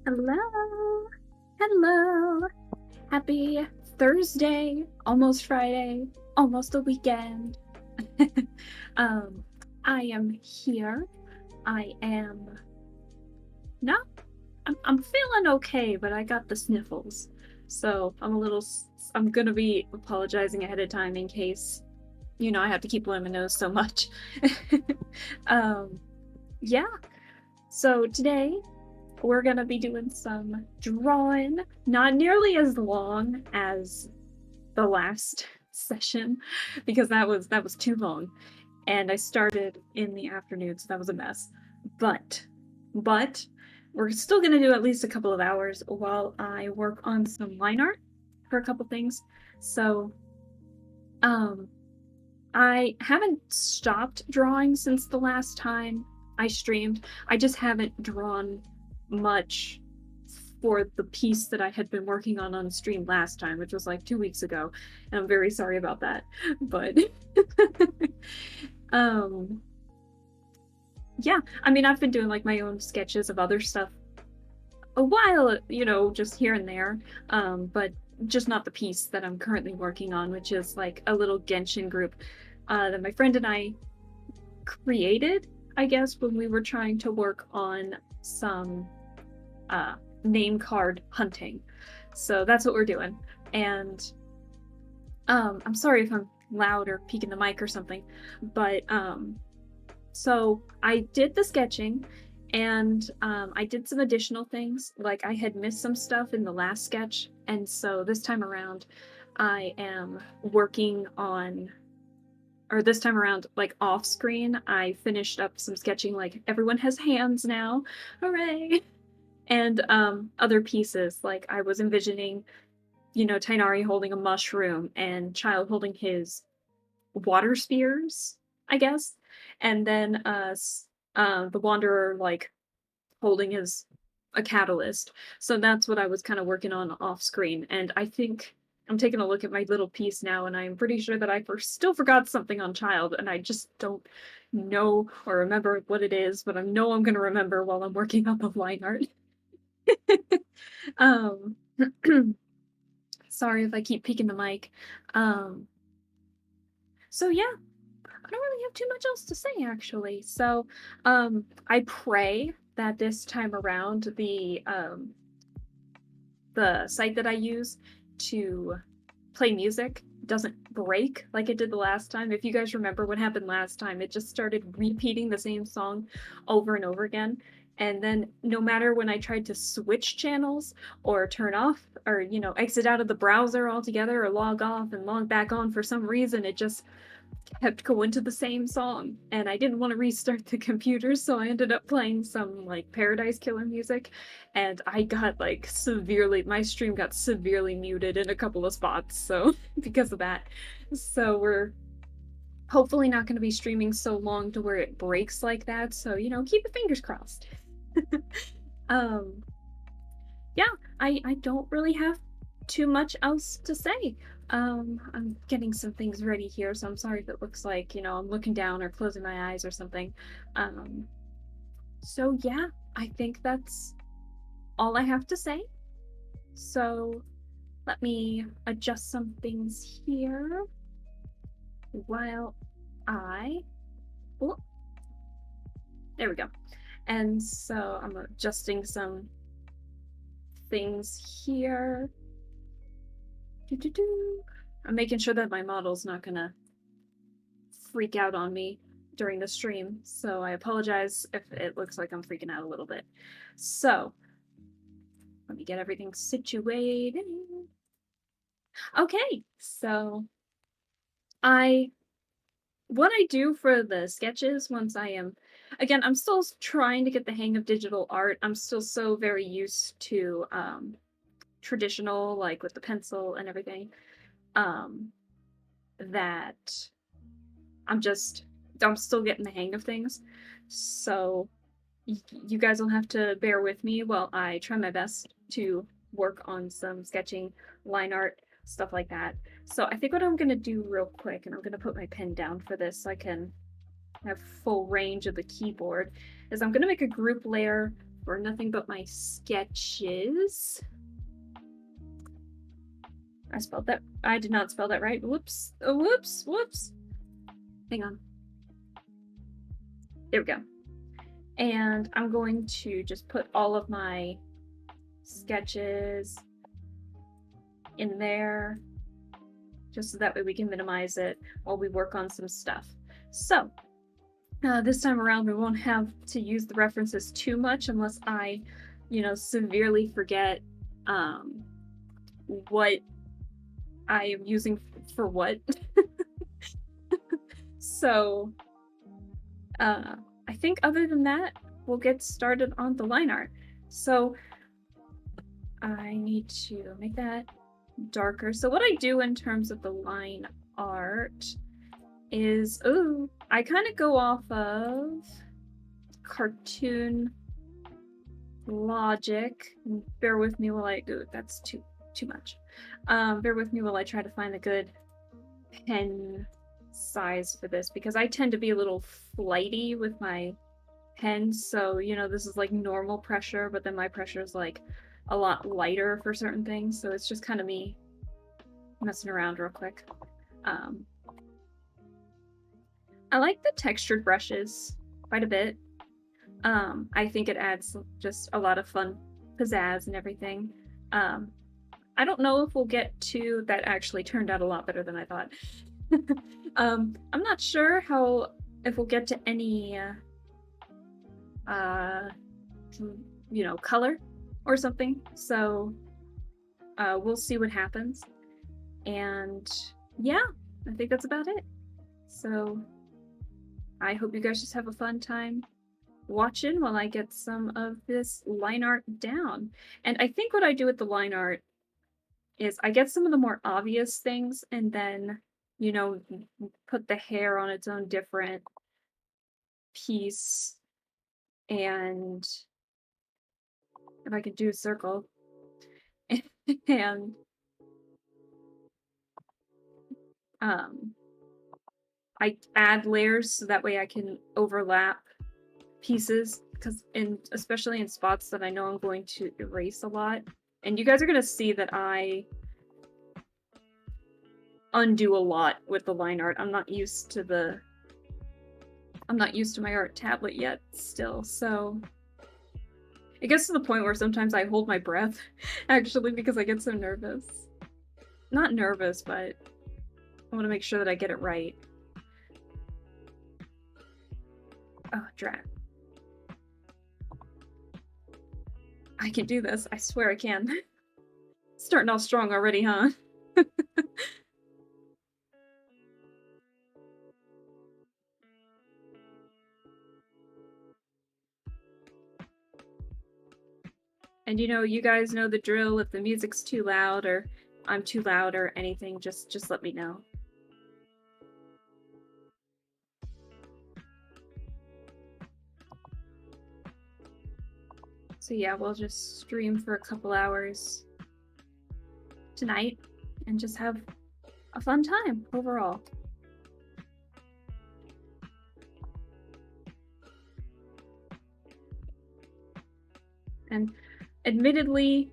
Hello. Hello. Happy Thursday, almost Friday, almost the weekend. um, I am here. I am not, I'm feeling okay, but I got the sniffles. So I'm gonna be apologizing ahead of time in case, I have to keep blowing my nose so much. um, yeah. So today, we're gonna be doing some drawing, not nearly as long as the last session because that was too long, and I started in the afternoon, so that was a mess. But we're still gonna do at least a couple of hours while I work on some line art for a couple things. So um I haven't stopped drawing since the last time I streamed. I just haven't drawn much for the piece that I had been working on stream last time, which was like 2 weeks ago. And I'm very sorry about that. But um yeah, I mean, I've been doing like my own sketches of other stuff a while, just here and there. But just not the piece that I'm currently working on, which is like a little Genshin group that my friend and I created, I guess, when we were trying to work on some name card hunting. So that's what we're doing. And I'm sorry if I'm loud or peeking the mic or something, but so I did the sketching, and I did some additional things. Like, I had missed some stuff in the last sketch, and so this time around I am working on, or this time around, like off screen, I finished up some sketching, like everyone has hands now, hooray! And other pieces, like I was envisioning, Tighnari holding a mushroom and Childe holding his water spears, I guess, and then the Wanderer like holding his a catalyst. So that's what I was kind of working on off screen, and I think I'm taking a look at my little piece now, and I'm pretty sure that I still forgot something on Childe, and I just don't know or remember what it is, but I know I'm gonna remember while I'm working on the line art. um Sorry if I keep peeking the mic. So yeah, I don't really have too much else to say, actually. So I pray that this time around the site that I use to play music doesn't break like it did the last time. If you guys remember what happened last time, it just started repeating the same song over and over again. And then no matter when I tried to switch channels or turn off or, exit out of the browser altogether or log off and log back on, for some reason, it just kept going to the same song. And I didn't want to restart the computer, so I ended up playing some like Paradise Killer music, and I got like my stream got severely muted in a couple of spots, so because of that. So we're hopefully not going to be streaming so long to where it breaks like that, so keep your fingers crossed. um yeah, I don't really have too much else to say. I'm getting some things ready here, so I'm sorry if it looks like, I'm looking down or closing my eyes or something. So yeah, I think that's all I have to say. So Let me adjust some things here while I... Oh, there we go. And so I'm adjusting some things here. I'm making sure that my model's not gonna freak out on me during the stream, so I apologize if it looks like I'm freaking out a little bit. So let me get everything situated. Okay, so what I do for the sketches once I am, again, I'm still trying to get the hang of digital art. I'm still so very used to traditional, like with the pencil and everything, that I'm still getting the hang of things. So you guys will have to bear with me while I try my best to work on some sketching, line art, stuff like that. So I think what I'm going to do real quick, and I'm going to put my pen down for this so I can have full range of the keyboard, is I'm going to make a group layer for nothing but my sketches. I did not spell that right. Whoops. Oh, whoops. Hang on. There we go. And I'm going to just put all of my sketches in there, just so that way we can minimize it while we work on some stuff. So this time around, we won't have to use the references too much unless I, severely forget what I am using for what. So I think other than that, we'll get started on the line art. So I need to make that darker. So what I do in terms of the line art is, I kind of go off of cartoon logic. Bear with me while that's too much. Bear with me while I try to find a good pen size for this, because I tend to be a little flighty with my pen. So, this is like normal pressure, but then my pressure is like a lot lighter for certain things. So it's just kind of me messing around real quick. I like the textured brushes quite a bit. I think it adds just a lot of fun pizzazz and everything. I don't know if we'll get to that. Actually turned out a lot better than I thought. I'm not sure if we'll get to any color or something. So we'll see what happens. And yeah, I think that's about it. So I hope you guys just have a fun time watching while I get some of this line art down. And I think what I do with the line art is I get some of the more obvious things and then, put the hair on its own different piece. And if I could do a circle and I add layers so that way I can overlap pieces, because especially in spots that I know I'm going to erase a lot. And you guys are going to see that I undo a lot with the line art. I'm not used to my art tablet yet still, so it gets to the point where sometimes I hold my breath actually, because I get so nervous. Not nervous, but I want to make sure that I get it right. Oh, drat. I can do this. I swear I can. Starting off strong already, huh? And you guys know the drill. If the music's too loud or I'm too loud or anything, just let me know. So yeah, we'll just stream for a couple hours tonight and just have a fun time overall. And admittedly,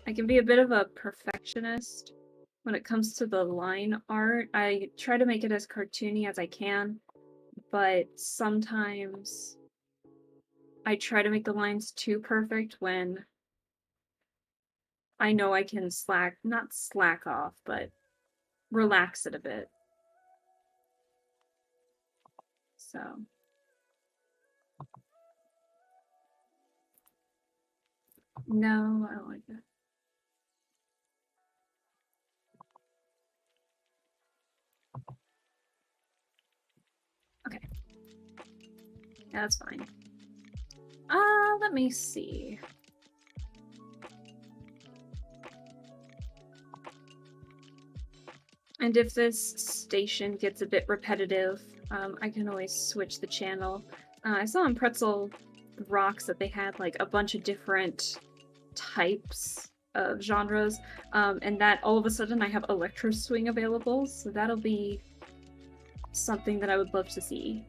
I can be a bit of a perfectionist when it comes to the line art. I try to make it as cartoony as I can, but sometimes I try to make the lines too perfect when I know I can not slack off, but relax it a bit. So. No, I don't like that. Okay. Yeah, that's fine. Let me see. And if this station gets a bit repetitive, I can always switch the channel. I saw on Pretzel Rocks that they had like a bunch of different types of genres, and that all of a sudden I have electro swing available, so that'll be something that I would love to see.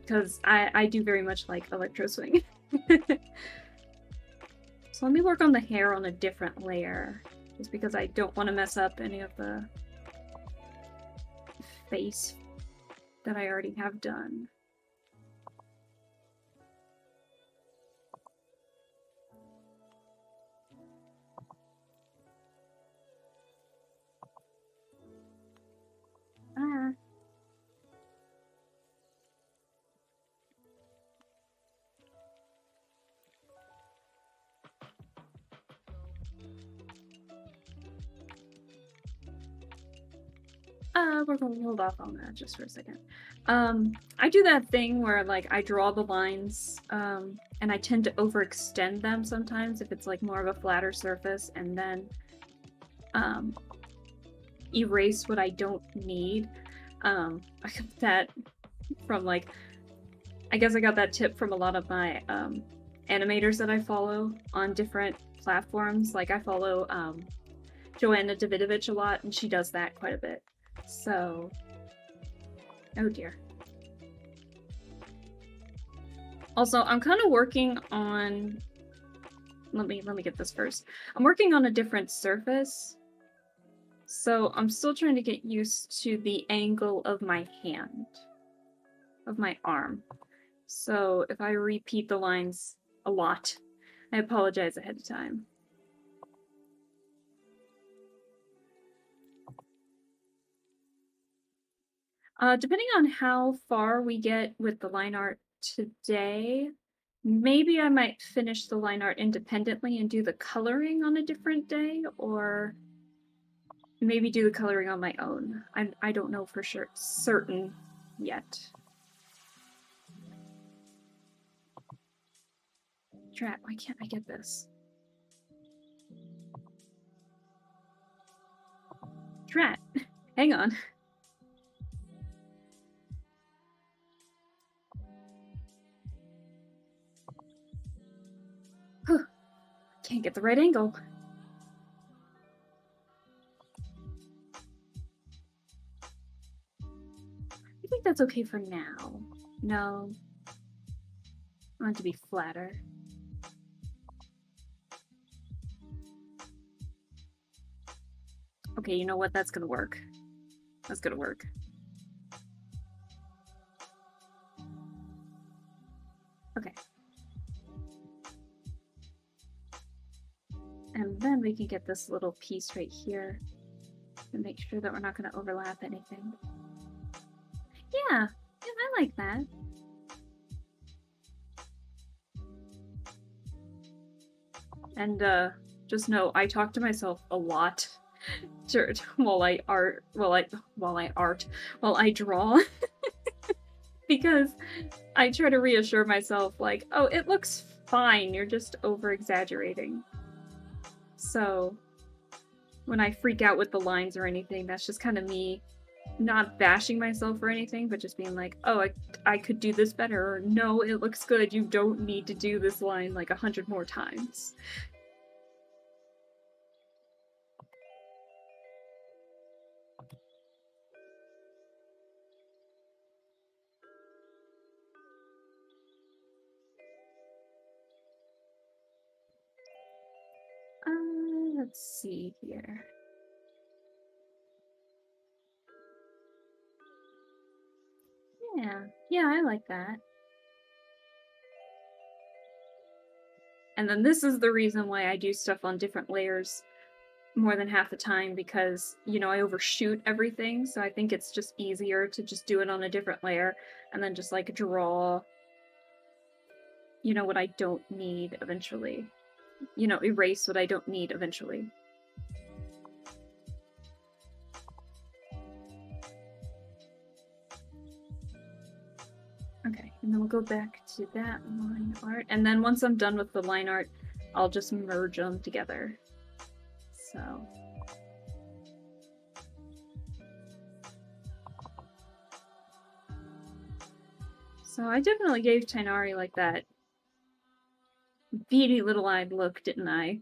Because I do very much like electro swing. So let me work on the hair on a different layer, just because I don't want to mess up any of the face that I already have done. We're gonna hold off on that just for a second. I do that thing where like I draw the lines, and I tend to overextend them sometimes if it's like more of a flatter surface, and then erase what I don't need. I got that from like, I guess I got that tip from a lot of my animators that I follow on different platforms. Like I follow Joanna Davidovich a lot, and she does that quite a bit. So, oh dear. Also, I'm kind of working on, let me get this first. I'm working on a different surface. So I'm still trying to get used to the angle of my hand, of my arm. So if I repeat the lines a lot, I apologize ahead of time. Depending on how far we get with the line art today, maybe I might finish the line art independently and do the coloring on a different day, or maybe do the coloring on my own. I don't know for sure, certain yet. Drat, why can't I get this? Drat, hang on. Can't get the right angle. I think that's okay for now. No. I want it to be flatter. Okay, you know what? That's gonna work. That's gonna work. Okay. And then we can get this little piece right here and make sure that we're not going to overlap anything. Yeah, I like that. And just know I talk to myself a lot while I draw. Because I try to reassure myself like, oh, it looks fine, you're just over exaggerating. So when I freak out with the lines or anything, that's just kind of me not bashing myself or anything, but just being like, oh, I could do this better, or no, it looks good, you don't need to do this line like 100 more times. Let's see here. Yeah, I like that. And then this is the reason why I do stuff on different layers more than half the time, because, you know, I overshoot everything, so I think it's just easier to just do it on a different layer and then just, like, draw, you know, what I don't need eventually. You know, erase what I don't need eventually. Okay, and then we'll go back to that line art, and then once I'm done with the line art, I'll just merge them together. So... So I definitely gave Tighnari, like, that beady little-eyed look, didn't I?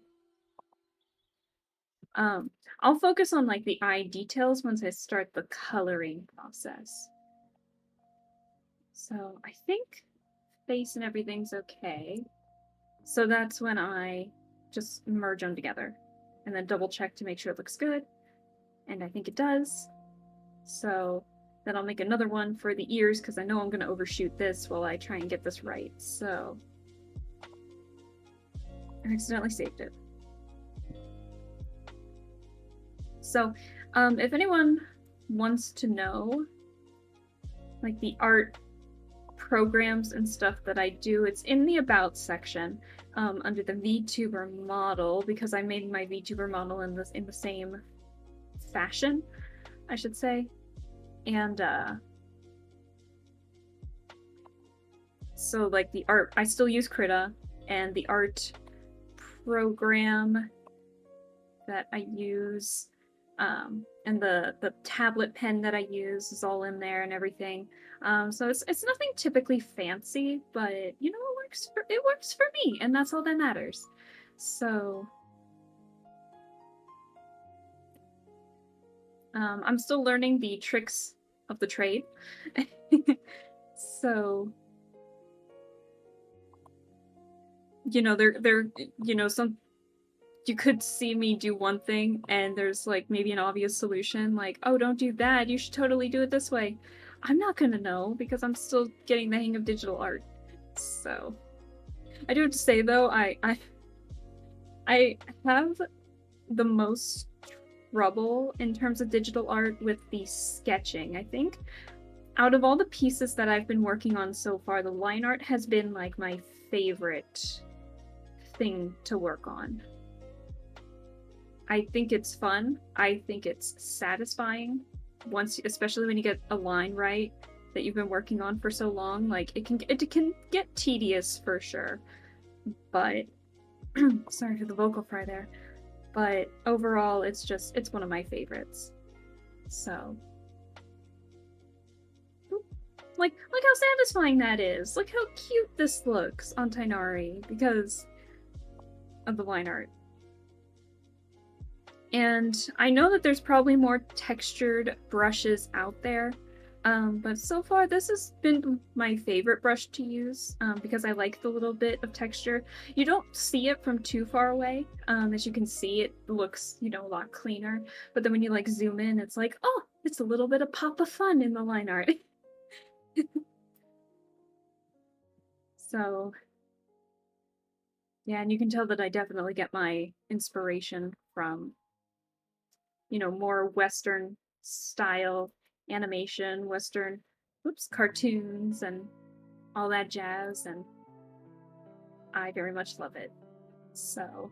I'll focus on, like, the eye details once I start the coloring process. So I think face and everything's okay. So that's when I just merge them together and then double check to make sure it looks good. And I think it does. So then I'll make another one for the ears, because I know I'm going to overshoot this while I try and get this right. So I accidentally saved it. So if anyone wants to know, like, the art programs and stuff that I do, it's in the About section under the VTuber model, because I made my VTuber model in the same fashion, I should say. And so, like, the art, I still use Krita, and the art program that I use, and the tablet pen that I use is all in there and everything. So it's nothing typically fancy, but, you know, it works for me, and that's all that matters. So I'm still learning the tricks of the trade. So, you know, they're you know, you could see me do one thing and there's, like, maybe an obvious solution, like, oh, don't do that, you should totally do it this way. I'm not gonna know, because I'm still getting the hang of digital art. So I do have to say, though, I have the most trouble in terms of digital art with the sketching. I think out of all the pieces that I've been working on so far, the line art has been, like, my favorite thing to work on. I think it's fun. I think it's satisfying, especially when you get a line right that you've been working on for so long. Like, it can get tedious for sure, but sorry for the vocal fry there. But overall, it's one of my favorites. So, like how satisfying that is. Look how cute this looks on Tighnari because of the line art. And I know that there's probably more textured brushes out there, but so far this has been my favorite brush to use, because I like the little bit of texture. You don't see it from too far away. As you can see, it looks, you know, a lot cleaner, but then when you, like, zoom in, it's like, oh, it's a little bit of pop of fun in the line art. So yeah, and you can tell that I definitely get my inspiration from, you know, more Western style animation, Western, cartoons, and all that jazz, and I very much love it. So,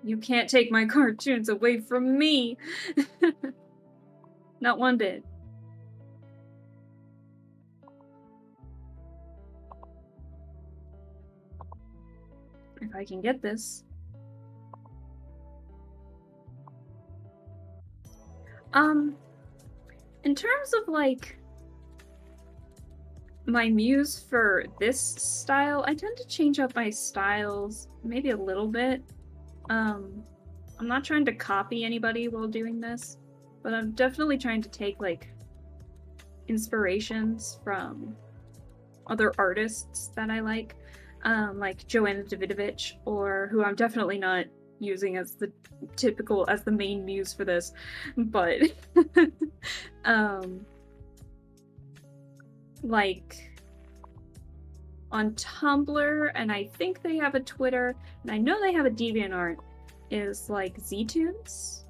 you can't take my cartoons away from me! Not one bit. If I can get this. In terms of, like, my muse for this style, I tend to change up my styles maybe a little bit. I'm not trying to copy anybody while doing this, but I'm definitely trying to take, like, inspirations from other artists that I like Joanna Davidovich, or who I'm definitely not using as the main muse for this, but like on Tumblr, and I think they have a Twitter, and I know they have a DeviantArt, is like Ztunes,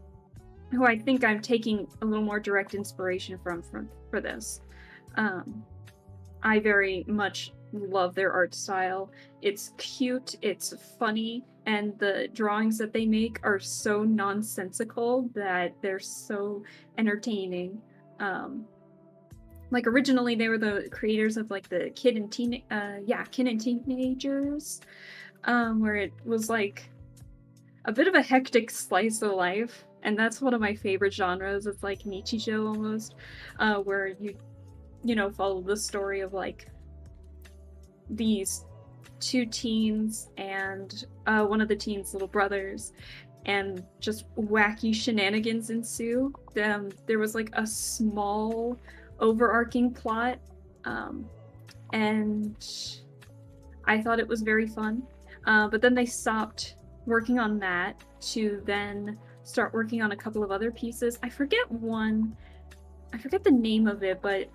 who I think I'm taking a little more direct inspiration from for this. I very much love their art style. It's cute, it's funny, and the drawings that they make are so nonsensical that they're so entertaining. Like originally they were the creators of like the Kid and Teenagers, where it was like a bit of a hectic slice of life, and that's one of my favorite genres. It's like Nichijou almost, where you know, follow the story of like these two teens and one of the teens' little brothers, and just wacky shenanigans ensue. There was like a small overarching plot, and I thought it was very fun. But then they stopped working on that to then start working on a couple of other pieces. I forget the name of it, but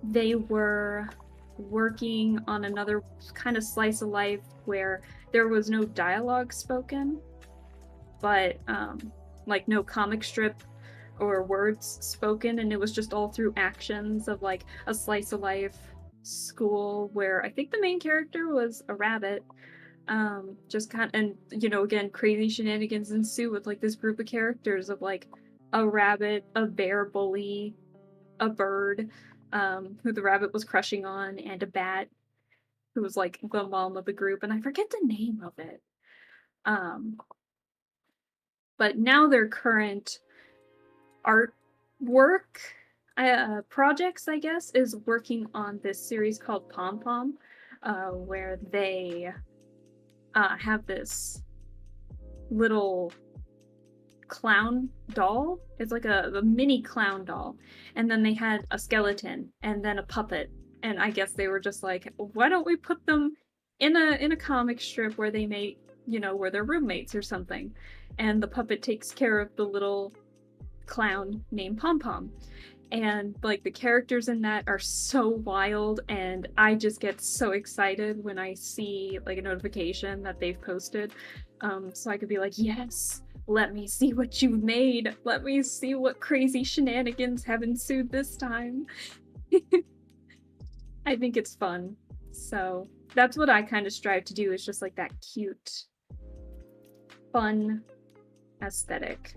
they were working on another kind of slice of life where there was no dialogue spoken, but like no comic strip or words spoken, and it was just all through actions of like a slice of life school where I think the main character was a rabbit. Just kind of, and you know, again, crazy shenanigans ensue with like this group of characters of like a rabbit, a bear bully, a bird, who the rabbit was crushing on, and a bat who was like the mom of the group, and I forget the name of it. But now their current artwork projects, I guess, is working on this series called Pom Pom, where they have this little clown doll. It's like a mini clown doll, and then they had a skeleton and then a puppet, and I guess they were just like, why don't we put them in a comic strip where they may, you know, where they're roommates or something, and the puppet takes care of the little clown named Pom Pom. And like the characters in that are so wild, and I just get so excited when I see like a notification that they've posted, so I could be like, yes, let me see what you've made, let me see what crazy shenanigans have ensued this time. I think it's fun, so that's what I kind of strive to do, is just like that cute, fun aesthetic.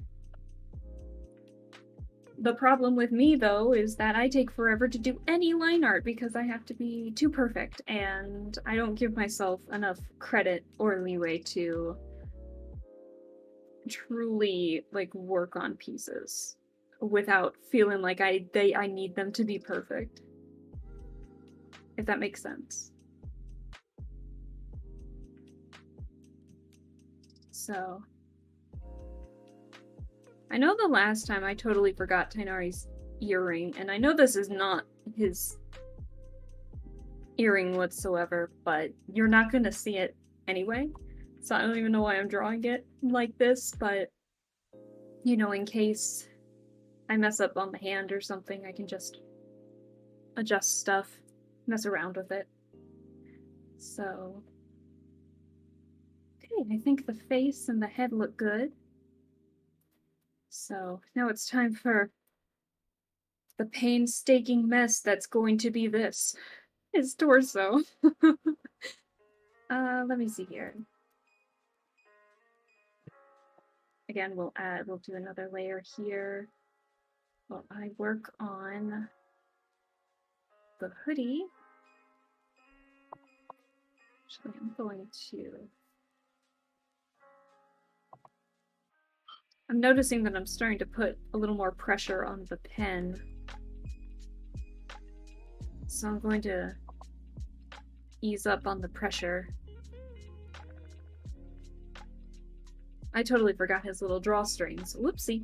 The problem with me, though, is that I take forever to do any line art because I have to be too perfect, and I don't give myself enough credit or leeway to truly like work on pieces without feeling like I need them to be perfect. If that makes sense. So I know the last time I totally forgot Tighnari's earring, and I know this is not his earring whatsoever, but you're not gonna see it anyway, so I don't even know why I'm drawing it like this, but, you know, in case I mess up on the hand or something, I can just adjust stuff, mess around with it. So, okay, I think the face and the head look good. So now it's time for the painstaking mess that's going to be his torso. Let me see here. Again, we'll do another layer here while I work on the hoodie. Actually, I'm noticing that I'm starting to put a little more pressure on the pen. So I'm going to ease up on the pressure. I totally forgot his little drawstrings. Whoopsie.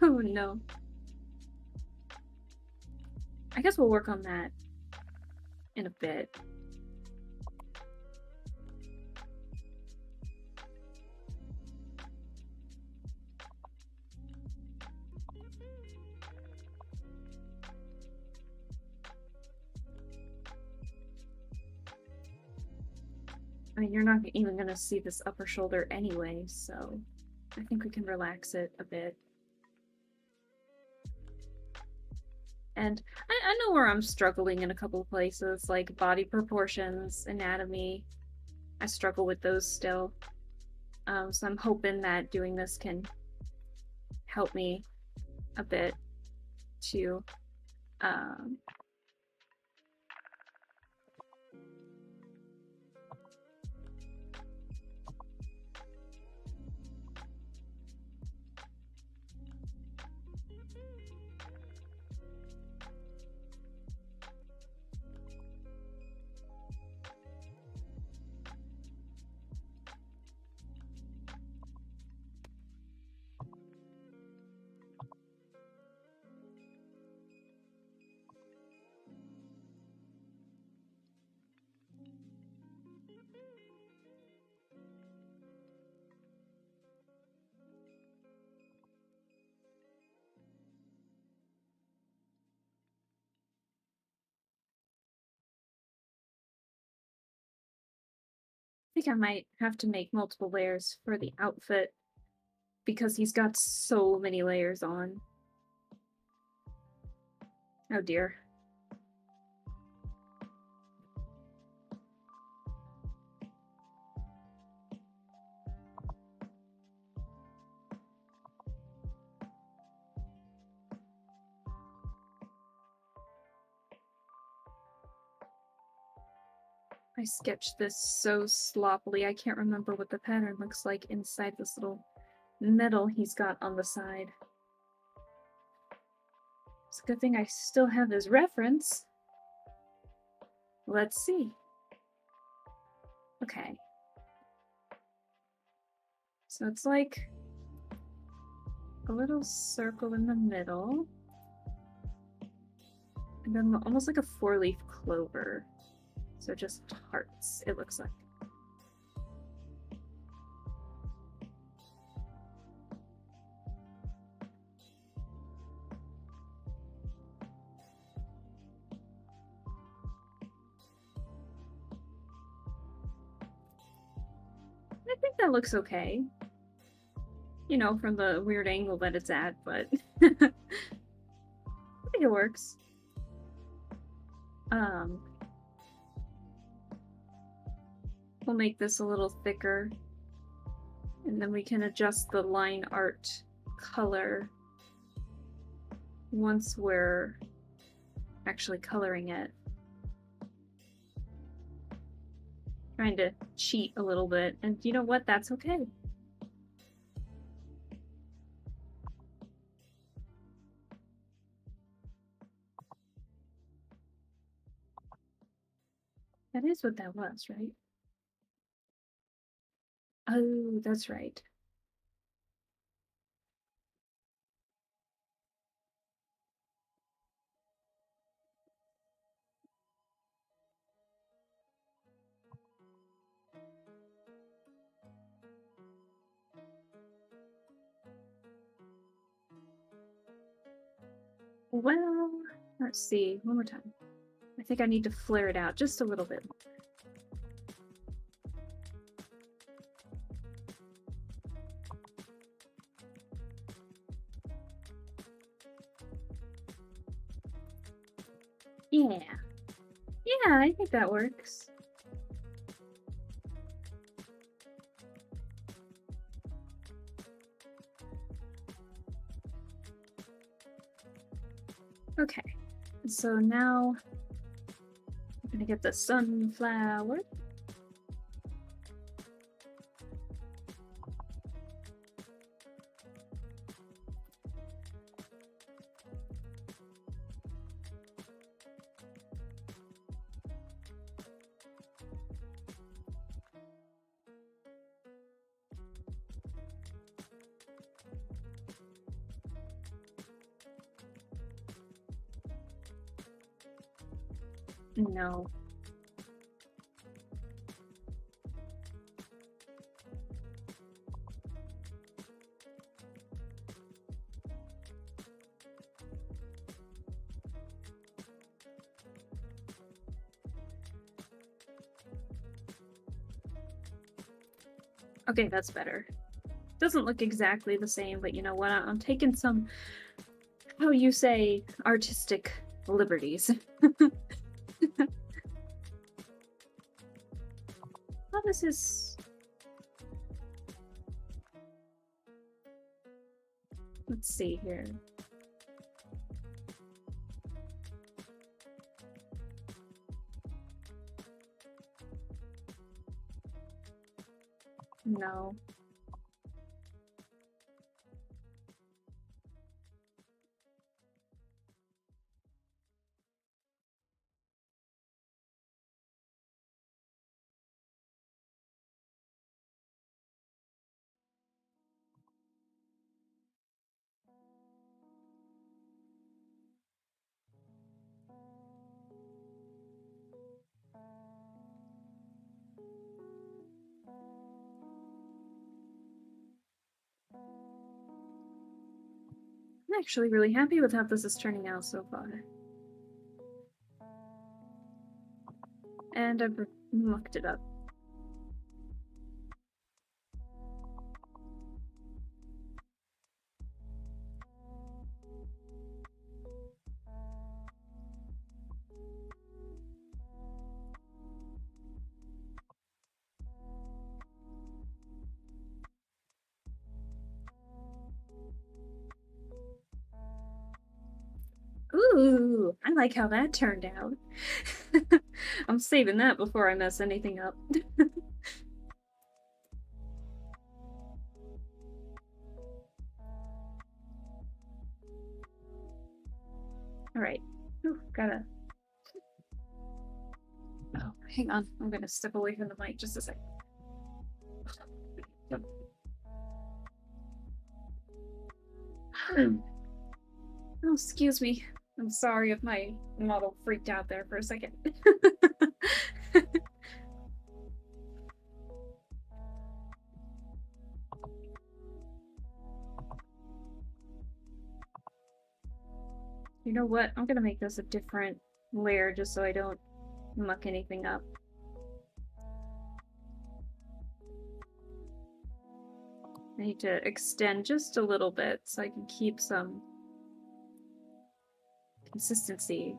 Oh no. I guess we'll work on that in a bit. I mean, you're not even gonna see this upper shoulder anyway, so I think we can relax it a bit. And I know where I'm struggling in a couple of places, like body proportions, anatomy. I struggle with those still. So I'm hoping that doing this can help me a bit to um, I think I might have to make multiple layers for the outfit because he's got so many layers on. Oh dear. I sketched this so sloppily, I can't remember what the pattern looks like inside this little metal he's got on the side. It's a good thing I still have his reference. Let's see. Okay. So it's like a little circle in the middle. And then almost like a four-leaf clover. So just hearts, it looks like. I think that looks okay. You know, from the weird angle that it's at, but I think it works. We'll make this a little thicker, and then we can adjust the line art color once we're actually coloring it. Trying to cheat a little bit, and you know what? That's okay. That is what that was, right? Oh, that's right. Well, let's see. One more time. I think I need to flare it out just a little bit more. Yeah. Yeah, I think that works. Okay. So now I'm gonna get the sunflower. No. Okay, that's better. Doesn't look exactly the same, but you know what? I'm taking some, how you say, artistic liberties. Well, this is... Let's see here. No. I'm actually really happy with how this is turning out so far. And I've mucked it up. Ooh, I like how that turned out. I'm saving that before I mess anything up. Alright. Gotta... Oh, hang on. I'm gonna step away from the mic just a second. Oh, excuse me. I'm sorry if my model freaked out there for a second. You know what? I'm gonna make this a different layer just so I don't muck anything up. I need to extend just a little bit so I can keep some consistency.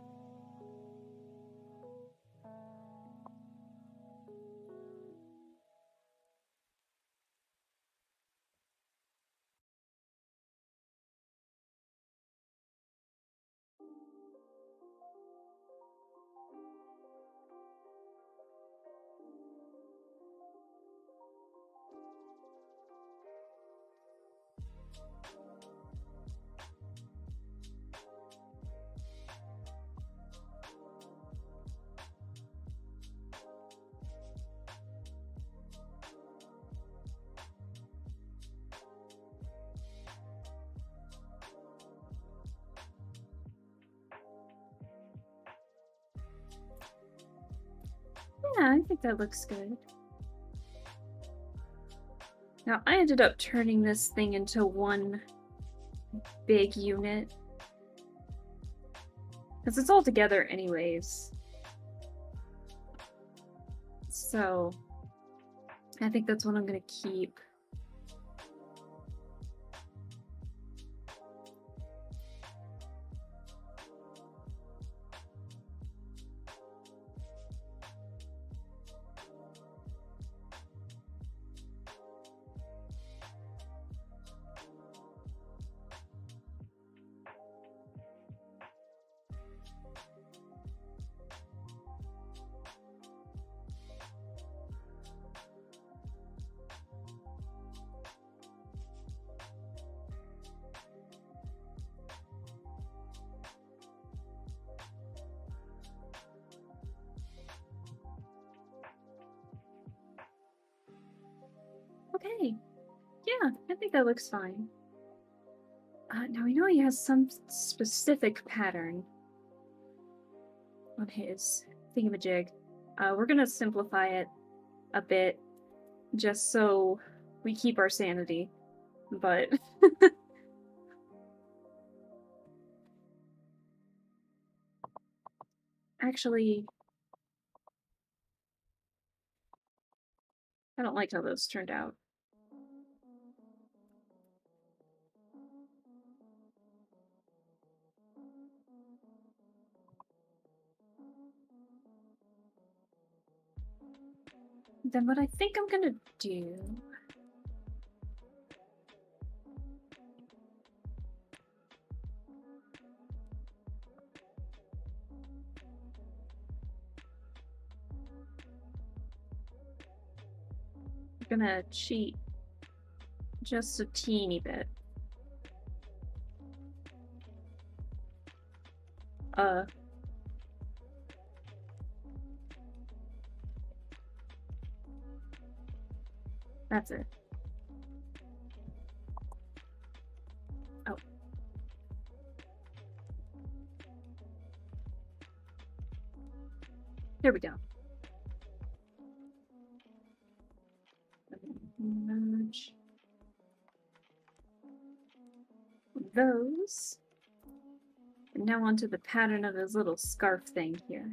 Yeah, I think that looks good. Now, I ended up turning this thing into one big unit. Because it's all together anyways. So, I think that's what I'm gonna keep. Okay. Yeah, I think that looks fine. Now we know he has some specific pattern on his thingamajig. We're gonna simplify it a bit just so we keep our sanity, but actually, I don't like how those turned out. Then what I think I'm gonna do... I'm gonna cheat just a teeny bit. That's it. Oh. There we go. Merge those. And now onto the pattern of his little scarf thing here.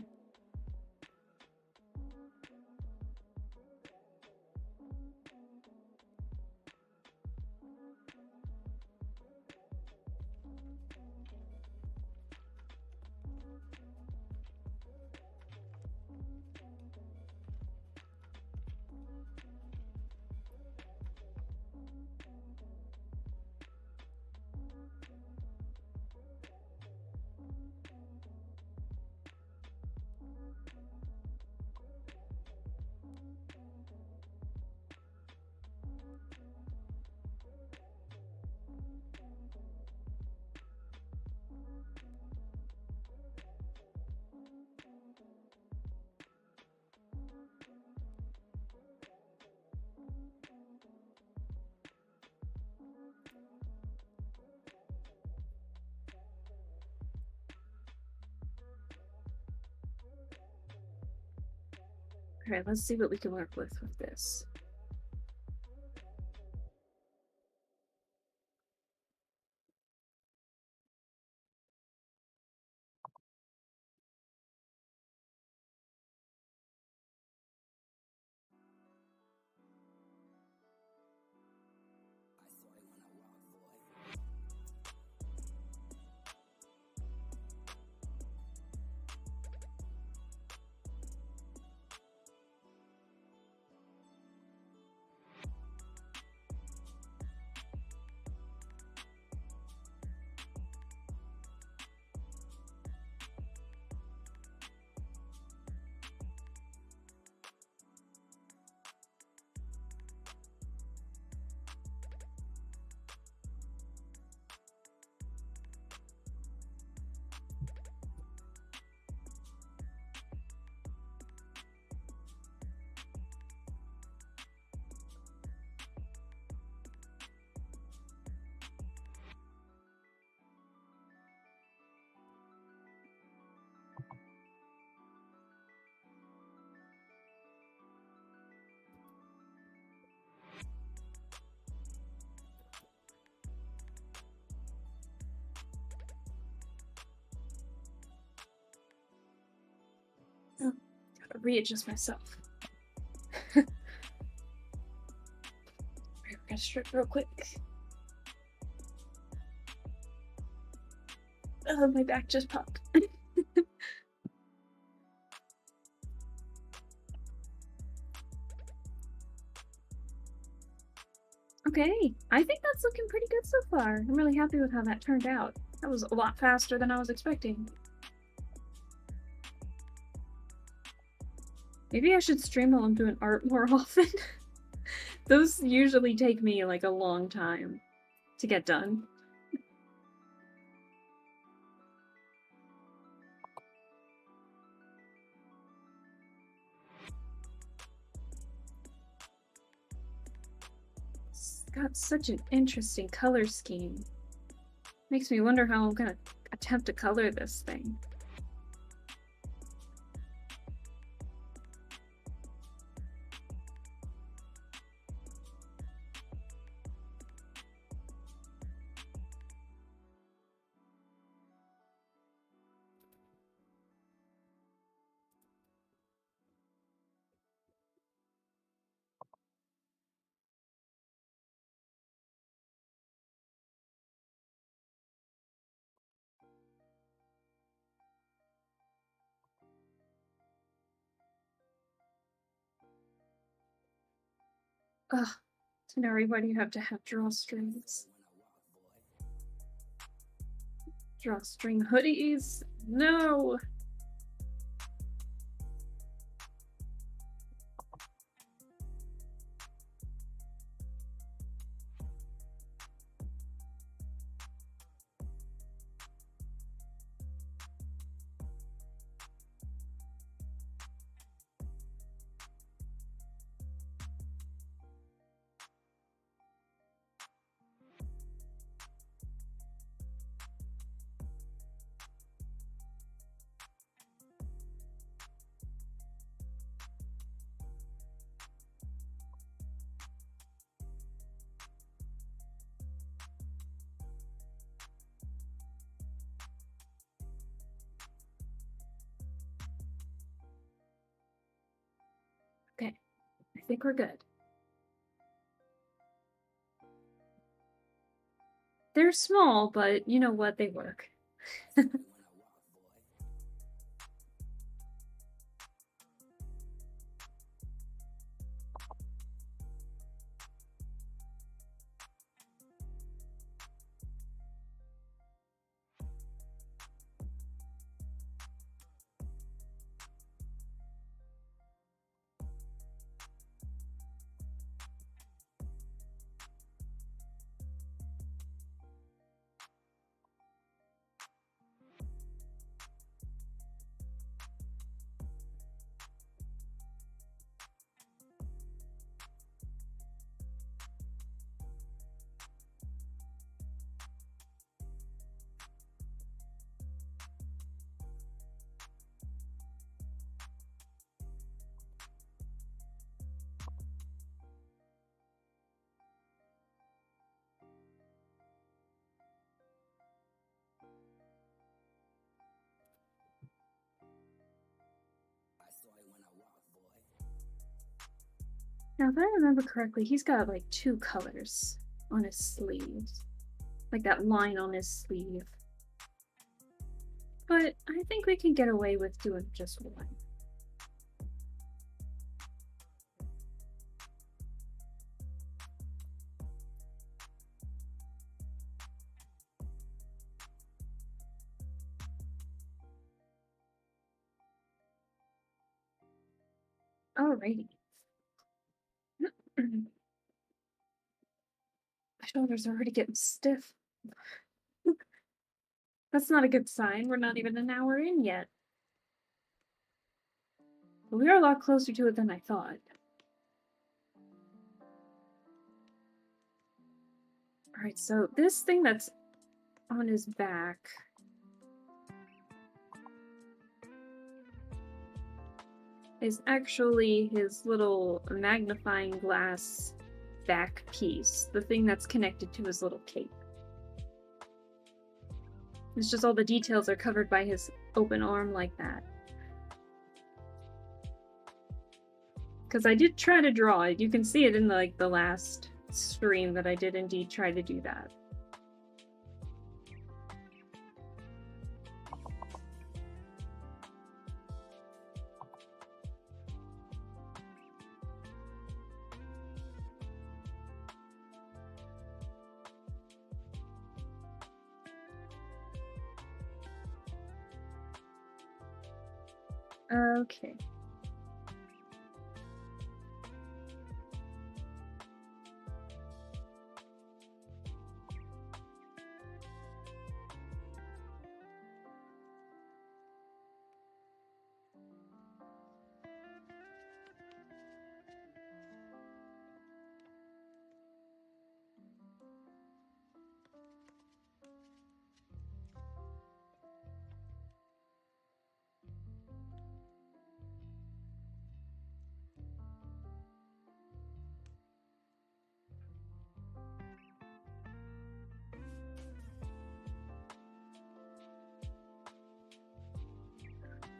All right, let's see what we can work with this. Oh, gotta readjust myself. We're gonna strip real quick. Oh, my back just popped. Okay, I think that's looking pretty good so far. I'm really happy with how that turned out. That was a lot faster than I was expecting. Maybe I should stream while I'm doing art more often. Those usually take me like a long time to get done. It's got such an interesting color scheme. Makes me wonder how I'm gonna attempt to color this thing. Ugh, Tighnari, why do you have to have drawstrings? Drawstring hoodies? No! Okay, I think we're good. They're small, but you know what? They work. Now, if I remember correctly, he's got like 2 colors on his sleeves. Like that line on his sleeve. But I think we can get away with doing just one. Alrighty. My shoulders are already getting stiff. That's not a good sign. We're not even an hour in yet. But we are a lot closer to it than I thought. Alright, so this thing that's on his back is actually his little magnifying glass back piece, the thing that's connected to his little cape. It's just all the details are covered by his open arm like that. Because I did try to draw it. You can see it in the last stream that I did indeed try to do that. Okay.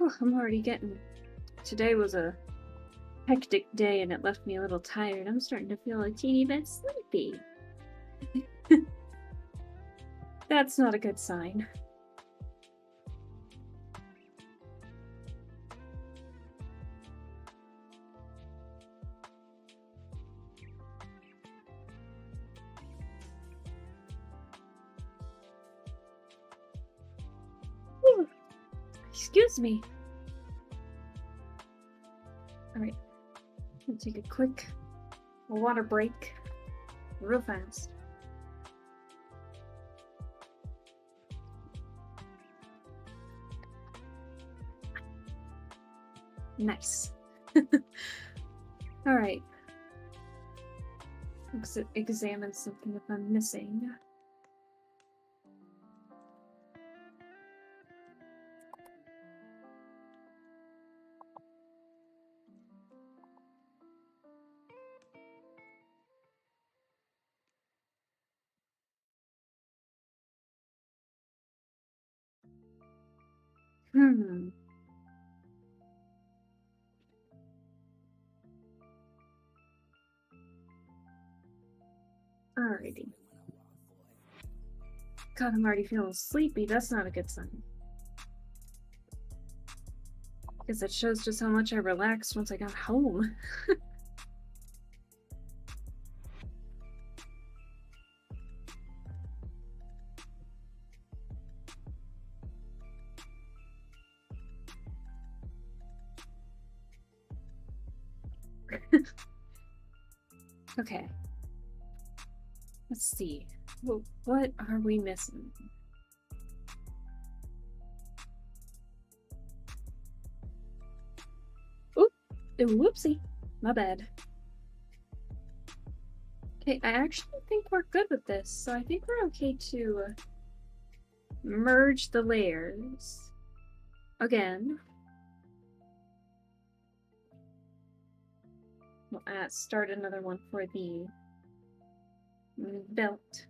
Oh, I'm already getting... Today was a hectic day and it left me a little tired. I'm starting to feel a teeny bit sleepy. That's not a good sign. Excuse me. Alright. I'll take a quick water break. Real fast. Nice. Alright. Let's examine something if I'm missing. Alrighty. God, I'm already feeling sleepy. That's not a good sign. Guess it shows just how much I relaxed once I got home. Okay. Let's see. What are we missing? Oop! Whoopsie. My bad. Okay, I actually think we're good with this, so I think we're okay to merge the layers again. We'll start another one for the belt.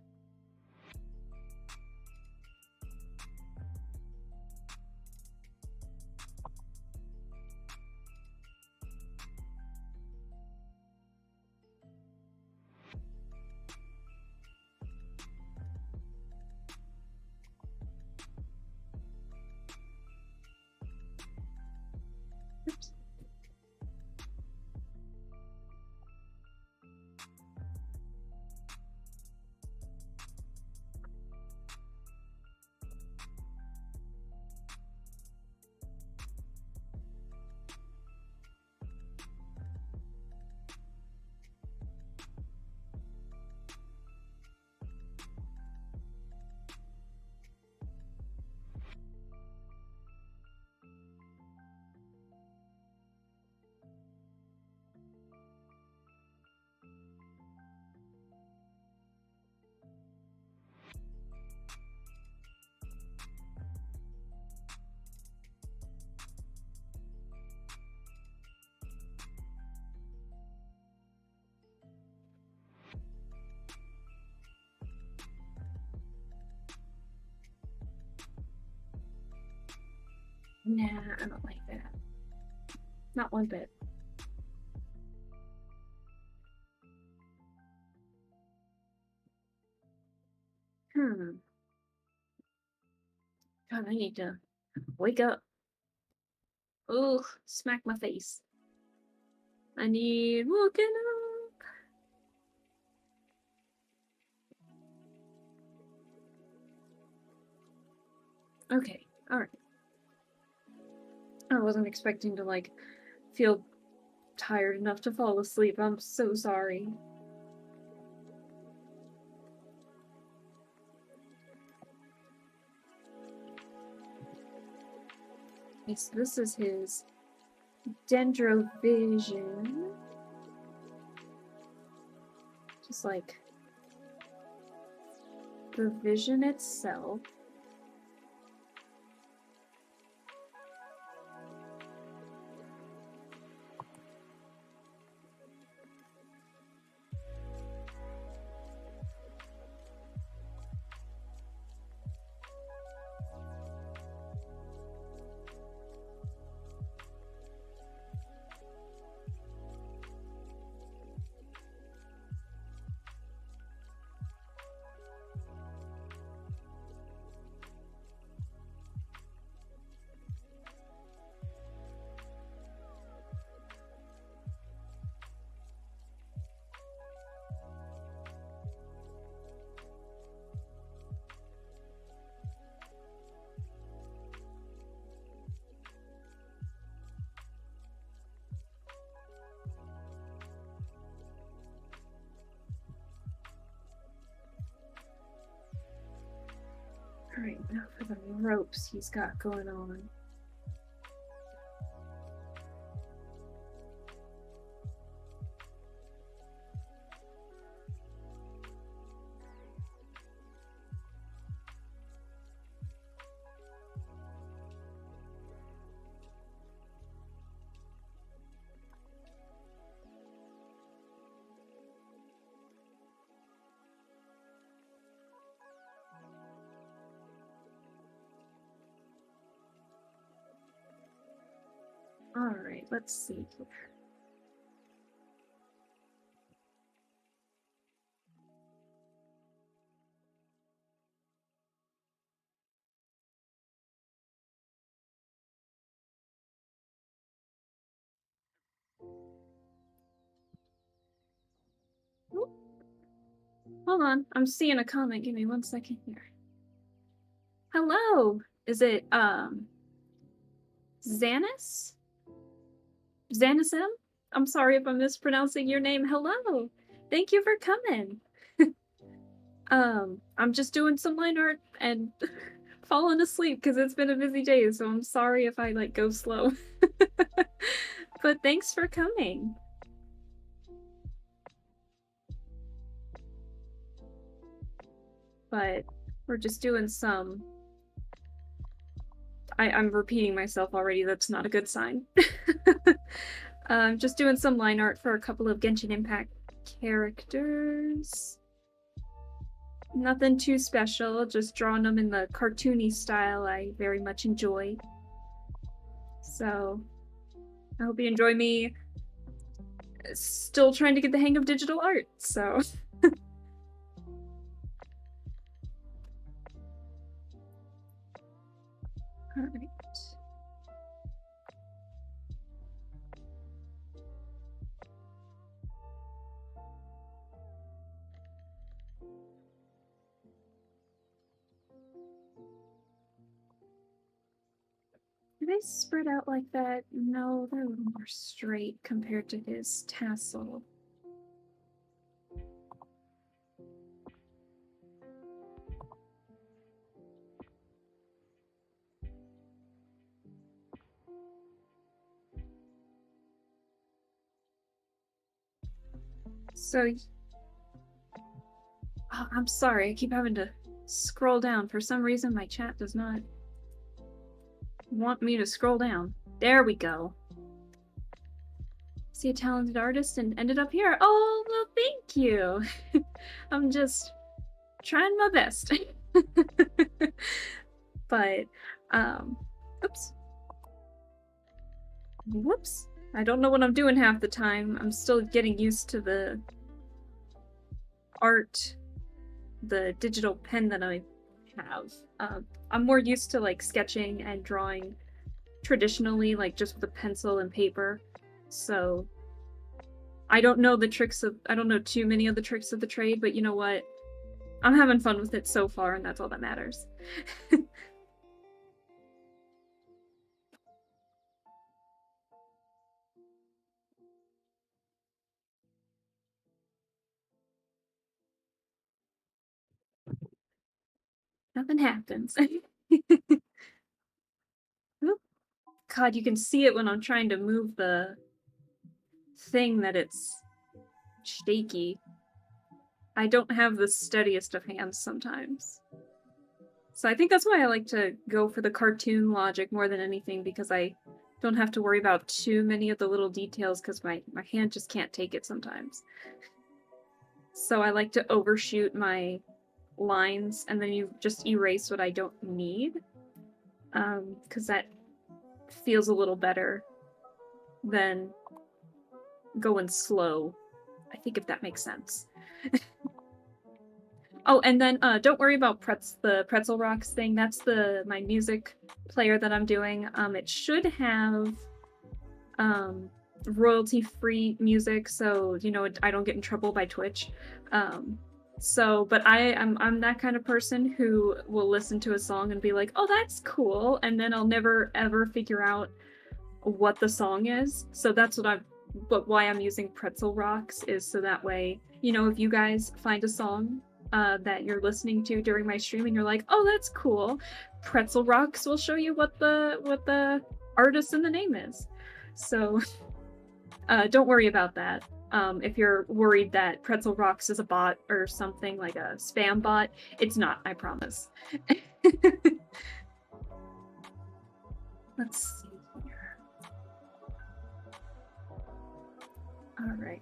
Oops. Nah, I don't like that. Not one bit. God, I need to wake up. Ugh, smack my face. I need woken up. Okay, alright. I wasn't expecting to, like, feel tired enough to fall asleep. I'm so sorry. Yes, this is his Dendrovision. Just like the vision itself. Alright, now for the ropes he's got going on. Alright, let's see here. Oop. Hold on, I'm seeing a comment. Give me 1 second here. Hello! Is it, Xanis? Xanism? I'm sorry if I'm mispronouncing your name. Hello! Thank you for coming! I'm just doing some line art and falling asleep because it's been a busy day, so I'm sorry if I, like, go slow. But thanks for coming! But we're just doing some... I'm repeating myself already, that's not a good sign. Just doing some line art for a couple of Genshin Impact characters. Nothing too special, just drawing them in the cartoony style I very much enjoy. So, I hope you enjoy me still trying to get the hang of digital art, so... Alright. Do they spread out like that? No, they're a little more straight compared to his tassel. So... Oh, I'm sorry, I keep having to scroll down. For some reason, my chat does not want me to scroll down. There we go. See a talented artist and ended up here. Oh, well, thank you. I'm just trying my best. But, oops. Whoops. I don't know what I'm doing half the time. I'm still getting used to the art, the digital pen that I have. I'm more used to like sketching and drawing traditionally, like just with a pencil and paper. So I don't know too many of the tricks of the trade, but you know what? I'm having fun with it so far, and that's all that matters. Nothing happens. Oop. God, you can see it when I'm trying to move the thing that it's shaky. I don't have the steadiest of hands sometimes. So I think that's why I like to go for the cartoon logic more than anything, because I don't have to worry about too many of the little details because my hand just can't take it sometimes. So I like to overshoot my lines and then you just erase what I don't need, because that feels a little better than going slow, I think, if that makes sense. Oh, and then don't worry about the pretzel rocks thing. That's my music player that I'm doing. It should have royalty-free music, so you know I don't get in trouble by Twitch. But I'm that kind of person who will listen to a song and be like, oh, that's cool, and then I'll never ever figure out what the song is. So that's why I'm using pretzel rocks, is so that way, you know, if you guys find a song that you're listening to during my stream, and you're like, "Oh, that's cool." Pretzel Rocks will show you what the artist and the name is. So don't worry about that. If you're worried that Pretzel Rocks is a bot or something like a spam bot, it's not, I promise. Let's see here. All right.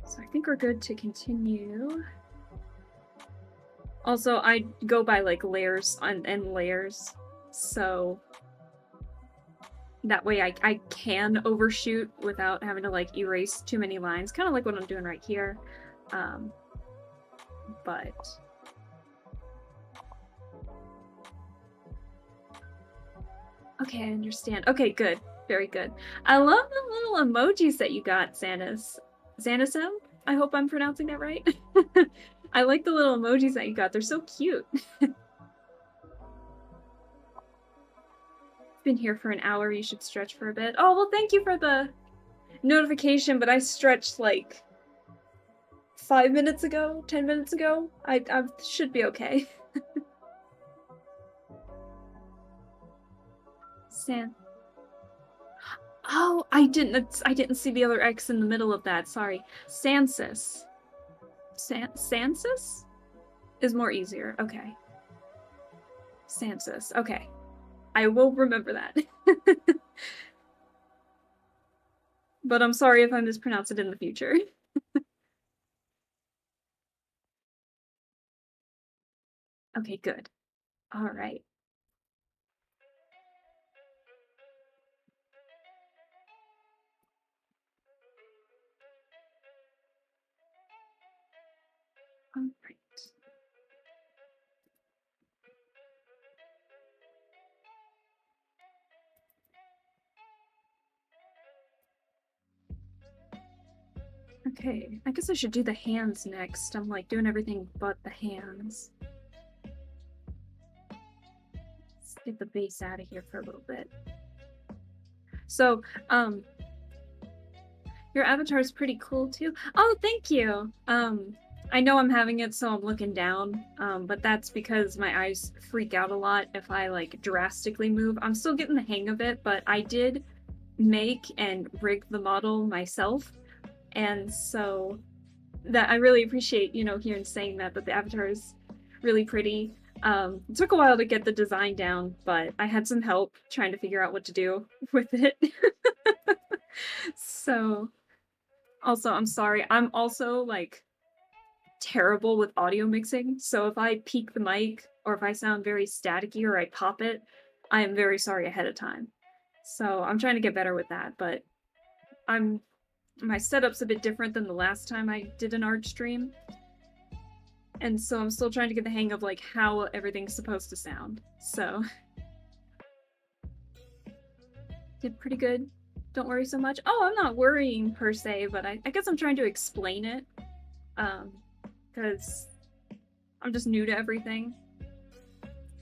So I think we're good to continue. Also, I go by like layers and layers, so that way I can overshoot without having to like erase too many lines, kind of like what I'm doing right here. But okay, I understand. Okay, good. Very good. I love the little emojis that you got, Xanasem? I hope I'm pronouncing that right. I like the little emojis that you got. They're so cute. Been here for an hour. You should stretch for a bit. Oh, well, thank you for the notification, but I stretched like 5 minutes ago, 10 minutes ago. I should be okay. San. Oh, I didn't see the other X in the middle of that. Sorry. Sansis. Sansis is more easier. Okay. Sansis. Okay. I will remember that. But I'm sorry if I mispronounce it in the future. Okay, good. All right. All right. Okay, I guess I should do the hands next. I'm like doing everything but the hands. Let's get the base out of here for a little bit. So, your avatar is pretty cool too. Oh, thank you. I know I'm having it, so I'm looking down. But that's because my eyes freak out a lot if I like drastically move. I'm still getting the hang of it, but I did make and rig the model myself, and so that I really appreciate, you know, hearing saying that the avatar is really pretty. It took a while to get the design down, but I had some help trying to figure out what to do with it. So, also, I'm sorry. I'm also like terrible with audio mixing. So if I peak the mic or if I sound very staticky or I pop it, I am very sorry ahead of time. So I'm trying to get better with that, but my setup's a bit different than the last time I did an art stream. And so I'm still trying to get the hang of like how everything's supposed to sound. So did pretty good. Don't worry so much. Oh, I'm not worrying per se, but I guess I'm trying to explain it. Because I'm just new to everything.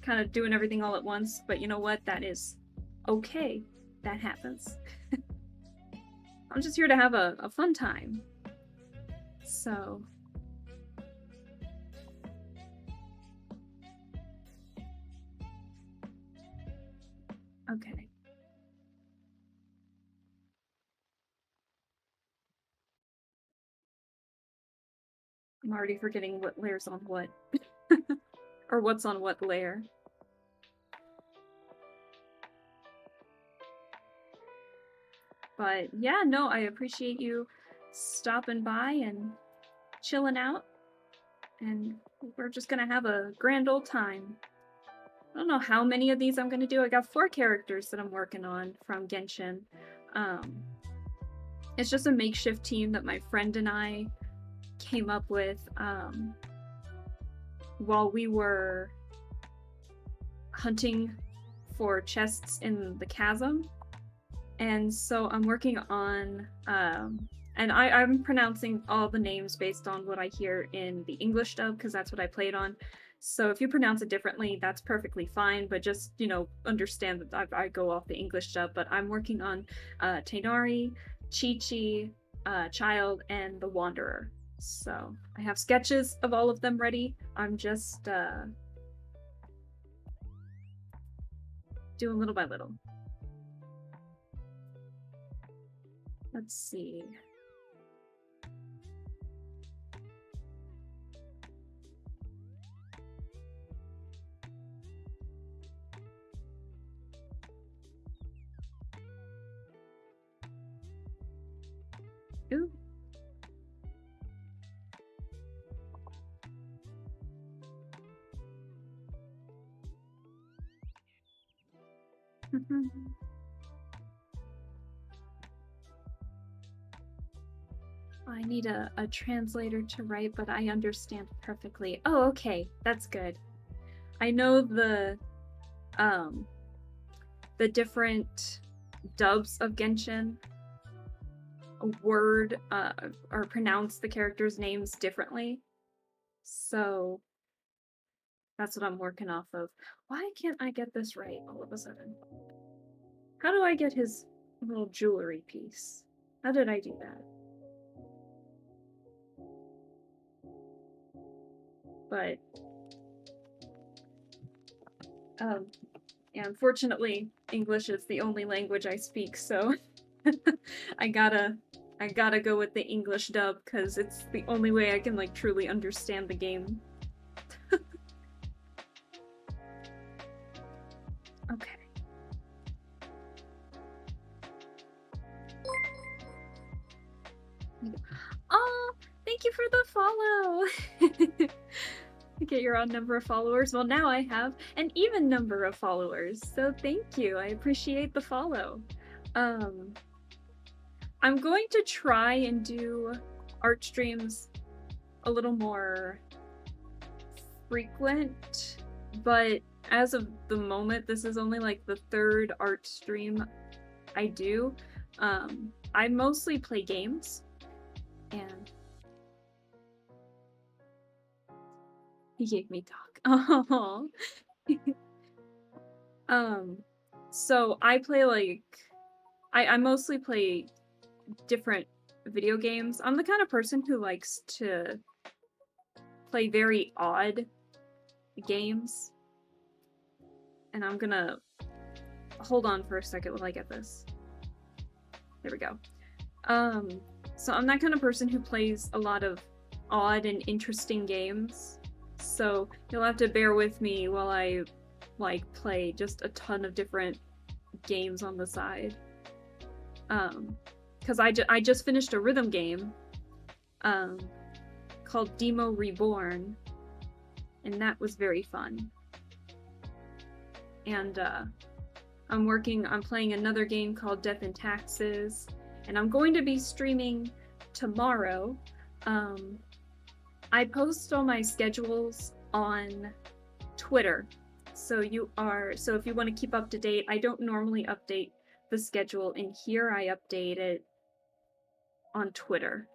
Kind of doing everything all at once, but you know what? That is okay. That happens. I'm just here to have a fun time. So... okay. I'm already forgetting what layer's on what. Or what's on what layer. But yeah, no, I appreciate you stopping by and chilling out. And we're just gonna have a grand old time. I don't know how many of these I'm gonna do. I got 4 characters that I'm working on from Genshin. It's just a makeshift team that my friend and I came up with while we were hunting for chests in the chasm. And so I'm working on, and I'm pronouncing all the names based on what I hear in the English dub, because that's what I played on. So if you pronounce it differently, that's perfectly fine, but just, you know, understand that I go off the English dub. But I'm working on Tighnari, Qiqi, Childe, and the Wanderer. So I have sketches of all of them ready. I'm just doing little by little. Let's see. Ooh. I need a translator to write, but I understand perfectly. Oh, okay. That's good. I know the different dubs of Genshin word or pronounce the characters' names differently. So that's what I'm working off of. Why can't I get this right all of a sudden? How do I get his little jewelry piece? How did I do that? But yeah, unfortunately, English is the only language I speak, so I gotta go with the English dub because it's the only way I can like truly understand the game. Okay. Oh, thank you for the follow. Get your odd number of followers. Well, now I have an even number of followers, so thank you. I appreciate the follow. I'm going to try and do art streams a little more frequent, but as of the moment, this is only like the third art stream I do. I mostly play games, and he gave me talk. Oh. So I play like I mostly play different video games. I'm the kind of person who likes to play very odd games. And I'm gonna hold on for a second while I get this. There we go. So I'm that kind of person who plays a lot of odd and interesting games. So you'll have to bear with me while I like play just a ton of different games on the side. Because I just finished a rhythm game called Demo Reborn, and that was very fun. And I'm playing another game called Death and Taxes, and I'm going to be streaming tomorrow. I post all my schedules on Twitter. So if you want to keep up to date, I don't normally update the schedule in here. I update it on Twitter.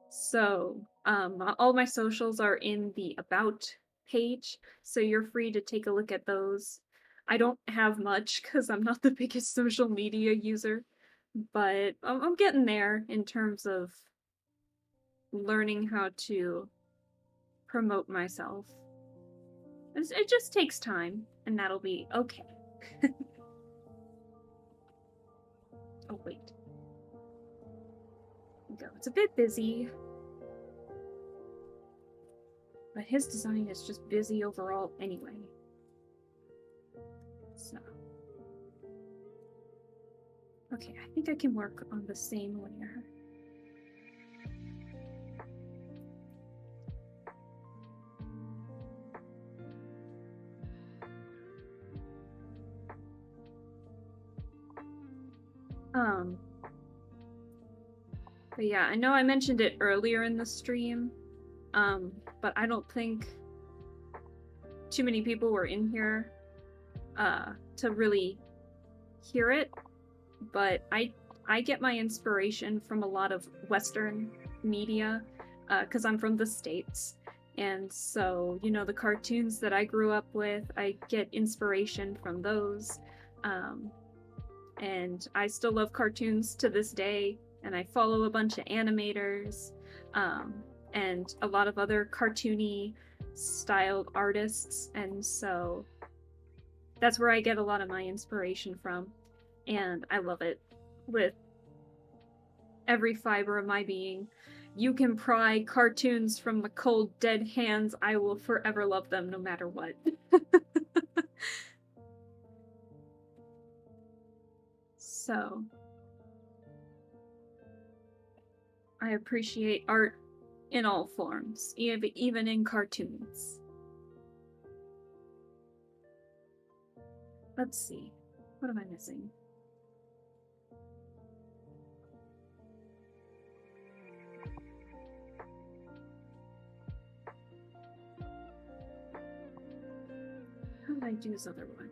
So all my socials are in the About page, so you're free to take a look at those. I don't have much because I'm not the biggest social media user, but I'm getting there in terms of learning how to promote myself. It just takes time, and that'll be okay. Oh, wait. Go. It's a bit busy, but his design is just busy overall anyway. So. Okay, I think I can work on the same layer. But yeah, I know I mentioned it earlier in the stream, but I don't think too many people were in here to really hear it. But I get my inspiration from a lot of Western media because I'm from the States. And so, you know, the cartoons that I grew up with, I get inspiration from those. And I still love cartoons to this day, and I follow a bunch of animators. and a lot of other cartoony styled artists, and so that's where I get a lot of my inspiration from, and I love it with every fiber of my being. You can pry cartoons from the cold, dead hands. I will forever love them no matter what. So, I appreciate art in all forms, even in cartoons. Let's see. What am I missing? How did I do this other one?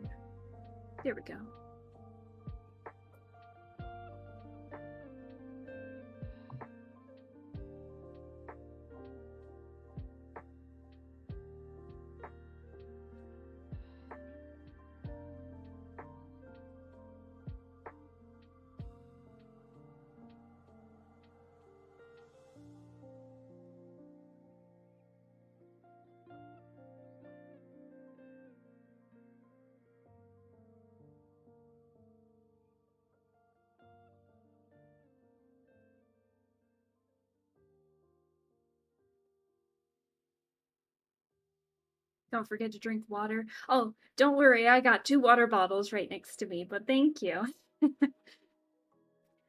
There we go. Don't forget to drink water. Oh, don't worry, I got 2 water bottles right next to me, but thank you.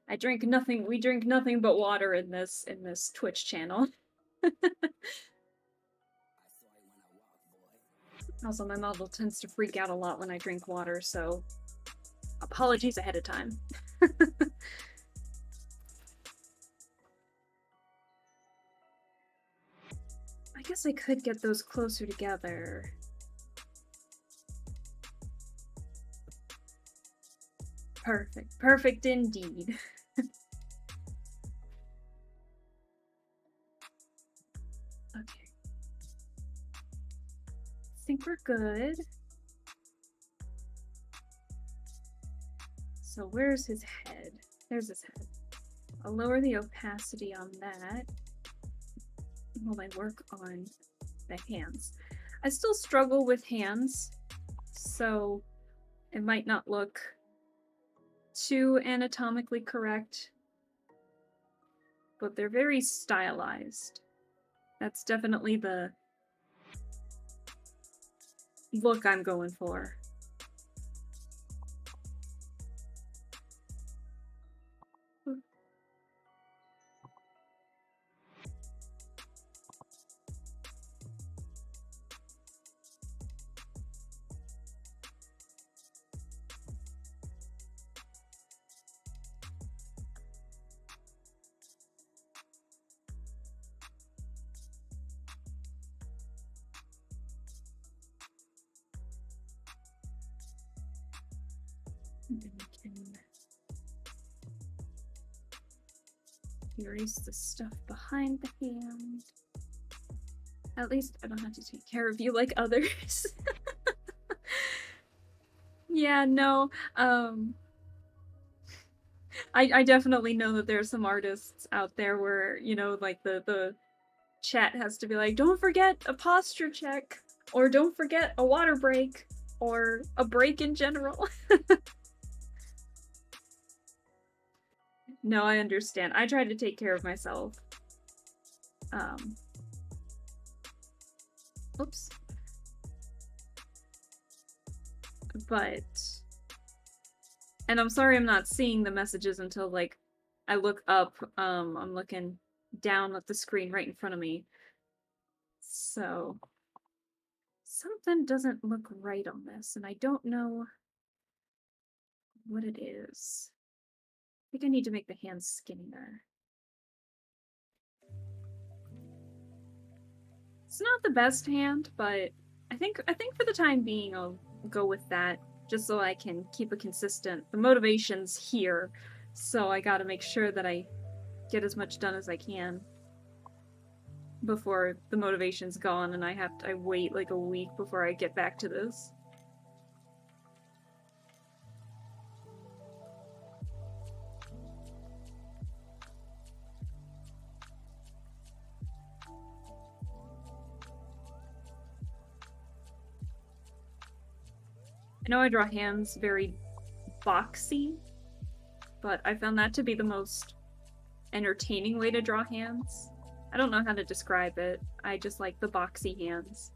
I drink nothing. We drink nothing but water in this Twitch channel. Also, my model tends to freak out a lot when I drink water, so apologies ahead of time. I guess I could get those closer together. Perfect. Perfect indeed. Okay. I think we're good. So where's his head? There's his head. I'll lower the opacity on that while I work on the hands. I still struggle with hands, so it might not look too anatomically correct, but they're very stylized. That's definitely the look I'm going for. And then we can erase the stuff behind the hand. At least I don't have to take care of you like others. Yeah, no. I definitely know that there's some artists out there where, you know, like the chat has to be like, don't forget a posture check, or don't forget a water break, or a break in general. No, I understand. I try to take care of myself. Oops. But, and I'm sorry I'm not seeing the messages until, like, I look up. I'm looking down at the screen right in front of me. So, something doesn't look right on this, and I don't know what it is. I think I need to make the hands skinnier. It's not the best hand, but I think for the time being I'll go with that, just so I can keep a consistent. The motivation's here, so I gotta make sure that I get as much done as I can before the motivation's gone and I wait like a week before I get back to this. I know I draw hands very boxy, but I found that to be the most entertaining way to draw hands. I don't know how to describe it. I just like the boxy hands.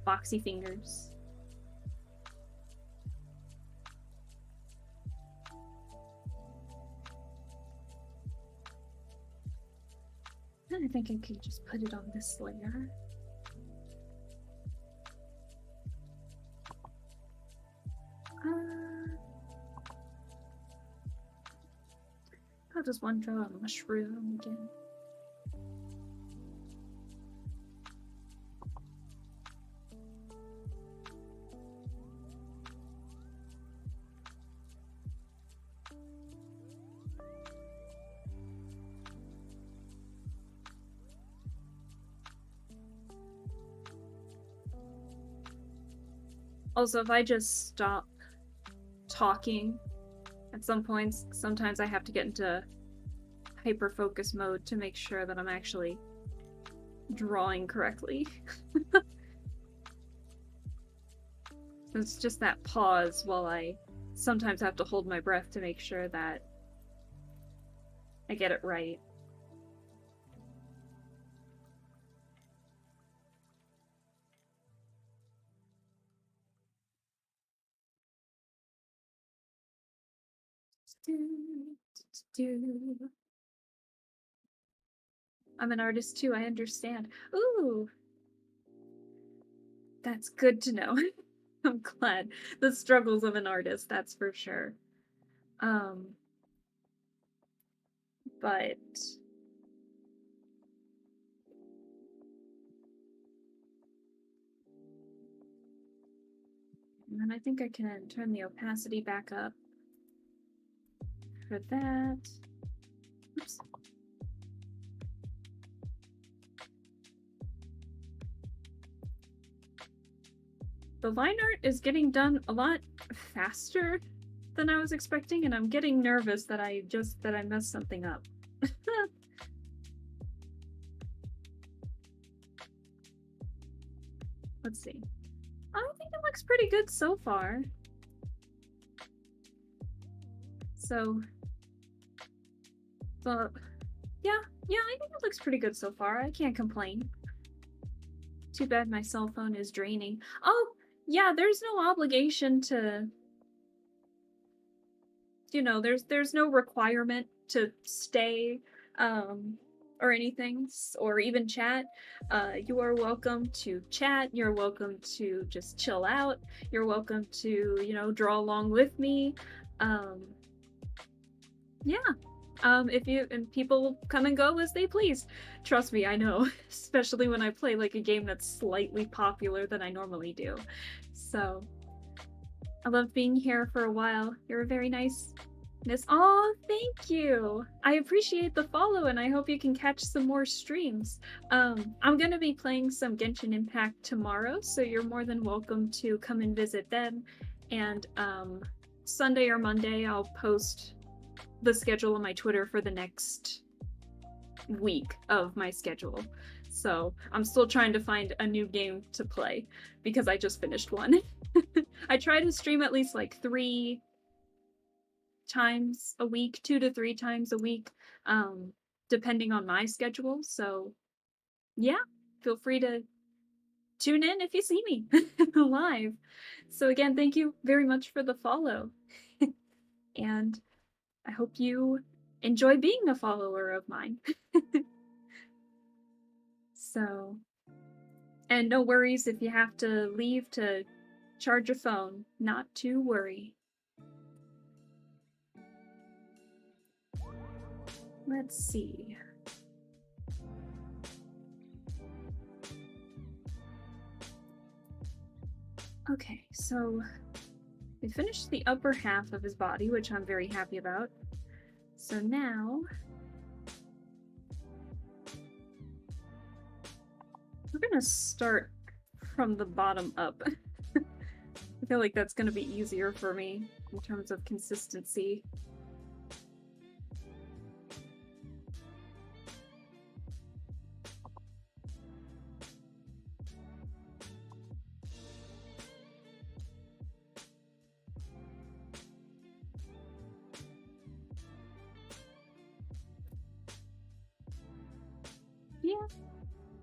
Boxy fingers. I think I could just put it on this layer. How does one draw a mushroom again? Also, if I just stop talking at some points, sometimes I have to get into hyper-focus mode to make sure that I'm actually drawing correctly. It's just that pause while I sometimes have to hold my breath to make sure that I get it right. I'm an artist too, I understand. Ooh! That's good to know. I'm glad. The struggles of an artist, that's for sure. But and then I think I can turn the opacity back up for that. Oops. The line art is getting done a lot faster than I was expecting, and I'm getting nervous that I messed something up. Let's see. I think it looks pretty good so far. So, but yeah, I think it looks pretty good so far. I can't complain. Too bad my cell phone is draining. Oh, yeah, there's no obligation to, you know, there's no requirement to stay or anything, or even chat. You are welcome to chat, you're welcome to just chill out, you're welcome to, you know, draw along with me. Yeah. If you and people come and go as they please. Trust me, I know, especially when I play like a game that's slightly popular than I normally do. So, I loved being here for a while. You're very nice. Miss, oh, thank you. I appreciate the follow, and I hope you can catch some more streams. I'm gonna be playing some Genshin Impact tomorrow, so you're more than welcome to come and visit them. And Sunday or Monday, I'll post the schedule on my Twitter for the next week of my schedule. So I'm still trying to find a new game to play because I just finished one. I try to stream at least like 3 times a week, 2 to 3 times a week, depending on my schedule. So yeah, feel free to tune in if you see me live. So again, thank you very much for the follow. And I hope you enjoy being a follower of mine. So, and no worries if you have to leave to charge your phone, not to worry. Let's see. Okay, so we finished the upper half of his body, which I'm very happy about. So now we're gonna start from the bottom up. I feel like that's gonna be easier for me in terms of consistency.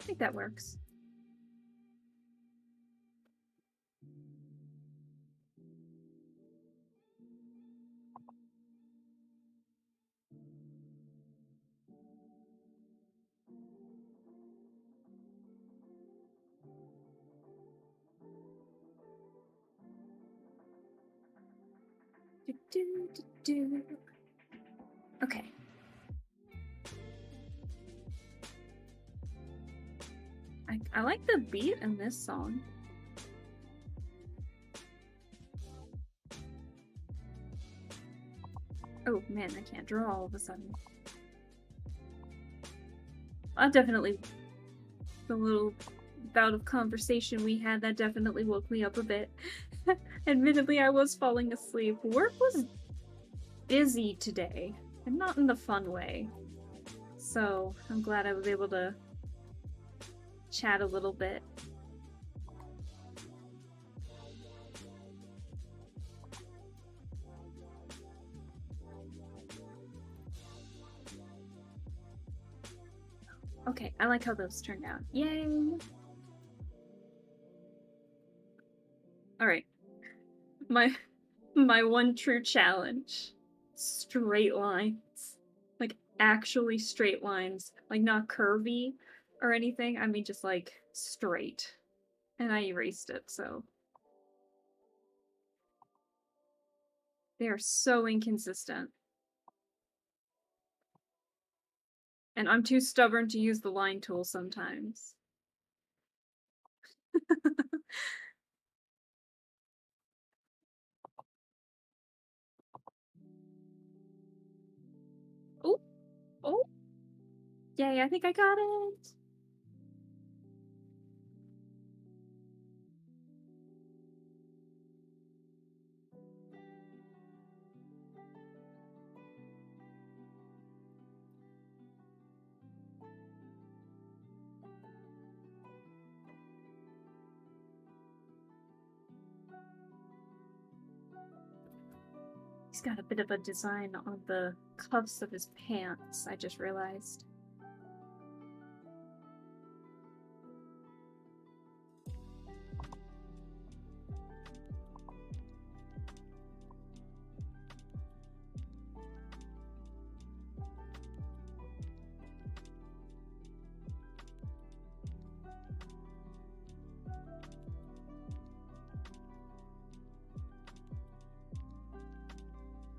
think that works. Okay. I like the beat in this song. Oh man, I can't draw all of a sudden. Definitely the little bout of conversation we had, that definitely woke me up a bit. Admittedly, I was falling asleep. Work was busy today, and not in the fun way. So I'm glad I was able to chat a little bit. Okay, I like how those turned out. Yay! Alright. My one true challenge. Straight lines. Like, actually straight lines. Like, not curvy or anything. I mean, just, like, straight. And I erased it, so. They are so inconsistent. And I'm too stubborn to use the line tool sometimes. Oh! Oh! Yay, I think I got it! He's got a bit of a design on the cuffs of his pants, I just realized.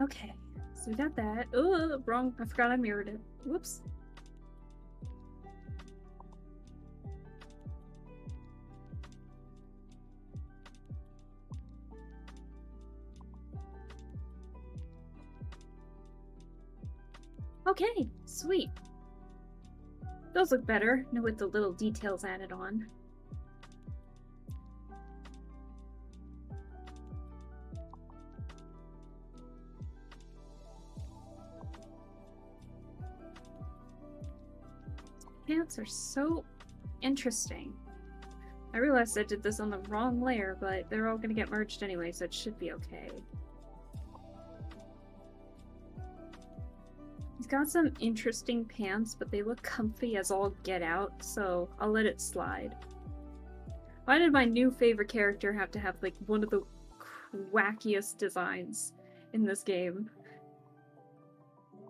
Okay, so we got that. Oh, wrong. I forgot I mirrored it. Whoops. Okay, sweet. Those look better, with the little details added on. Pants are so interesting. I realized I did this on the wrong layer, but they're all gonna get merged anyway, so it should be okay. He's got some interesting pants, but they look comfy as all get out, so I'll let it slide. Why did my new favorite character have to have, like, one of the wackiest designs in this game?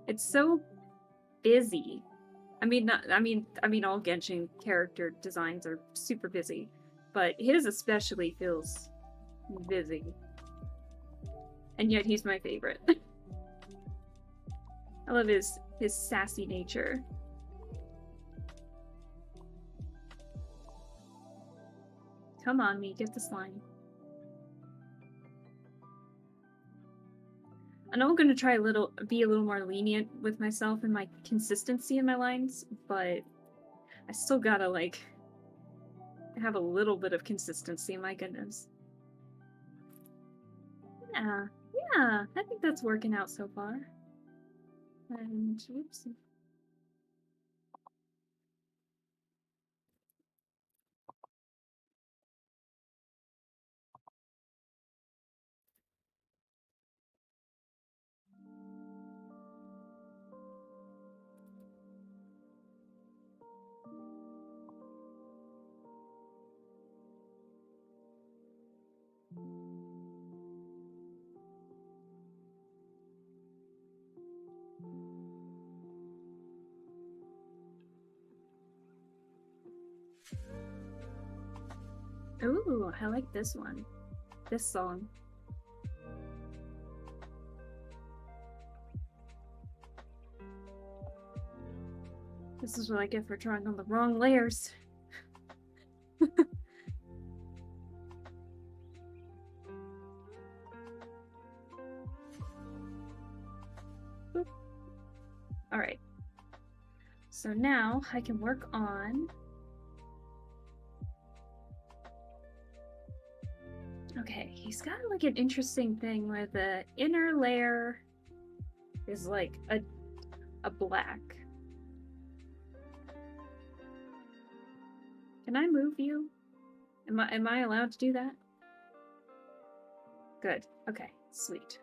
It's so busy. I mean, all Genshin character designs are super busy, but his especially feels busy. And yet he's my favorite. I love his sassy nature. Come on, me, get the slime. I know I'm gonna try be a little more lenient with myself and my consistency in my lines, but I still gotta, like, have a little bit of consistency, my goodness. Yeah, I think that's working out so far. And, whoops. Ooh, I like this one. This song. This is what I get for drawing on the wrong layers. Alright. So now I can work on... Okay, he's got like an interesting thing where the inner layer is like a black. Can I move you? Am I allowed to do that? Good. Okay, sweet.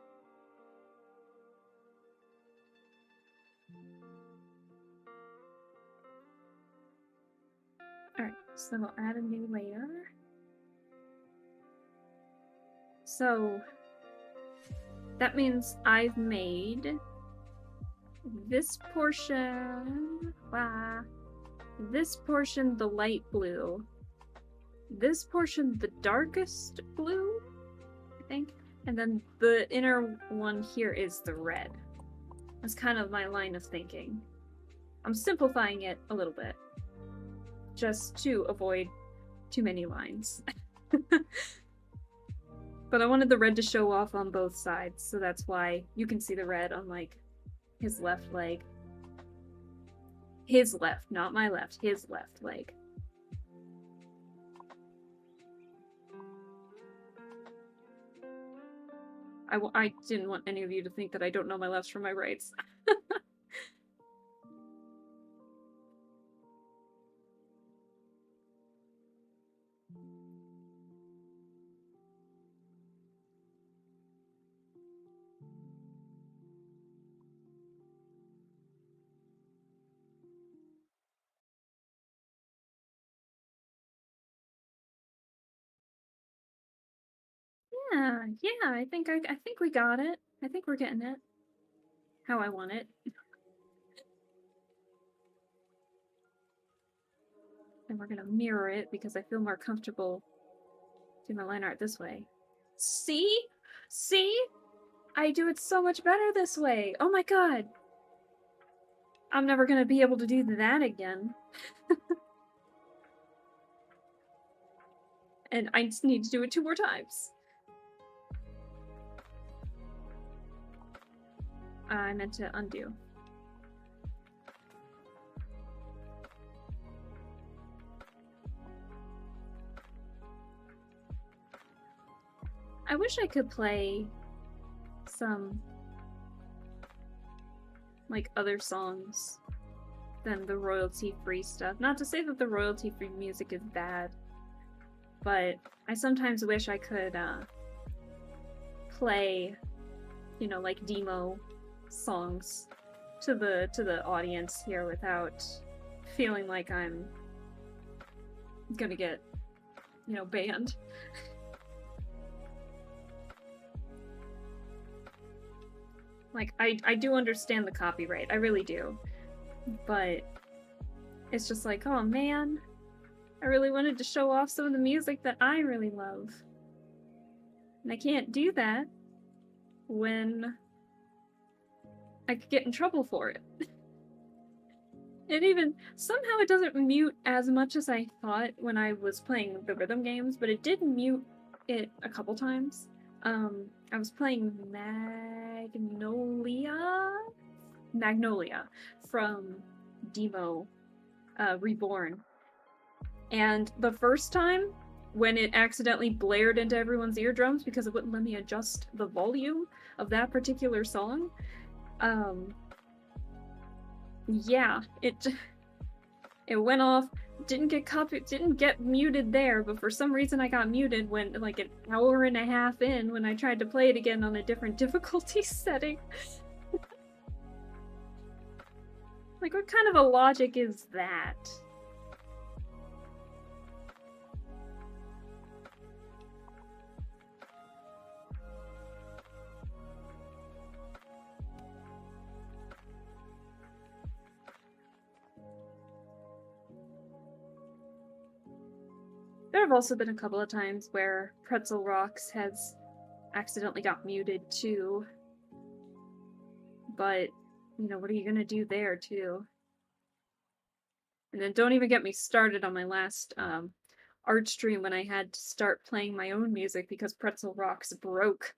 Alright, so we'll add a new layer. So that means I've made this portion, this portion the light blue, this portion the darkest blue, I think, and then the inner one here is the red. That's kind of my line of thinking. I'm simplifying it a little bit, just to avoid too many lines. But I wanted the red to show off on both sides, so that's why you can see the red on, like, his left leg. His left, not my left. His left leg. I didn't want any of you to think that I don't know my lefts from my rights. Yeah, I think we got it. I think we're getting it. How I want it. And we're gonna mirror it because I feel more comfortable doing my line art this way. See? See? I do it so much better this way. Oh my god. I'm never gonna be able to do that again. And I just need to do it 2 more times. I meant to undo. I wish I could play some, like, other songs than the royalty-free stuff. Not to say that the royalty-free music is bad, but I sometimes wish I could, play, you know, like, demo songs to the audience here without feeling like I'm gonna get, you know, banned. Like, I do understand the copyright, I really do. But it's just like, oh man, I really wanted to show off some of the music that I really love. And I can't do that when I could get in trouble for it. It even, somehow it doesn't mute as much as I thought when I was playing the rhythm games, but it did mute it a couple times. I was playing Magnolia from Demo Reborn. And the first time, when it accidentally blared into everyone's eardrums because it wouldn't let me adjust the volume of that particular song, yeah, it went off, didn't get muted there, but for some reason I got muted when, like, an hour and a half in when I tried to play it again on a different difficulty setting. Like, what kind of a logic is that? There have also been a couple of times where Pretzel Rocks has accidentally got muted too. But, you know, what are you gonna do there too? And then don't even get me started on my last art stream when I had to start playing my own music because Pretzel Rocks broke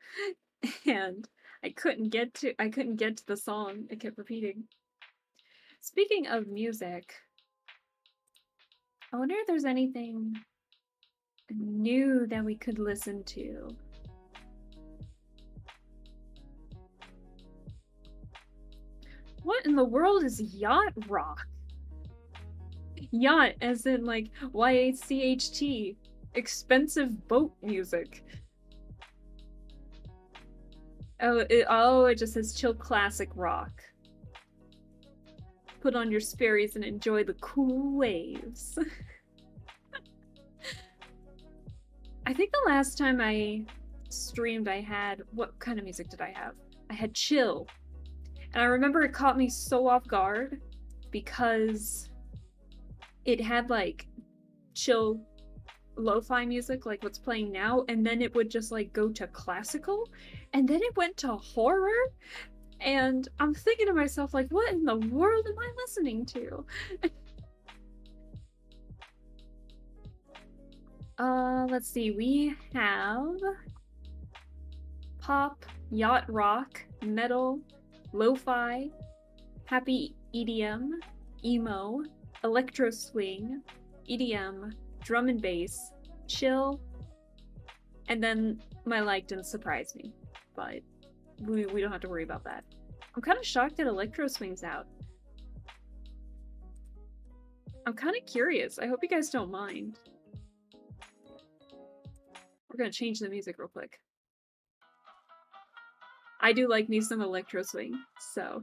and I couldn't get to the song. It kept repeating. Speaking of music, I wonder if there's anything new that we could listen to. What in the world is yacht rock? Yacht, as in like YACHT, expensive boat music. Oh, it just says chill classic rock. Put on your Sperry's and enjoy the cool waves. I think the last time I streamed I had, what kind of music did I have? I had chill. And I remember it caught me so off guard because it had like chill lo-fi music like what's playing now, and then it would just like go to classical, and then it went to horror, and I'm thinking to myself like, what in the world am I listening to? Let's see, we have pop, yacht rock, metal, lo-fi, happy EDM, emo, electro swing, EDM, drum and bass, chill, and then my like didn't surprise me, but we don't have to worry about that. I'm kind of shocked that electro swing's out. I'm kind of curious. I hope you guys don't mind. We're gonna change the music real quick. I do like me some electro swing, so.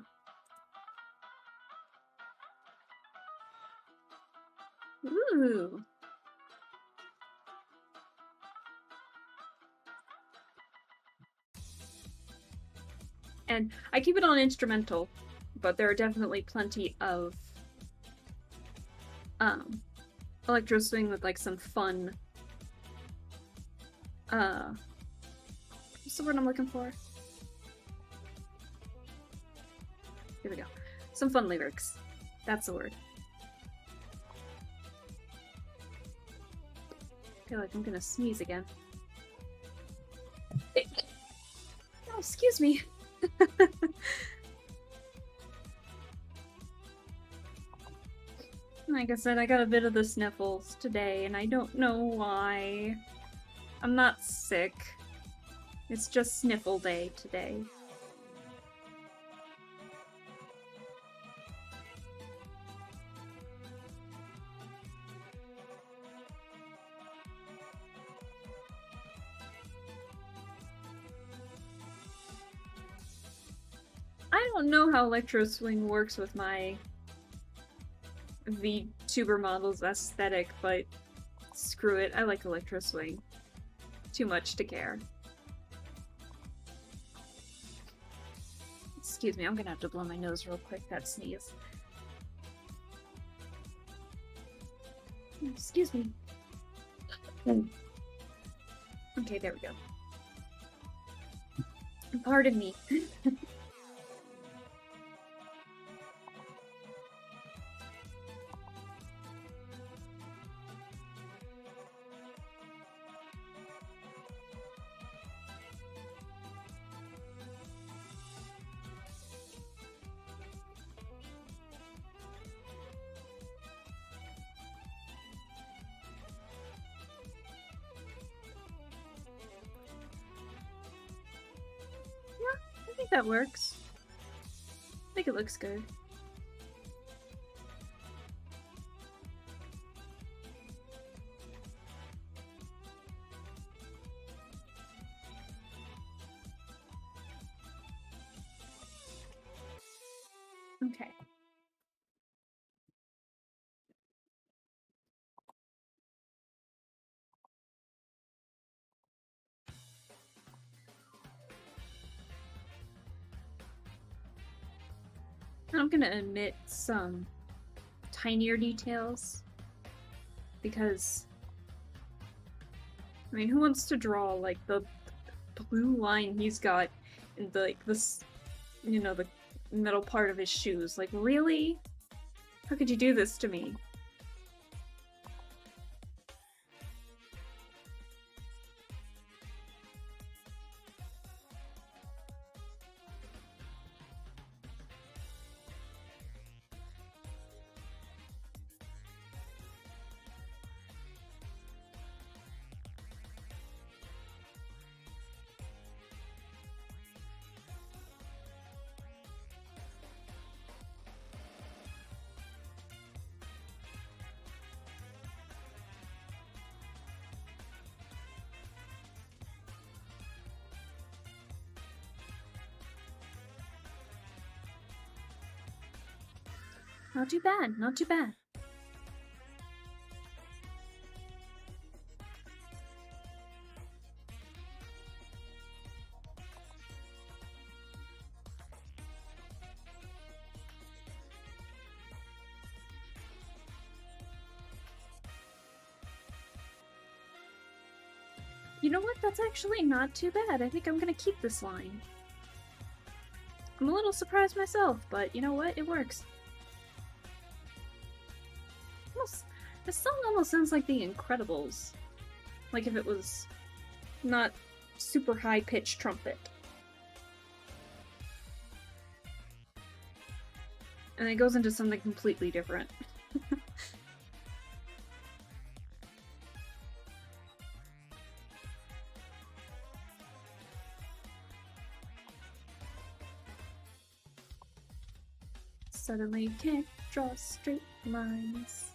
Ooh. And I keep it on instrumental, but there are definitely plenty of electro swing with like some fun what's the word I'm looking for? Here we go. Some fun lyrics. That's the word. I feel like I'm gonna sneeze again. Oh, excuse me. Like I said, I got a bit of the sniffles today, and I don't know why. I'm not sick. It's just sniffle day today. I don't know how electro swing works with my VTuber models aesthetic, but screw it, I like electro swing. Too much to care. Excuse me, I'm gonna have to blow my nose real quick, that sneeze. Excuse me. Okay, there we go. Pardon me. I think that works. I think it looks good. Okay. I'm gonna omit some tinier details because I mean, who wants to draw like the blue line he's got in the, like this, you know, the middle part of his shoes? Like, really? How could you do this to me? Not too bad, not too bad. You know what? That's actually not too bad. I think I'm gonna keep this line. I'm a little surprised myself, but you know what? It works. This song almost sounds like The Incredibles. Like if it was not super high-pitched trumpet. And it goes into something completely different. Suddenly you can't draw straight lines.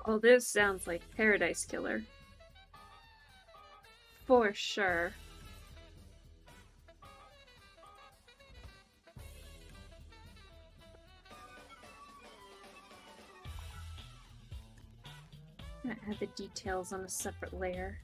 Oh, this sounds like Paradise Killer. For sure. I'm gonna add the details on a separate layer.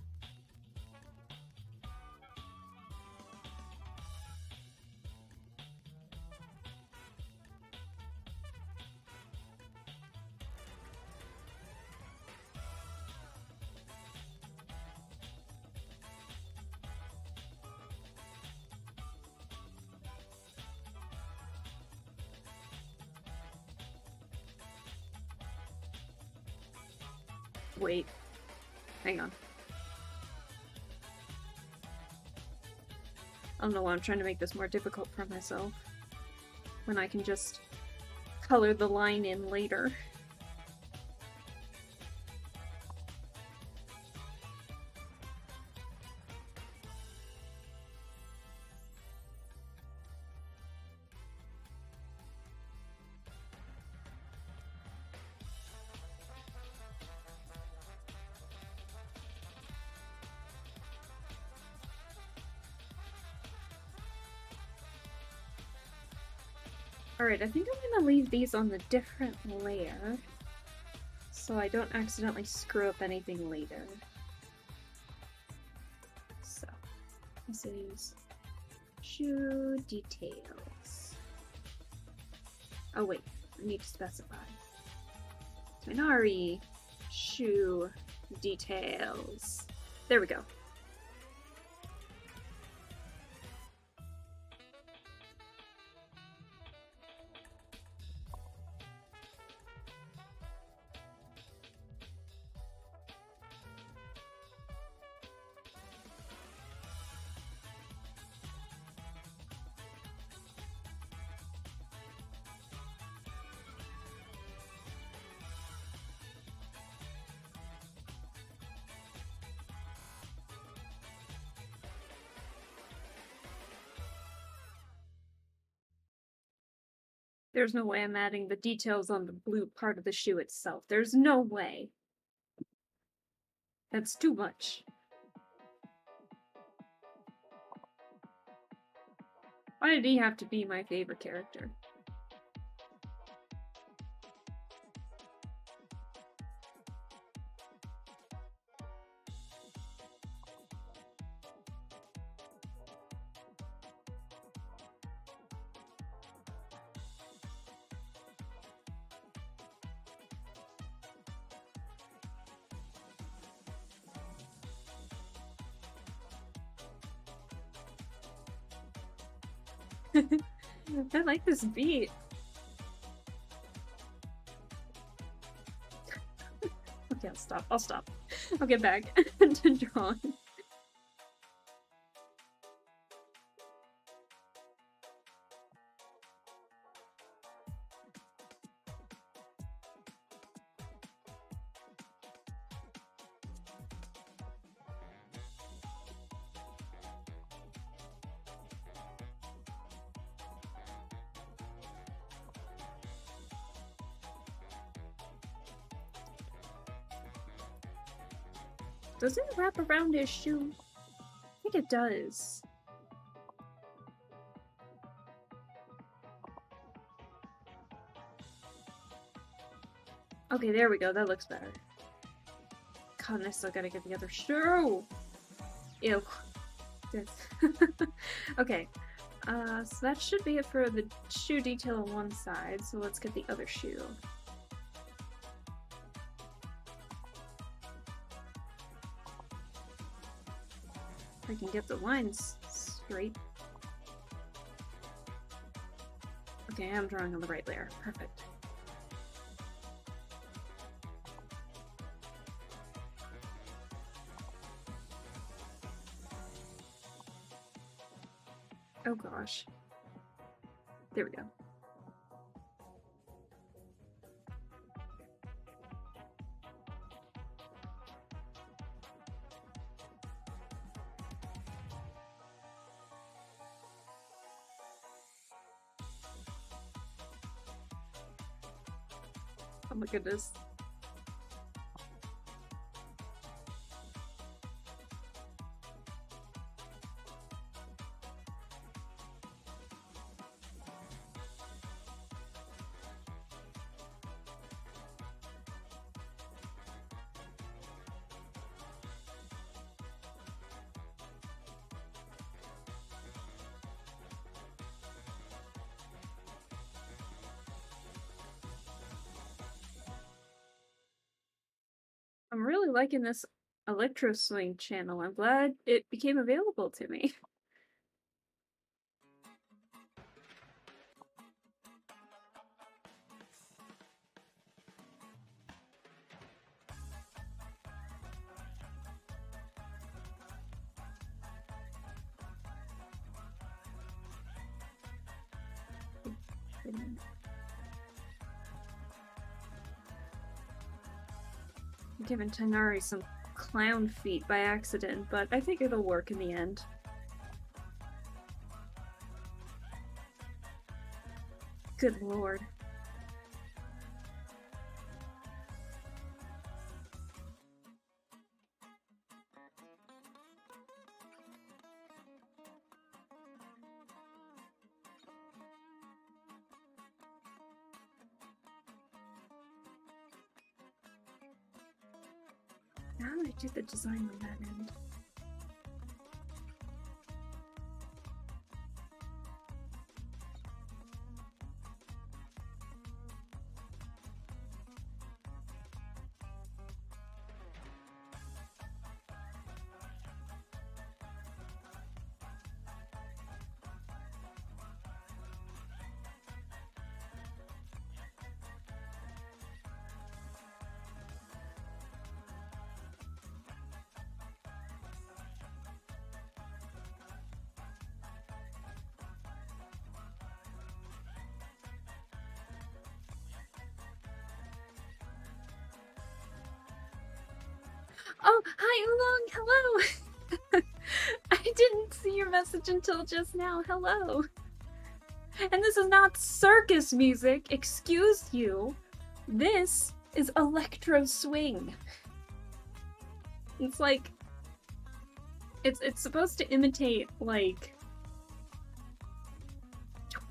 Wait. Hang on. I don't know why I'm trying to make this more difficult for myself. When I can just color the line in later. Alright, I think I'm gonna leave these on the different layer so I don't accidentally screw up anything later. So, this is shoe details. Oh wait, I need to specify. Tighnari shoe details. There we go. There's no way I'm adding the details on the blue part of the shoe itself. There's no way. That's too much. Why did he have to be my favorite character? I like this beat. Okay, I'll stop. I'll stop. I'll get back to drawing. Does it wrap around his shoe? I think it does. Okay, there we go. That looks better. God, and I still gotta get the other shoe! Ew. Okay. So that should be it for the shoe detail on one side, so let's get the other shoe. I can get the lines straight. Okay, I'm drawing on the right layer. Perfect. Oh gosh. There we go. Oh my goodness. I'm really liking this electro swing channel. I'm glad it became available to me. I'm giving Tighnari some clown feet by accident, but I think it'll work in the end. Good lord. How do I do the design on that end? Oh, hi, Oolong! Hello! I didn't see your message until just now. Hello! And this is not circus music, excuse you. This is electro swing. It's like it's supposed to imitate like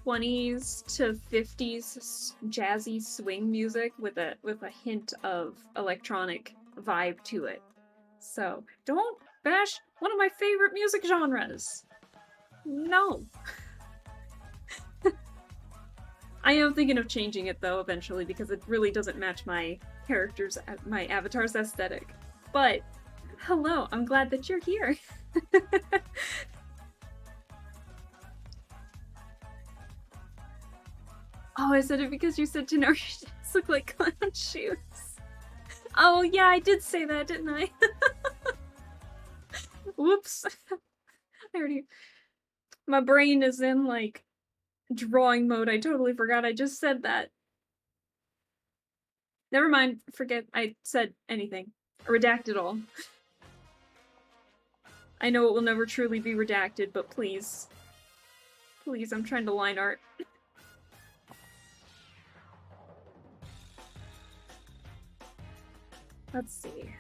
20s to 50s jazzy swing music with a hint of electronic vibe to it. So, don't bash one of my favorite music genres. No. I am thinking of changing it though eventually because it really doesn't match my my avatar's aesthetic. But hello, I'm glad that you're here. Oh, I said it because you said Tighnari look like clown shoes. Oh yeah, I did say that, didn't I? Whoops. I already... My brain is in, like, drawing mode. I totally forgot I just said that. Never mind. Forget I said anything. Redact it all. I know it will never truly be redacted, but please. Please, I'm trying to line art. Let's see.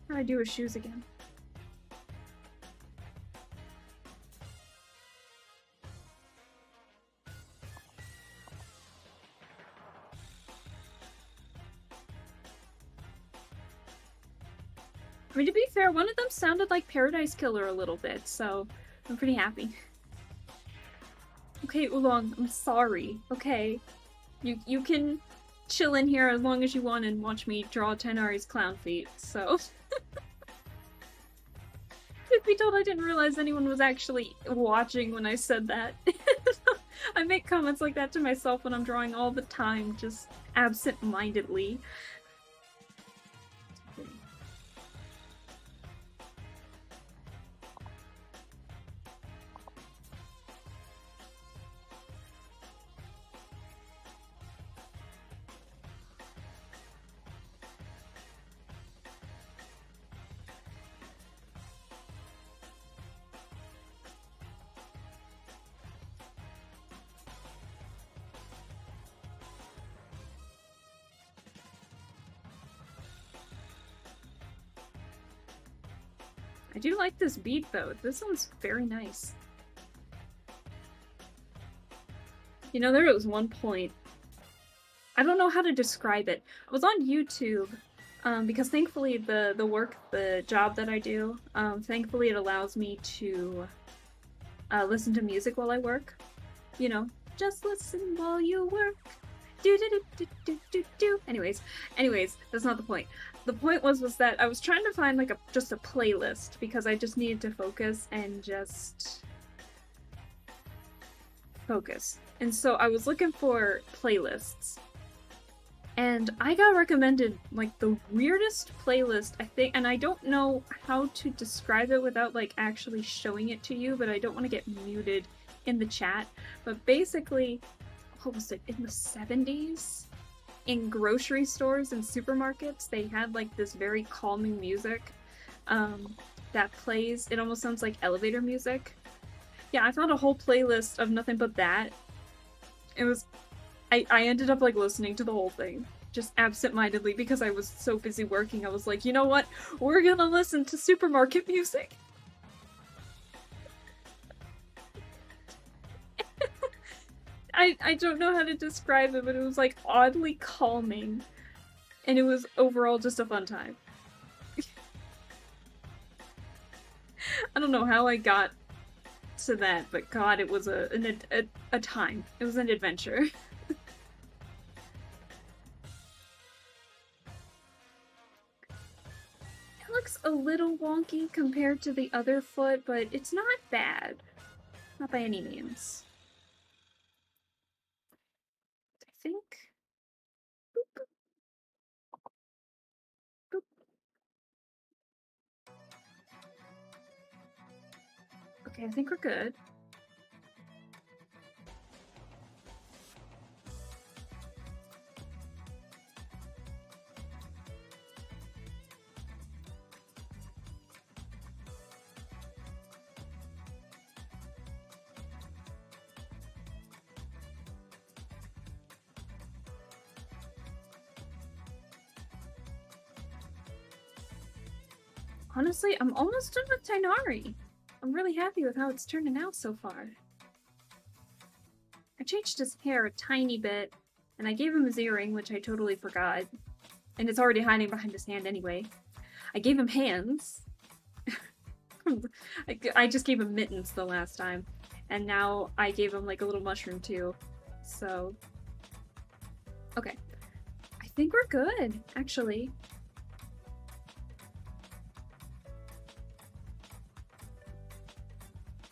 How do I do his shoes again? I mean, to be fair, one of them sounded like Paradise Killer a little bit, so I'm pretty happy. Okay, Oolong, I'm sorry. Okay. You can chill in here as long as you want and watch me draw Tighnari's clown feet, so... Truth be told, I didn't realize anyone was actually watching when I said that. I make comments like that to myself when I'm drawing all the time, just absent-mindedly. I do like this beat, though. This one's very nice. You know, there was one point... I don't know how to describe it. I was on YouTube, because thankfully the job that I do, thankfully it allows me to listen to music while I work. You know, just listen while you work. Do do do do do do do. Anyways, that's not the point. The point was that I was trying to find like just a playlist because I just needed to focus and just focus. And so I was looking for playlists. And I got recommended like the weirdest playlist, I think, and I don't know how to describe it without like actually showing it to you, but I don't want to get muted in the chat. But basically, what was it, in the 70s? In grocery stores and supermarkets, they had like this very calming music that plays. It almost sounds like elevator music. Yeah, I found a whole playlist of nothing but that. It was... I ended up like listening to the whole thing, just absent-mindedly because I was so busy working. I was like, you know what? We're gonna listen to supermarket music. I don't know how to describe it, but it was like oddly calming, and it was overall just a fun time. I don't know how I got to that, but God, it was a time. It was an adventure. It looks a little wonky compared to the other foot, but it's not bad. Not by any means. I think. Boop, boop, boop. Okay, I think we're good. Honestly, I'm almost done with Tighnari. I'm really happy with how it's turning out so far. I changed his hair a tiny bit, and I gave him his earring, which I totally forgot. And it's already hiding behind his hand anyway. I gave him hands. I just gave him mittens the last time. And now I gave him like a little mushroom too. So, okay. I think we're good, actually.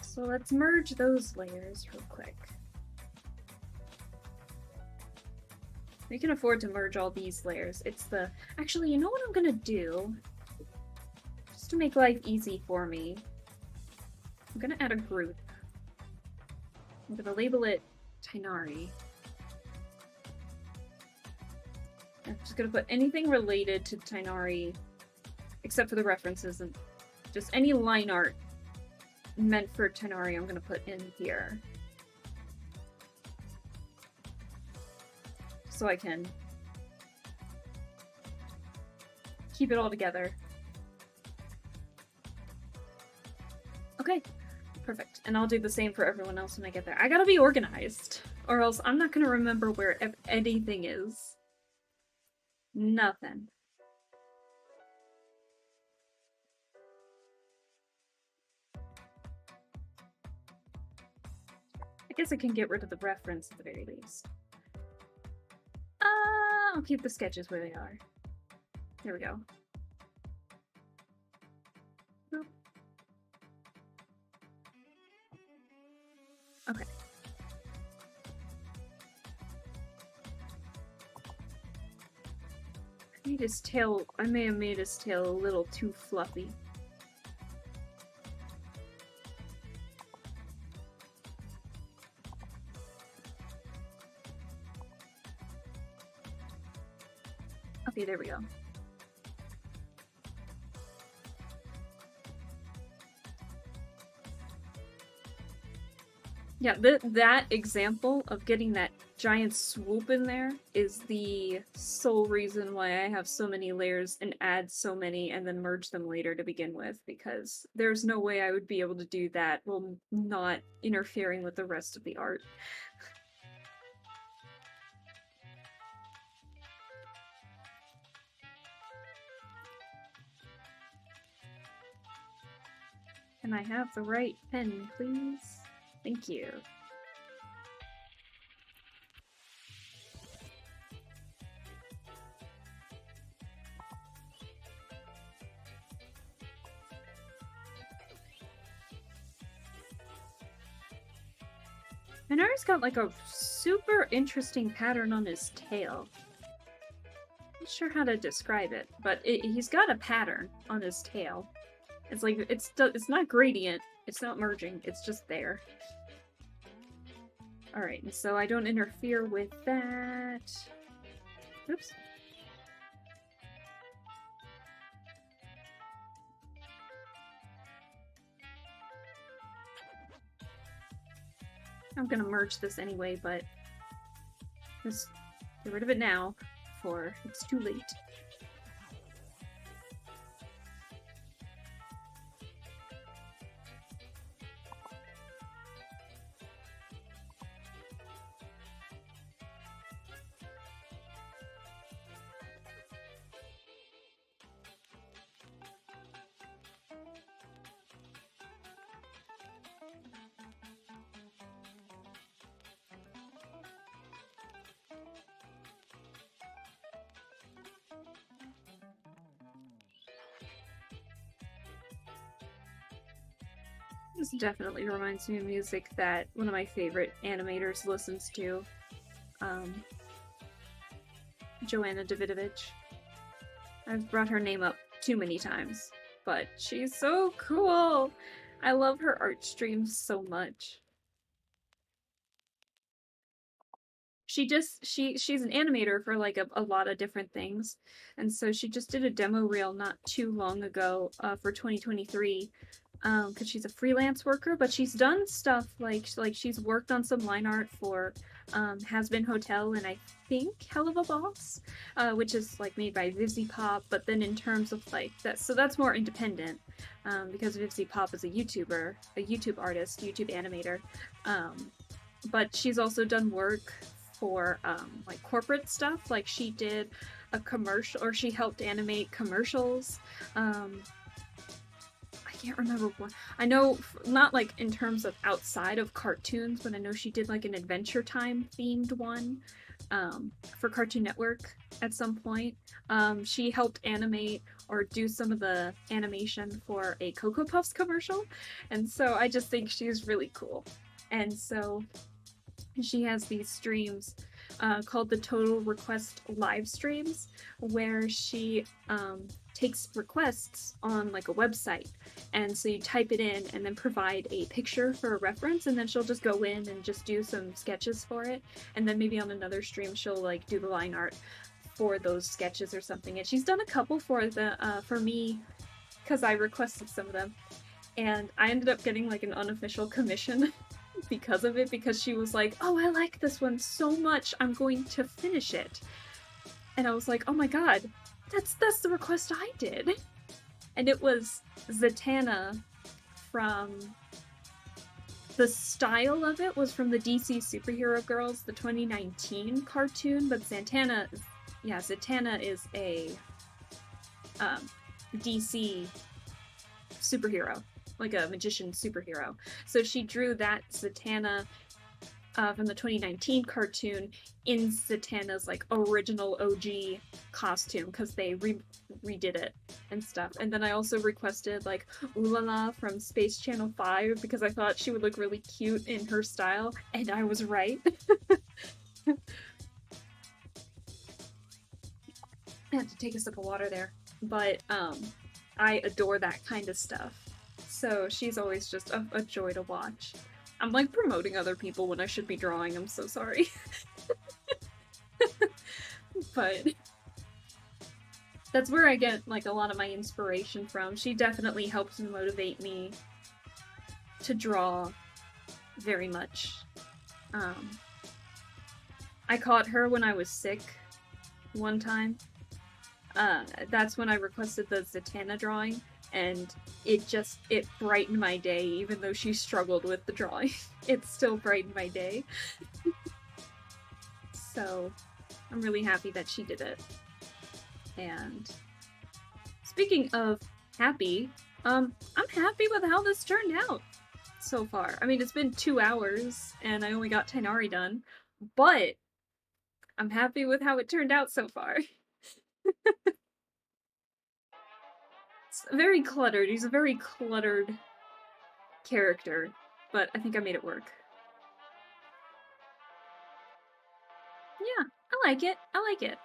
So let's merge those layers real quick. We can afford to merge all these layers. It's the... Actually, you know what I'm gonna do? Just to make life easy for me. I'm gonna add a group. I'm gonna label it Tighnari. I'm just gonna put anything related to Tighnari, except for the references, and just any line art meant for Tighnari I'm gonna put in here. So I can keep it all together. Okay, perfect. And I'll do the same for everyone else when I get there. I gotta be organized, or else I'm not gonna remember where anything is. Nothing. I guess I can get rid of the reference at the very least. I'll keep the sketches where they are. There we go. Boop. Okay. I made his tail. I may have made his tail a little too fluffy. Okay, there we go. Yeah, that example of getting that giant swoop in there is the sole reason why I have so many layers and add so many and then merge them later to begin with, because there's no way I would be able to do that while not interfering with the rest of the art. Can I have the right pen, please? Thank you. Minari's got like a super interesting pattern on his tail. Not sure how to describe it, but he's got a pattern on his tail. It's like, it's not gradient, it's not merging, it's just there. Alright, and so I don't interfere with that. Oops. I'm gonna merge this anyway, but just get rid of it now before it's too late. This definitely reminds me of music that one of my favorite animators listens to. Joanna Davidovich. I've brought her name up too many times, but she's so cool! I love her art streams so much. She's an animator for like a lot of different things, and so she just did a demo reel not too long ago for 2023 because she's a freelance worker, but she's done stuff like she's worked on some line art for Has Been Hotel and I think Hell of a Boss, which is like made by Vivzy Pop. But then in terms of like that, so that's more independent because Vivzy Pop is a YouTuber, a YouTube artist, YouTube animator. But she's also done work for like corporate stuff. Like she did a commercial, or she helped animate commercials. I can't remember what. I know not like in terms of outside of cartoons, but I know she did like an Adventure Time themed one for Cartoon Network at some point. She helped animate or do some of the animation for a Cocoa Puffs commercial, and so I just think she's really cool. And so she has these streams called the Total Request live streams, where she takes requests on like a website, and so you type it in and then provide a picture for a reference, and then she'll just go in and just do some sketches for it, and then maybe on another stream she'll like do the line art for those sketches or something. And she's done a couple for me because I requested some of them, and I ended up getting like an unofficial commission because of it, because she was like, "Oh, I like this one so much, I'm going to finish it." And I was like, "Oh my god, that's the request I did." And it was Zatanna from the style of it was from the DC Superhero Girls, the 2019 cartoon, but Zatanna is a DC superhero, like a magician superhero. So she drew that Zatanna from the 2019 cartoon in Zatanna's like original OG costume, because they redid it and stuff. And then I also requested like Ulala from Space Channel 5 because I thought she would look really cute in her style, and I was right. I had to take a sip of water there. But I adore that kind of stuff. So she's always just a joy to watch. I'm like promoting other people when I should be drawing. I'm so sorry. But that's where I get like a lot of my inspiration from. She definitely helps motivate me to draw very much. I caught her when I was sick one time. That's when I requested the Zatanna drawing, and it brightened my day. Even though she struggled with the drawing, it still brightened my day. So I'm really happy that she did it. And speaking of happy, I'm happy with how this turned out so far. I mean, it's been 2 hours and I only got Tighnari done, but I'm happy with how it turned out so far. It's very cluttered. He's a very cluttered character, but I think I made it work. Yeah, I like it. I like it.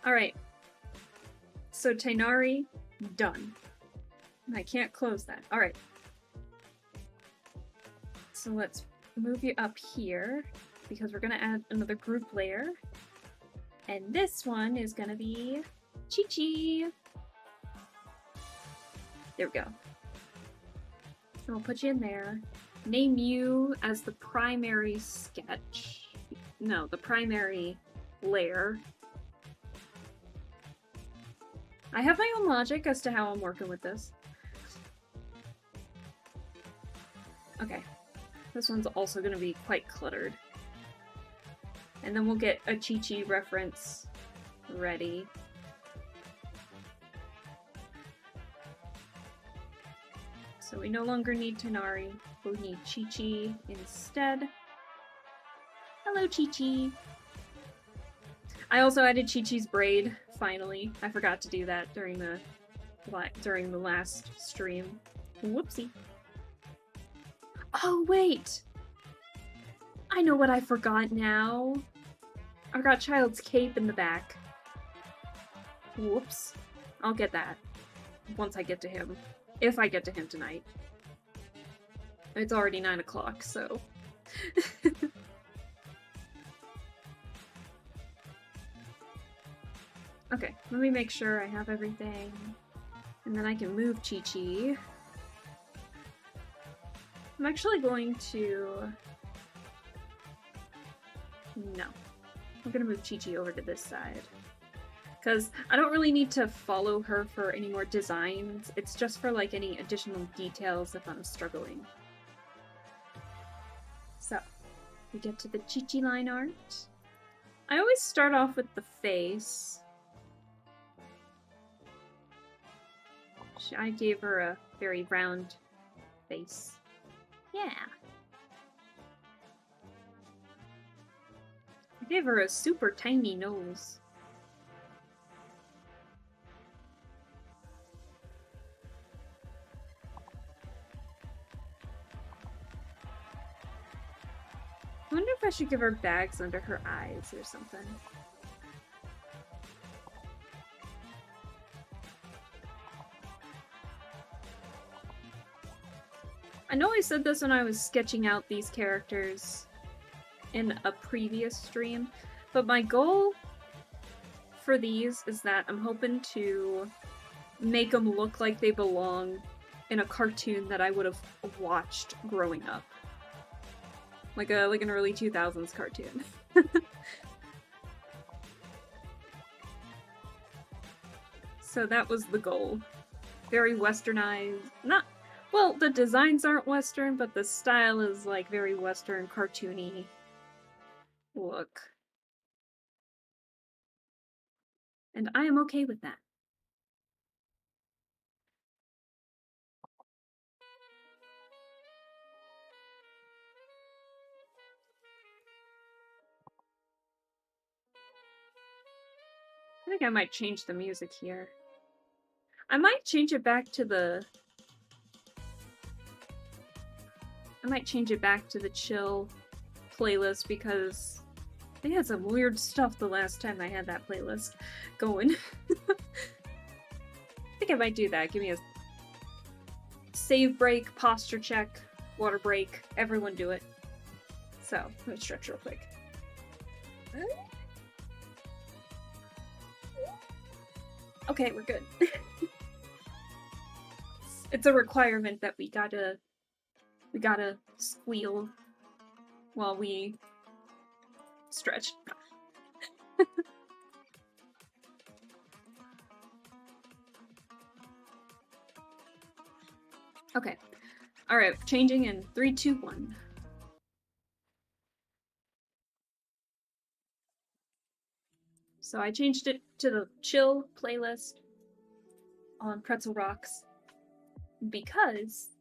Alright. So Tighnari, done. I can't close that. Alright. So let's move you up here, because we're gonna add another group layer. And this one is gonna be Qiqi. There we go. And we'll put you in there. Name you as the primary sketch. No, the primary layer. I have my own logic as to how I'm working with this. Okay. This one's also going to be quite cluttered. And then we'll get a Qiqi reference ready. So we no longer need Tighnari, we'll need Qiqi instead. Hello, Qiqi! I also added Qiqi's braid, finally. I forgot to do that during the last stream. Whoopsie. Oh, wait! I know what I forgot now. I forgot Childe's cape in the back. Whoops. I'll get that once I get to him. If I get to him tonight. It's already 9 o'clock, so... Okay, let me make sure I have everything. And then I can move Qiqi. I'm actually going to... No. I'm gonna move Qiqi over to this side. Because I don't really need to follow her for any more designs. It's just for, like, any additional details if I'm struggling. So, we get to the Qiqi line art. I always start off with the face. I gave her a very round face. Yeah. I gave her a super tiny nose. I wonder if I should give her bags under her eyes or something. I know I said this when I was sketching out these characters in a previous stream, but my goal for these is that I'm hoping to make them look like they belong in a cartoon that I would have watched growing up. Like an early 2000s cartoon. So that was the goal. Very westernized. Not... Well, the designs aren't Western, but the style is like very Western, cartoony look. And I am okay with that. I think I might change the music here. I might change it back to the... I might change it back to the chill playlist because they had some weird stuff the last time I had that playlist going. I think I might do that. Give me a save break, posture check, water break. Everyone do it. So, let me stretch real quick. Okay, we're good. It's a requirement that we gotta squeal while we stretch. Okay. Alright, changing in 3, 2, 1. So I changed it to the chill playlist on Pretzel Rocks because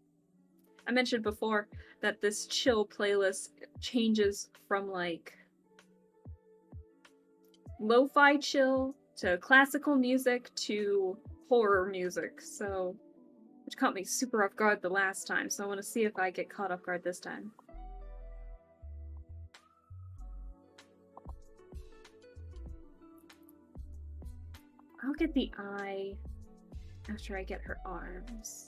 I mentioned before that this chill playlist changes from like lo-fi chill to classical music to horror music, so which caught me super off guard the last time, so I want to see if I get caught off guard this time. I'll get the eye after I get her arms.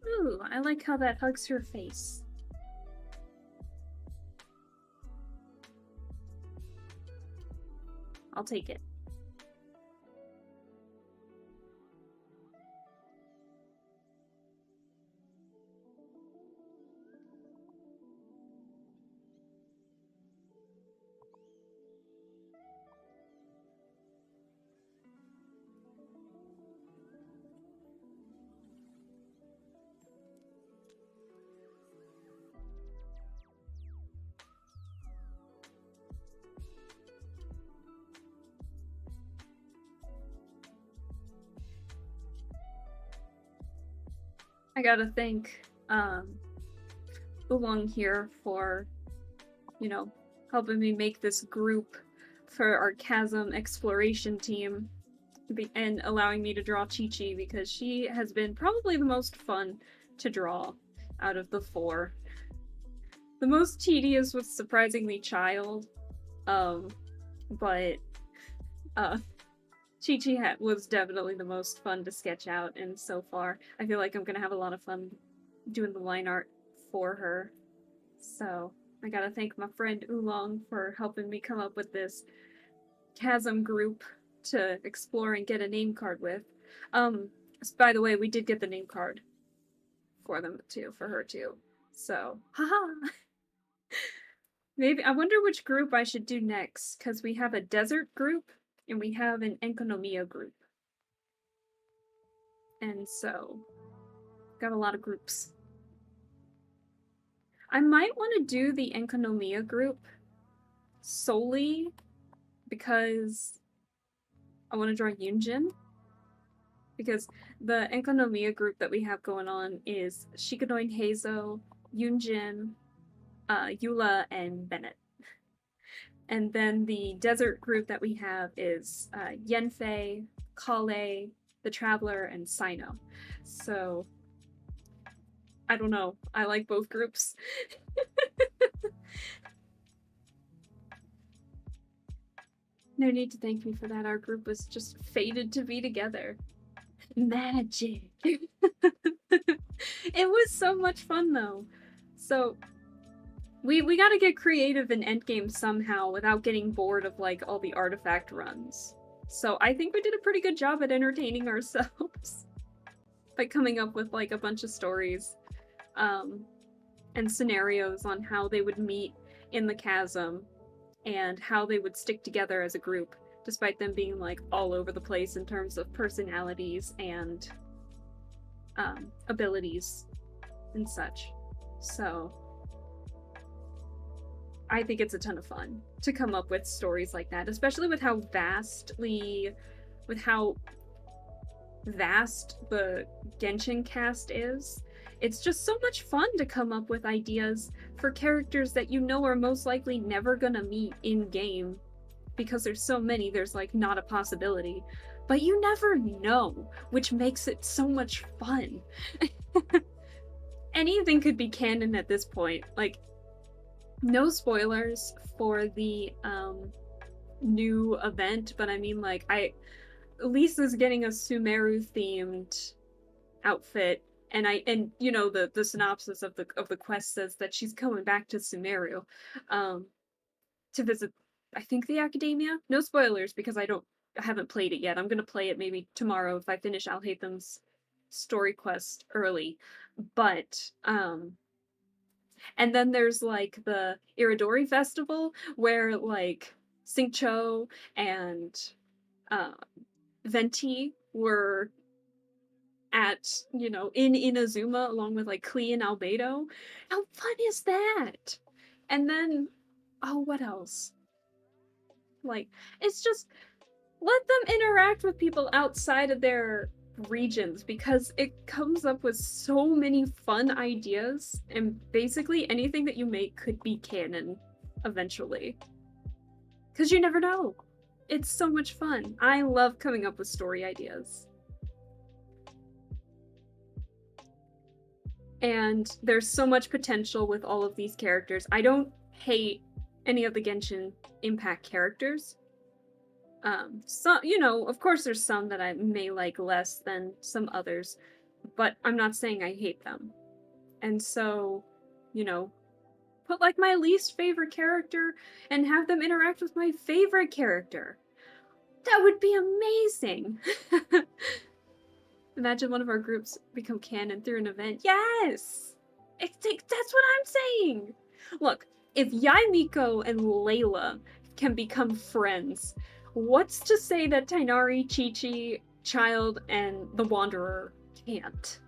Ooh, I like how that hugs her face. I'll take it. I gotta thank Oolong here for, you know, helping me make this group for our chasm exploration team and allowing me to draw Qiqi because she has been probably the most fun to draw out of the four. The most tedious was surprisingly Childe, but Qiqi was definitely the most fun to sketch out, and so far I feel like I'm gonna have a lot of fun doing the line art for her. So I gotta thank my friend Oolong for helping me come up with this chasm group to explore and get a name card with. By the way, we did get the name card for them too, for her too. So, haha. Maybe I wonder which group I should do next, because we have a desert group and we have an Enkonomiya group. And so, got a lot of groups. I might want to do the Enkonomiya group solely because I want to draw Yunjin. Because the Enkonomiya group that we have going on is Shikanoin Heizo, Yunjin, Eula, and Bennett. And then the desert group that we have is Yenfei, Kale, the Traveler, and Sino. So, I don't know. I like both groups. No need to thank me for that. Our group was just fated to be together. Magic! It was so much fun, though. So, we gotta get creative in Endgame somehow without getting bored of, like, all the artifact runs. So I think we did a pretty good job at entertaining ourselves. By coming up with, like, a bunch of stories. And scenarios on how they would meet in the chasm. And how they would stick together as a group, despite them being, like, all over the place in terms of personalities and abilities and such. So I think it's a ton of fun to come up with stories like that, especially with how vast the Genshin cast is. It's just so much fun to come up with ideas for characters that you know are most likely never gonna meet in-game. Because there's so many, there's, like, not a possibility. But you never know, which makes it so much fun. Anything could be canon at this point. Like, no spoilers for the new event, but I mean, like, Lisa's getting a Sumeru-themed outfit, and you know, the synopsis of the quest says that she's coming back to Sumeru to visit, I think, the academia. No spoilers because I haven't played it yet. I'm gonna play it maybe tomorrow if I finish Alhatham's story quest early. But and then there's, like, the Iridori festival where, like, Xingqiu and Venti were at, you know, in Inazuma along with, like, Klee and Albedo. How fun is that? And then, oh, what else? Like, it's just, let them interact with people outside of their regions, because it comes up with so many fun ideas, and basically anything that you make could be canon eventually. Because you never know. It's so much fun. I love coming up with story ideas. And there's so much potential with all of these characters. I don't hate any of the Genshin Impact characters. So, you know, of course there's some that I may like less than some others, but I'm not saying I hate them. And so, you know, put, like, my least favorite character and have them interact with my favorite character. That would be amazing! Imagine one of our groups become canon through an event. Yes! That's what I'm saying! Look, if Yaimiko and Layla can become friends, what's to say that Tighnari, Qiqi, Childe, and the Wanderer can't?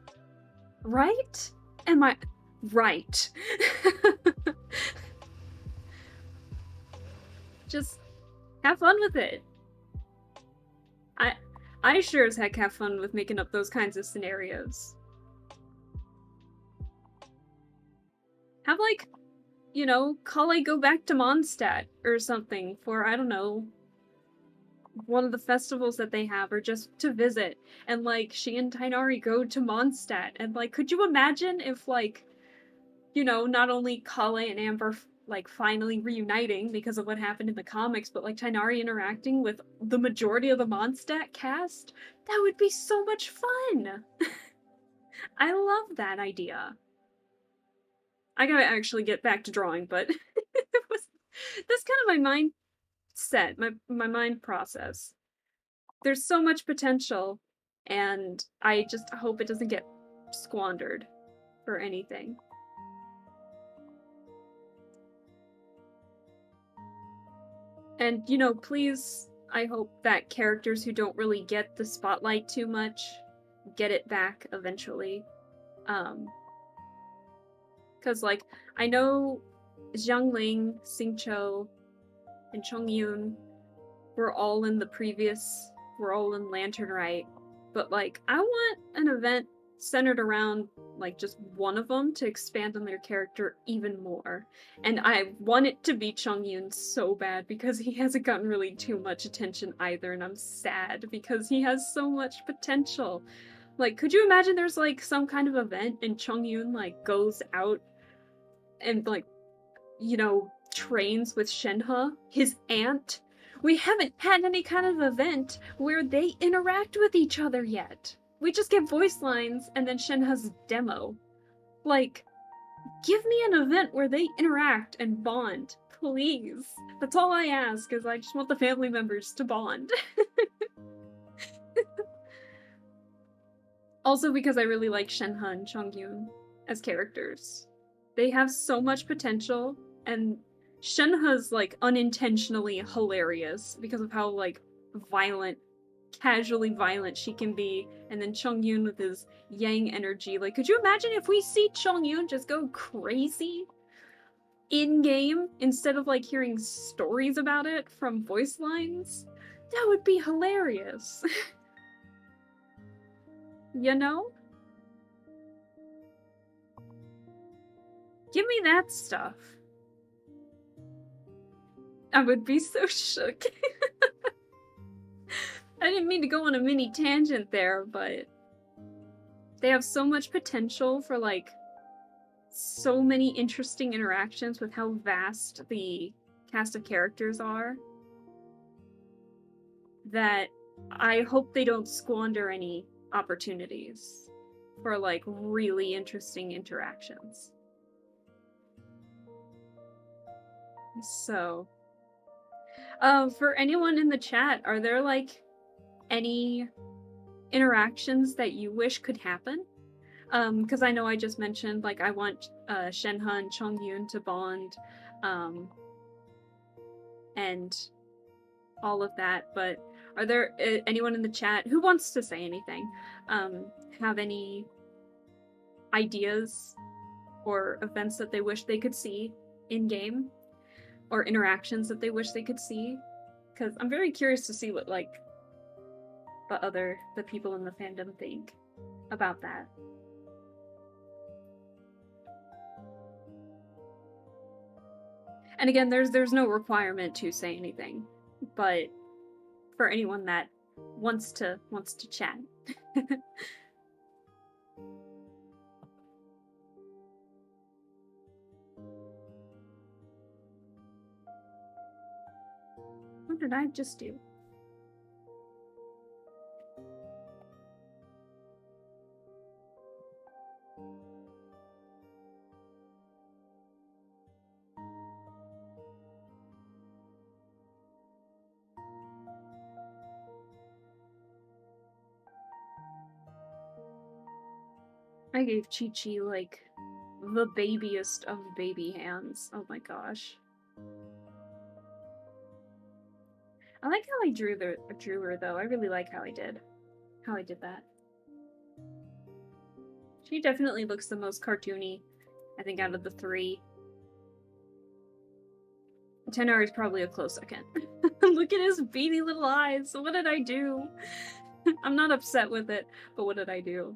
Right? Am I right? Just have fun with it. I sure as heck have fun with making up those kinds of scenarios. Have, like, you know, Kale go back to Mondstadt or something for, I don't know, one of the festivals that they have, or just to visit, and like she and Tighnari go to Mondstadt, and like, could you imagine if like, you know, not only Kale and Amber like finally reuniting because of what happened in the comics, but like Tighnari interacting with the majority of the Mondstadt cast? That would be so much fun. I love that idea. I gotta actually get back to drawing, but it was that's kind of my mindset, my mind process. There's so much potential, and I just hope it doesn't get squandered for anything. And, you know, please, I hope that characters who don't really get the spotlight too much get it back eventually. Because, like, I know Xiangling, Xingqiu, and Chongyun were all in Lantern Right, but, like, I want an event centered around, like, just one of them to expand on their character even more. And I want it to be Chongyun so bad because he hasn't gotten really too much attention either, and I'm sad because he has so much potential. Like, could you imagine there's, like, some kind of event and Chongyun, like, goes out and, like, you know, trains with Shenhe, his aunt? We haven't had any kind of event where they interact with each other yet. We just get voice lines and then Shenhe's demo. Like, give me an event where they interact and bond, please. That's all I ask, is I just want the family members to bond. Also because I really like Shenhe and Chongyun as characters. They have so much potential, and Shenhe's like unintentionally hilarious because of how like violent, casually violent she can be, and then Chongyun with his yang energy. Like, could you imagine if we see Chongyun just go crazy in game instead of like hearing stories about it from voice lines? That would be hilarious. You know? Give me that stuff. I would be so shook. I didn't mean to go on a mini tangent there, but they have so much potential for, like, so many interesting interactions with how vast the cast of characters are, that I hope they don't squander any opportunities for, like, really interesting interactions. So, for anyone in the chat, are there, like, any interactions that you wish could happen? Because I know I just mentioned, like, I want Shenhe and Chongyun to bond, and all of that, but are there anyone in the chat who wants to say anything? Have any ideas or events that they wish they could see in-game? Or interactions that they wish they could see? Because I'm very curious to see what, like, the people in the fandom think about that. And again, there's no requirement to say anything, but for anyone that wants to chat. What did I just do? I gave Qiqi, like, the babiest of baby hands. Oh my gosh. I like how I drew her, though. I really like how I did that. She definitely looks the most cartoony, I think, out of the three. Tighnari is probably a close second. Look at his beady little eyes. What did I do? I'm not upset with it, but what did I do?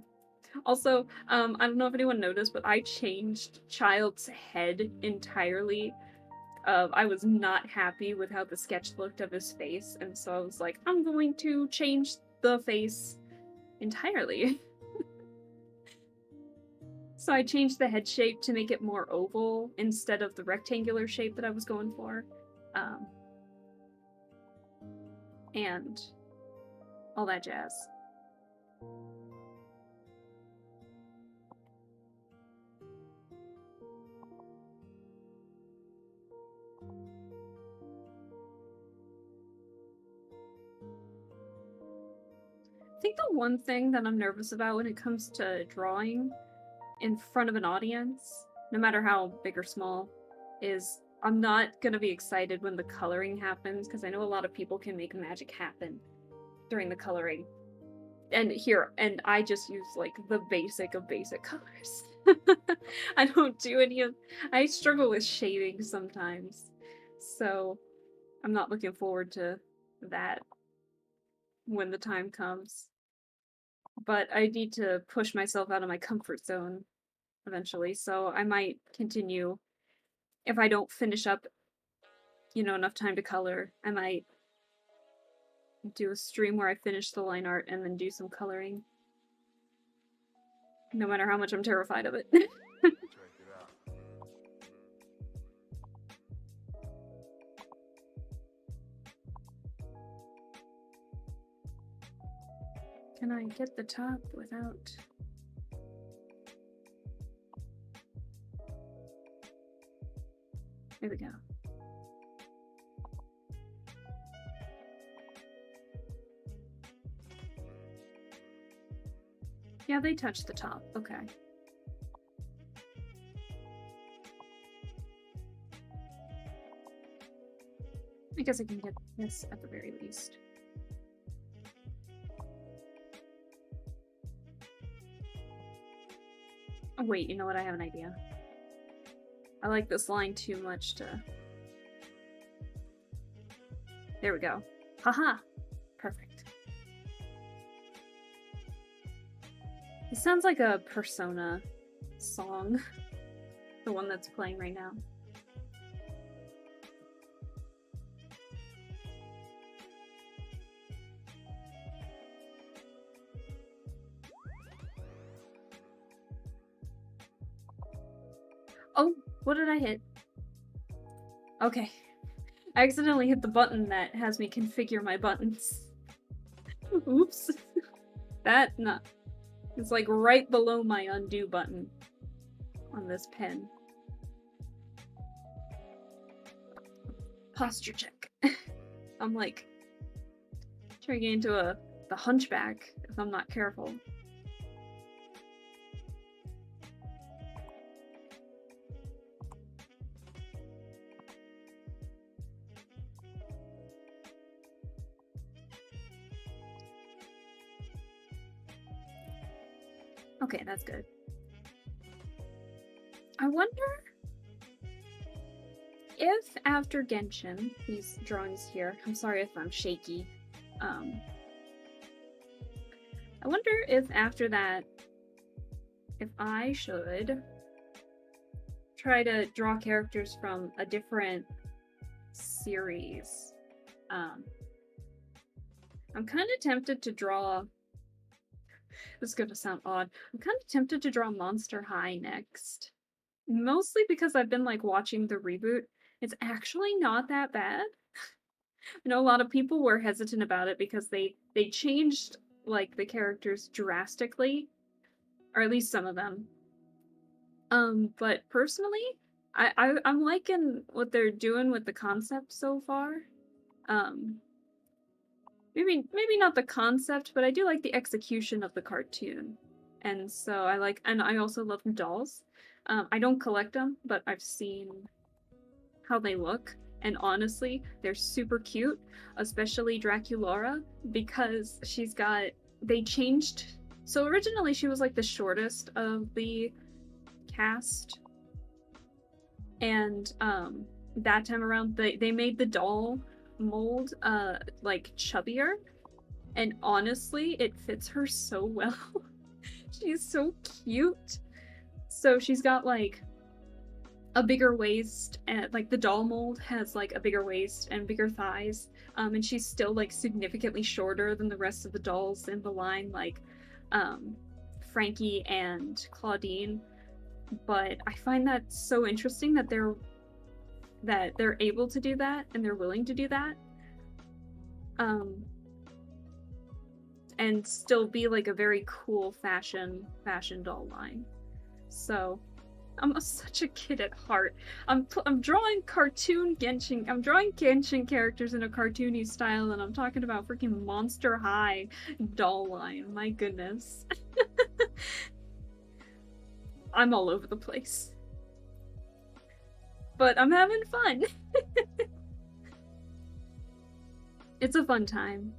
Also, I don't know if anyone noticed, but I changed Childe's head entirely I was not happy with how the sketch looked of his face, and so I was like, I'm going to change the face entirely. So I changed the head shape to make it more oval instead of the rectangular shape that I was going for. And all that jazz. I think the one thing that I'm nervous about when it comes to drawing in front of an audience, no matter how big or small, is I'm not gonna be excited when the coloring happens, because I know a lot of people can make magic happen during the coloring. And I just use like the basic of basic colors. I don't do any of, I struggle with shading sometimes. So I'm not looking forward to that when the time comes. But I need to push myself out of my comfort zone eventually, so I might continue. If I don't finish up, enough time to color, I might do a stream where I finish the line art and then do some coloring. No matter how much I'm terrified of it. Can I get the top without... There we go. Yeah, they touched the top. Okay. I guess I can get this at the very least. Oh, wait, you know what? I have an idea. I like this line too much to... There we go. Haha! Perfect. It sounds like a Persona song. The one that's playing right now. Oh, what did I hit? Okay. I accidentally hit the button that has me configure my buttons. Oops. That, not... It's like right below my undo button on this pen. Posture check. I'm like turning into the hunchback if I'm not careful. Okay, that's good. I wonder if after Genshin, these drawings here, I'm sorry if I'm shaky, I wonder if after that, if I should try to draw characters from a different series. I'm kind of tempted to draw... This is gonna sound odd. I'm kind of tempted to draw Monster High next. Mostly because I've been, like, watching the reboot. It's actually not that bad. I know a lot of people were hesitant about it because they changed, like, the characters drastically. Or at least some of them. But personally, I'm liking what they're doing with the concept so far. Maybe not the concept, but I do like the execution of the cartoon. And so and I also love dolls. I don't collect them, but I've seen how they look. And honestly, they're super cute, especially Draculaura, because they changed. So originally she was like the shortest of the cast. And that time around, they made the doll mold like chubbier, and honestly it fits her so well. She's so cute. So she's got like a bigger waist, and like the doll mold has like a bigger waist and bigger thighs, and she's still like significantly shorter than the rest of the dolls in the line, like um, Frankie and Claudine. But I find that so interesting that they're able to do that and they're willing to do that, um, and still be like a very cool fashion doll line. So I'm such a kid at heart. I'm drawing cartoon Genshin. I'm drawing Genshin characters in a cartoony style, and I'm talking about freaking Monster High doll line. My goodness. I'm all over the place. But I'm having fun. It's a fun time.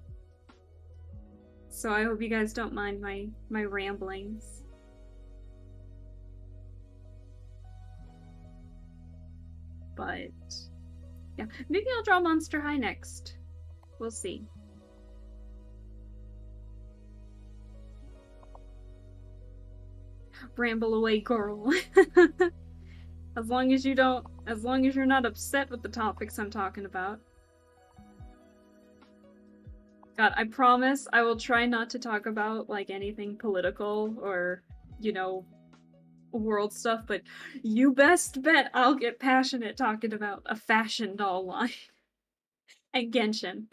So I hope you guys don't mind my ramblings. But yeah, maybe I'll draw Monster High next. We'll see. Ramble away, girl. As long as you're not upset with the topics I'm talking about. God, I promise I will try not to talk about like anything political or, you know, world stuff, but you best bet I'll get passionate talking about a fashion doll line. And Genshin.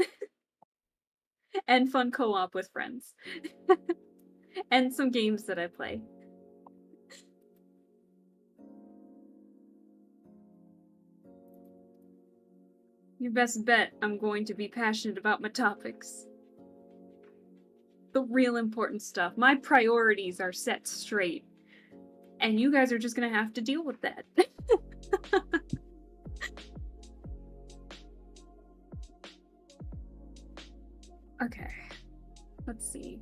And fun co-op with friends. And some games that I play. You best bet I'm going to be passionate about my topics. The real important stuff. My priorities are set straight. And you guys are just gonna have to deal with that. Okay. Let's see.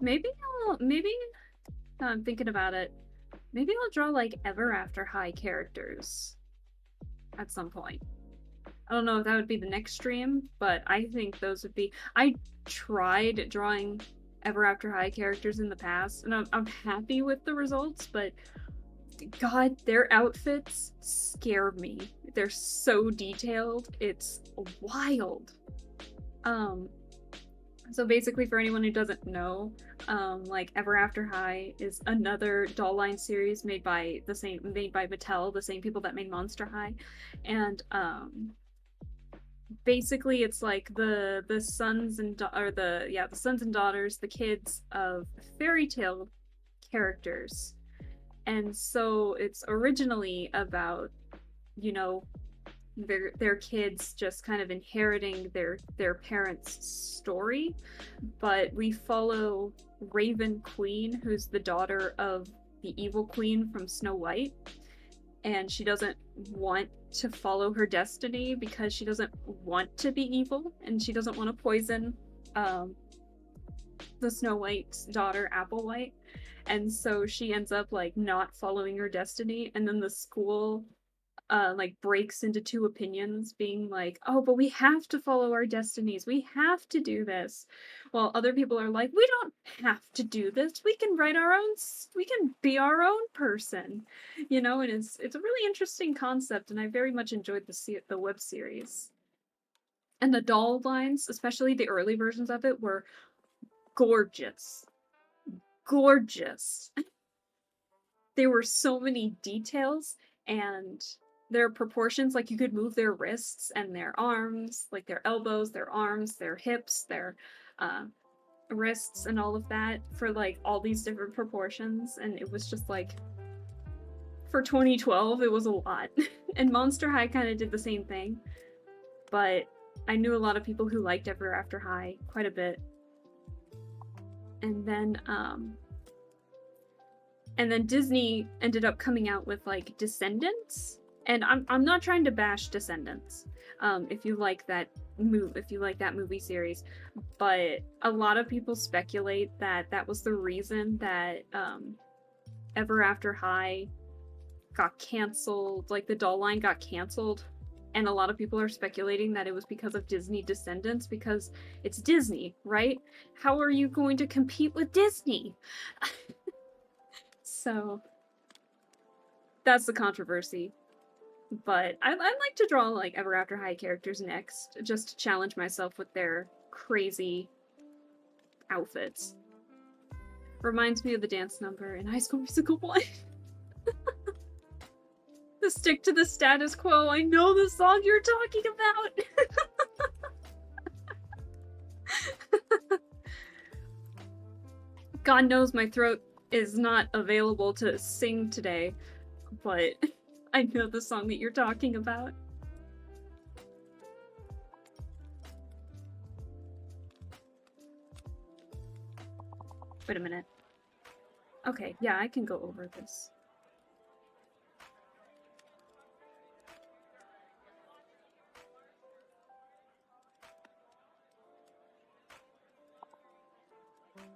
Maybe now I'm thinking about it, maybe I'll draw like Ever After High characters at some point. I don't know if that would be the next stream, but I think those would be. I tried drawing Ever After High characters in the past, and I'm happy with the results, but God, their outfits scare me. They're so detailed. It's wild. So basically, for anyone who doesn't know, like Ever After High is another doll line series made by Mattel, the same people that made Monster High, and basically it's like the sons and the sons and daughters, the kids of fairy tale characters, and so it's originally about, you know, their kids just kind of inheriting their parents' story, but we follow Raven Queen, who's the daughter of the evil queen from Snow White, and she doesn't want to follow her destiny because she doesn't want to be evil, and she doesn't want to poison the Snow White's daughter, Applewhite, and so she ends up like not following her destiny, and then the school like breaks into two opinions, being like, oh, but we have to follow our destinies, we have to do this, while other people are like, we don't have to do this, we can write our own, we can be our own person, you know. And it's a really interesting concept, and I very much enjoyed the web series. And the doll lines, especially the early versions of it, were gorgeous. Gorgeous. There were so many details, and their proportions, like you could move their wrists and their arms, like their elbows, their arms, their hips, their wrists, and all of that for like all these different proportions. And it was just like, for 2012, it was a lot. And Monster High kind of did the same thing, but I knew a lot of people who liked Ever After High quite a bit. And then Disney ended up coming out with like Descendants, And I'm not trying to bash Descendants, if you like that movie series, but a lot of people speculate that that was the reason that Ever After High got canceled, like the doll line got canceled. And a lot of people are speculating that it was because of Disney Descendants, because it's Disney, right? How are you going to compete with Disney? So that's the controversy. But I'd like to draw like Ever After High characters next, just to challenge myself with their crazy outfits. Reminds me of the dance number in High School Musical 1. To stick to the status quo. I know the song you're talking about. God knows my throat is not available to sing today, but I know the song that you're talking about. Wait a minute. Okay, yeah, I can go over this.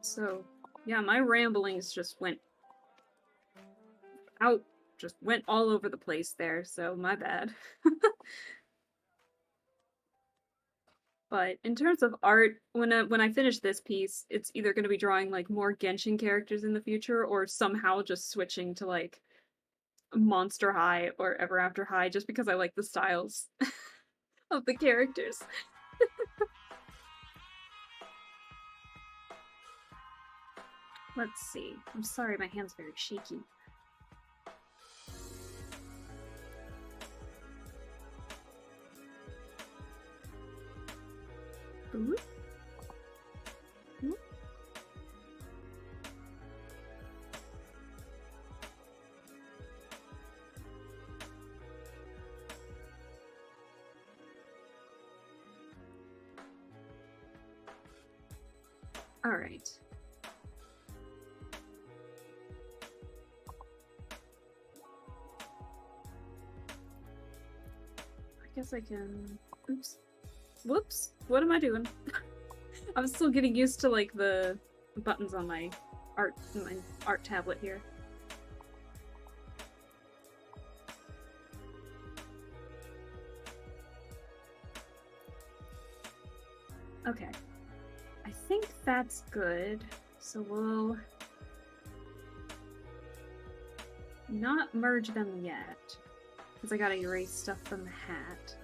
So, yeah, my ramblings just went out, just went all over the place there, so my bad. But in terms of art, when I finish this piece, it's either going to be drawing like more Genshin characters in the future, or somehow just switching to like Monster High or Ever After High, just because I like the styles of the characters. Let's see. I'm sorry, my hand's very shaky. Ooh. Ooh. All right. I guess I can... Oops. Whoops. What am I doing? I'm still getting used to like the buttons on my art tablet here. Okay. I think that's good. So we'll not merge them yet, because I gotta erase stuff from the hat.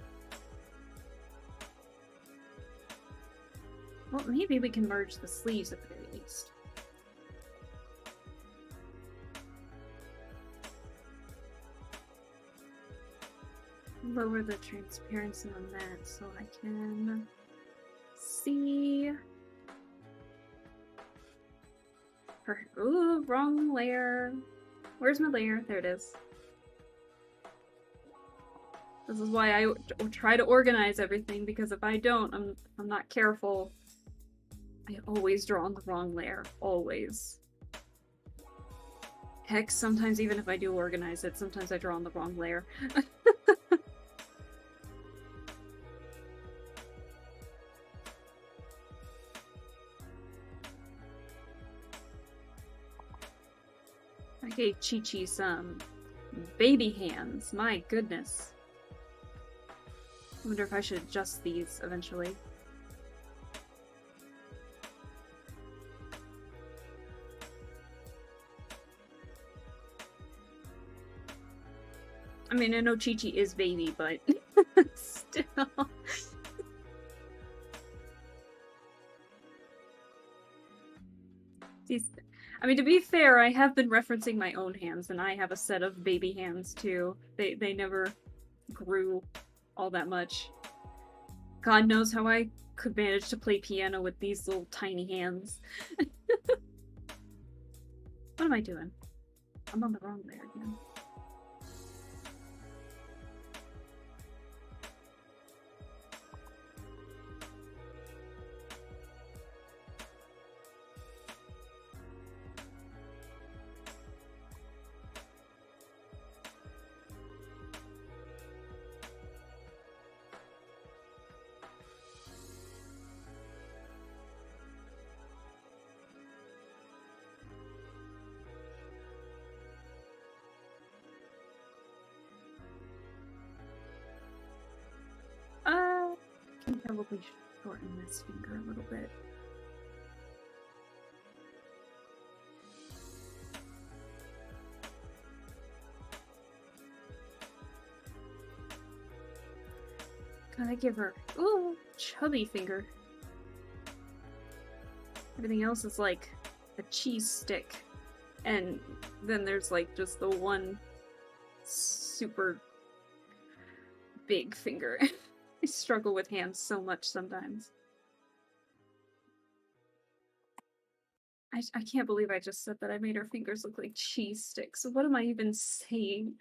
Well, maybe we can merge the sleeves at the very least. Lower the transparency on that so I can see her. Ooh, wrong layer. Where's my layer? There it is. This is why I try to organize everything, because if I don't, I'm not careful. I always draw on the wrong layer. Always. Heck, sometimes even if I do organize it, sometimes I draw on the wrong layer. I gave Qiqi some baby hands. My goodness. I wonder if I should adjust these eventually. I mean, I know Qiqi is baby, but still. I mean, to be fair, I have been referencing my own hands, and I have a set of baby hands too. They never grew all that much. God knows how I could manage to play piano with these little tiny hands. What am I doing? I'm on the wrong layer again. probably shorten this finger a little bit. Gotta give her, ooh, chubby finger. Everything else is like a cheese stick. And then there's like just the one super big finger. I struggle with hands so much sometimes. I can't believe I just said that I made her fingers look like cheese sticks. What am I even saying?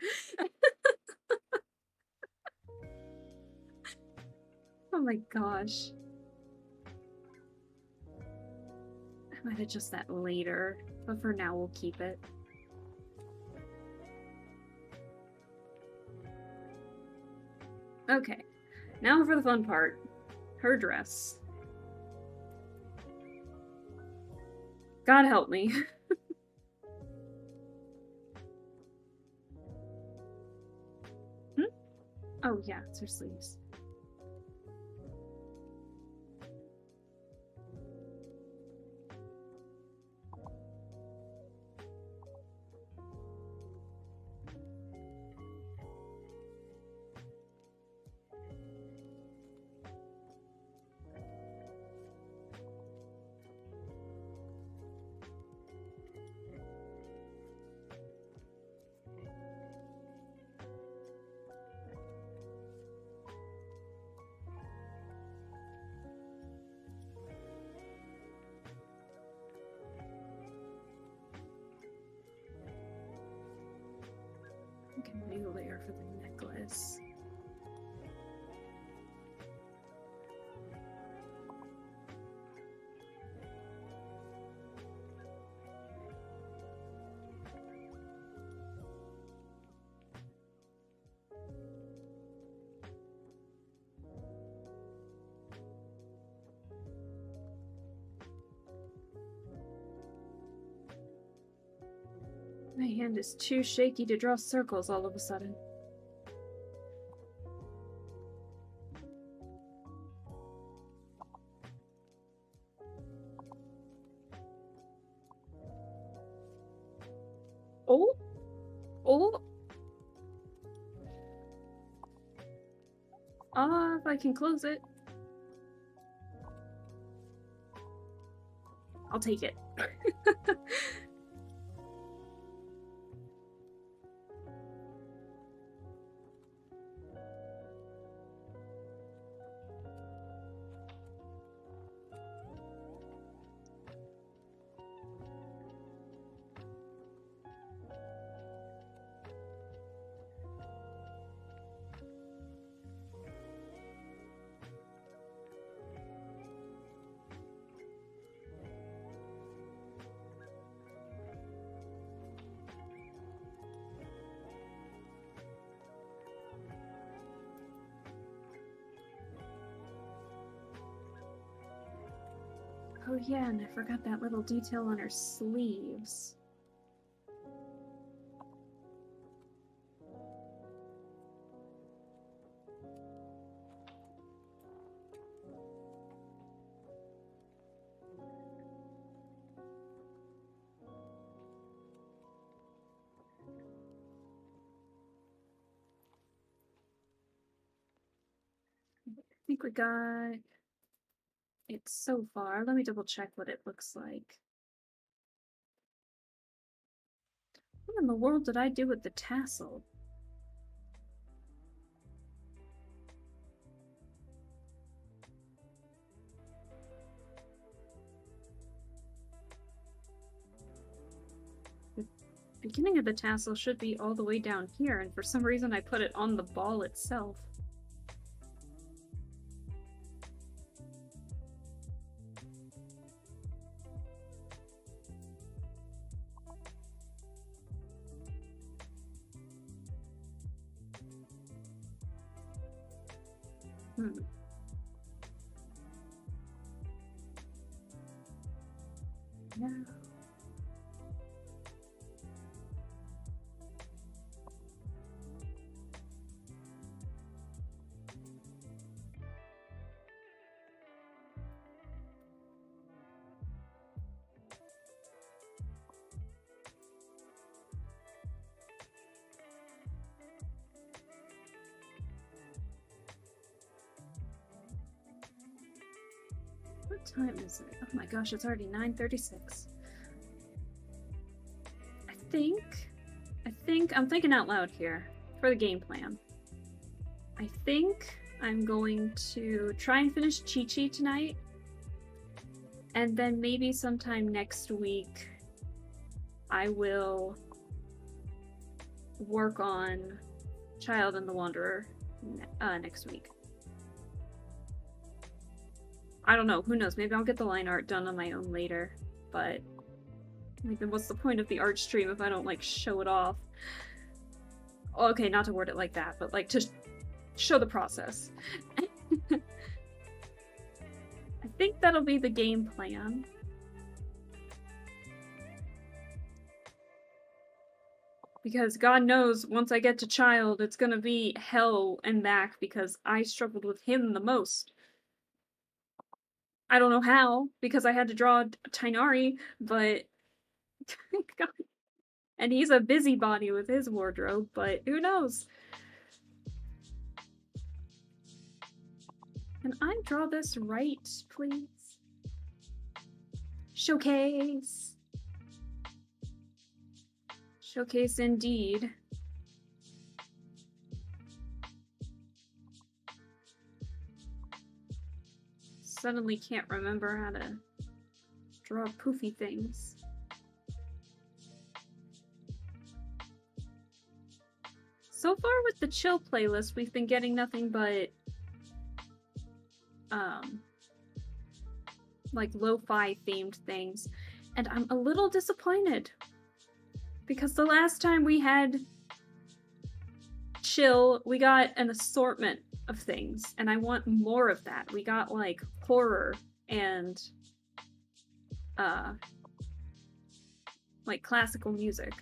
Oh my gosh. I might adjust that later, but for now we'll keep it. Okay, now for the fun part. Her dress. God help me. Oh yeah, it's her sleeves. Make a new layer for the necklace. My hand is too shaky to draw circles all of a sudden. Oh! Oh! If I can close it. I'll take it. Oh yeah, and I forgot that little detail on her sleeves. I think we got it so far. Let me double check what it looks like. What in the world did I do with the tassel? The beginning of the tassel should be all the way down here, and for some reason I put it on the ball itself. Yeah. time is it? Oh my gosh, it's already 9:36. I'm thinking out loud here for the game plan. I think I'm going to try and finish Qiqi tonight, and then maybe sometime next week I will work on Childe and the Wanderer next week. I don't know, who knows, maybe I'll get the line art done on my own later, but like, then what's the point of the art stream if I don't like show it off? Okay, not to word it like that, but like to show the process. I think that'll be the game plan. Because God knows, once I get to Childe, it's gonna be hell and back because I struggled with him the most. I don't know how, because I had to draw Tighnari, but God. And he's a busybody with his wardrobe, but who knows? Can I draw this right, please? Showcase! Showcase indeed. Suddenly can't remember how to draw poofy things. So far with the chill playlist, we've been getting nothing but like lo-fi themed things, and I'm a little disappointed because the last time we had chill, we got an assortment of things, and I want more of that. We got like horror and like classical music.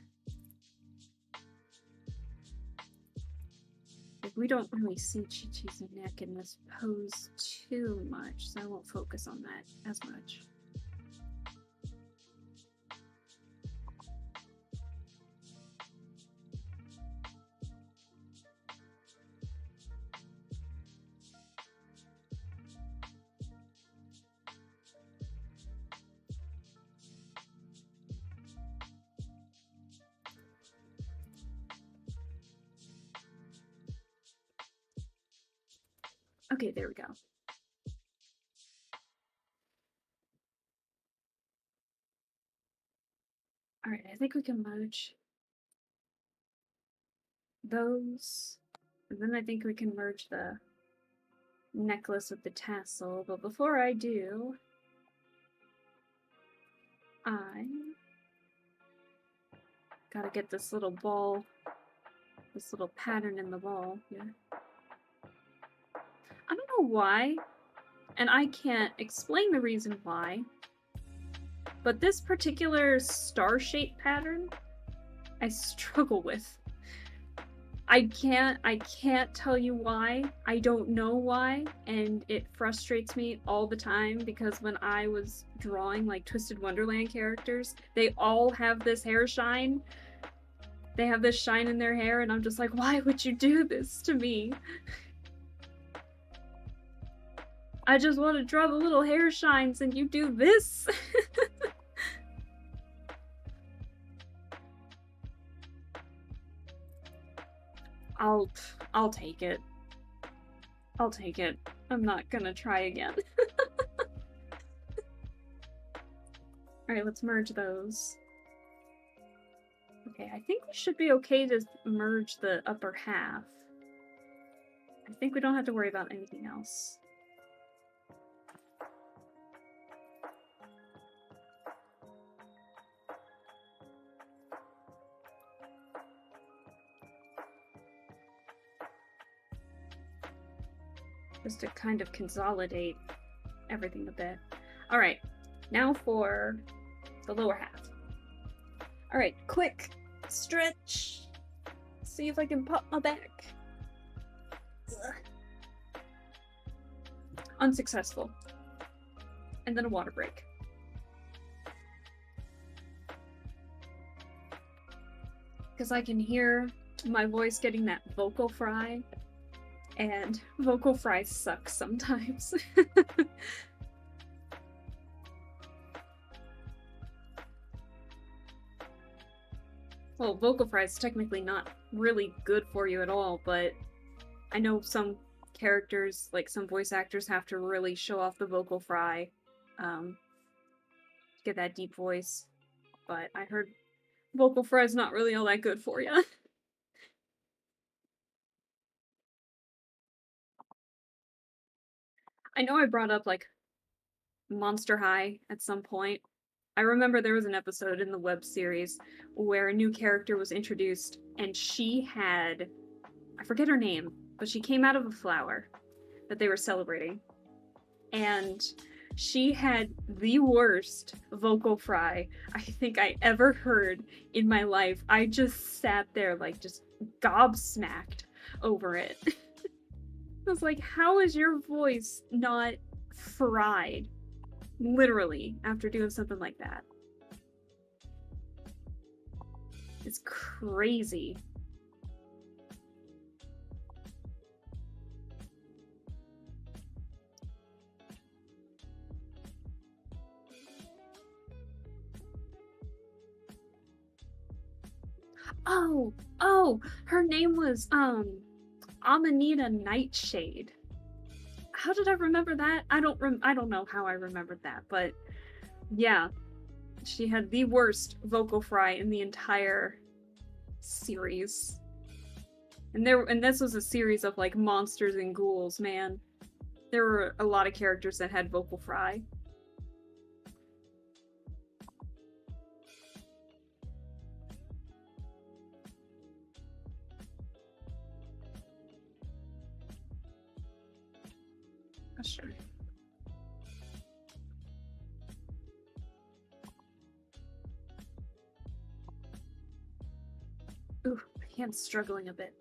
We don't really see Qiqi's neck in this pose too much, so I won't focus on that as much. Okay, there we go. Alright, I think we can merge those. And then I think we can merge the necklace with the tassel. But before I do, I gotta get this little ball, this little pattern in the ball here. I don't know why, and I can't explain the reason why, but this particular star-shaped pattern I struggle with. I can't tell you why. I don't know why, and it frustrates me all the time because when I was drawing like Twisted Wonderland characters, they all have this hair shine. They have this shine in their hair, and I'm just like, why would you do this to me? I just want to draw the little hair shines and you do this. I'll take it. I'll take it. I'm not gonna try again. Alright, let's merge those. Okay, I think we should be okay to merge the upper half. I think we don't have to worry about anything else. Just to kind of consolidate everything a bit. Alright, now for the lower half. Alright, quick stretch. See if I can pop my back. Ugh. Unsuccessful. And then a water break. Because I can hear my voice getting that vocal fry. And vocal fries suck sometimes. Well, vocal fry is technically not really good for you at all, but I know some characters, like some voice actors, have to really show off the vocal fry, um, to get that deep voice. But I heard vocal fry is not really all that good for you. I know I brought up like Monster High at some point. I remember there was an episode in the web series where a new character was introduced, and she had, I forget her name, but she came out of a flower that they were celebrating. And she had the worst vocal fry I think I ever heard in my life. I just sat there like just gobsmacked over it. I was like, how is your voice not fried? Literally, after doing something like that. It's crazy. Oh, oh, her name was Amanita Nightshade. How did I remember that? I don't know how I remembered that, but yeah, she had the worst vocal fry in the entire series. And this was a series of like monsters and ghouls, man. There were a lot of characters that had vocal fry. Sure. Ooh, my hand's struggling a bit.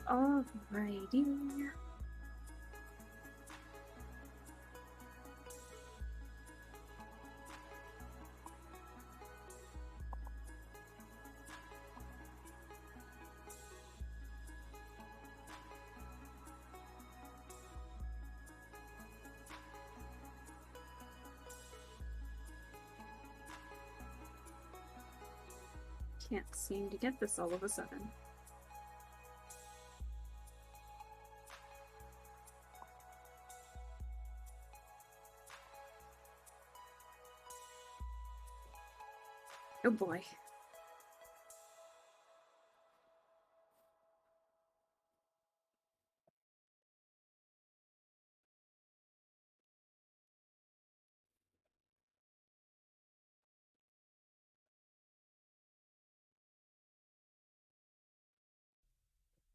Alrighty. Can't seem to get this all of a sudden. Oh boy.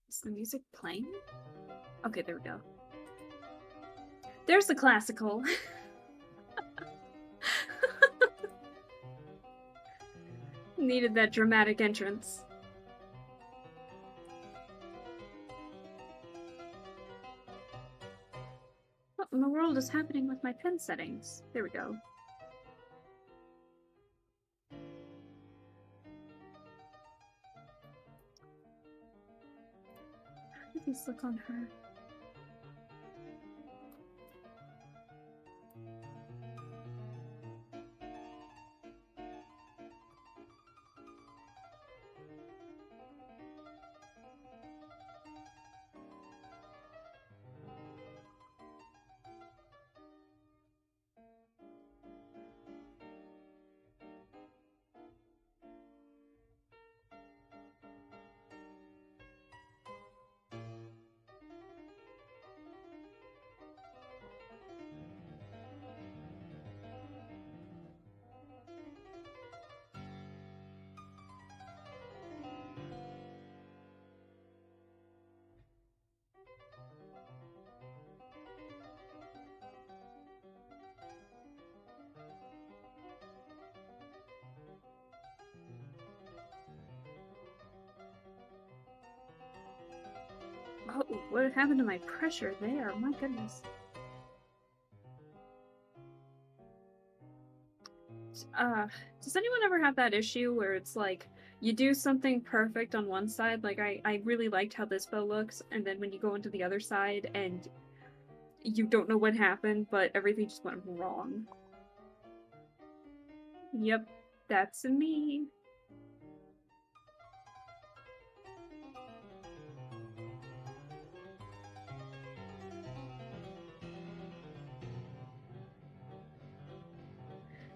Is the music playing? Okay, there we go. There's the classical. Needed that dramatic entrance. What in the world is happening with my pen settings? There we go. How did these look on her? Oh, what happened to my pressure there? My goodness. Does anyone ever have that issue where it's like, you do something perfect on one side, like I really liked how this bow looks, and then when you go into the other side and you don't know what happened, but everything just went wrong? Yep, that's me.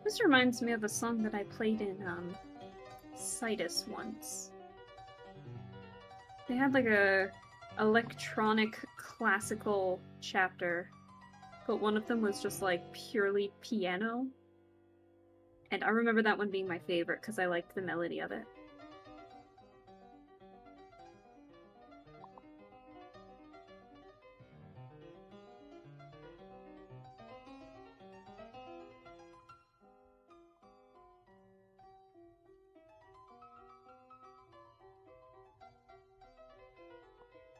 This reminds me of a song that I played in, Citus once. They had like a electronic classical chapter, but one of them was just like purely piano. And I remember that one being my favorite because I liked the melody of it.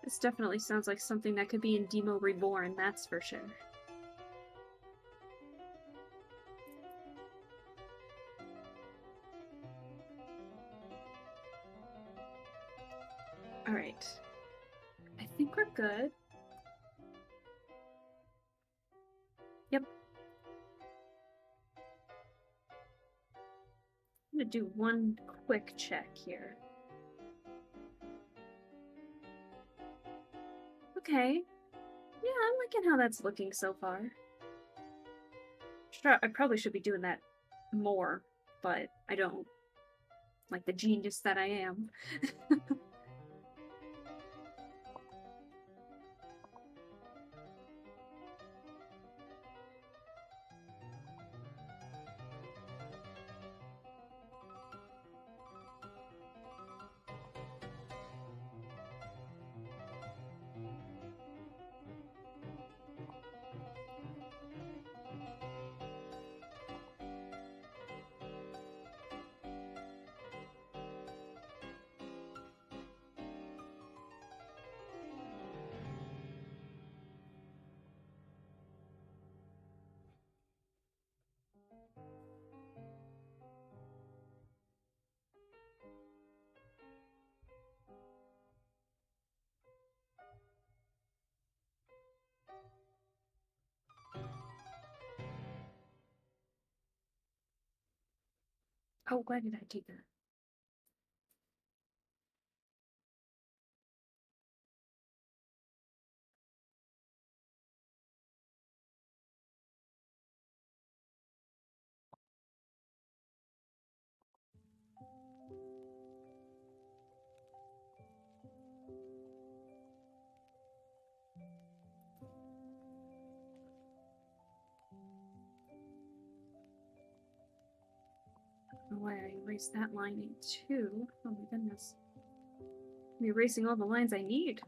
This definitely sounds like something that could be in Demo Reborn, that's for sure. Alright. I think we're good. Yep. I'm gonna do one quick check here. Okay. Yeah, I'm liking how that's looking so far. Sure, I probably should be doing that more, but I don't. Like the genius that I am. Oh, why did I do that? Why I erased that line in two. Oh my goodness. I'm erasing all the lines I need.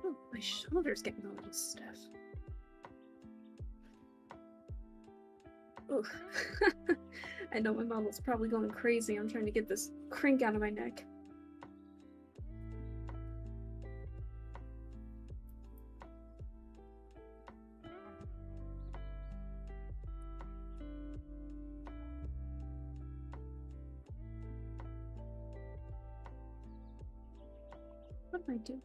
Oh, my shoulder's getting a little stiff. Oh, I know my model's probably going crazy. I'm trying to get this crink out of my neck. What am I doing?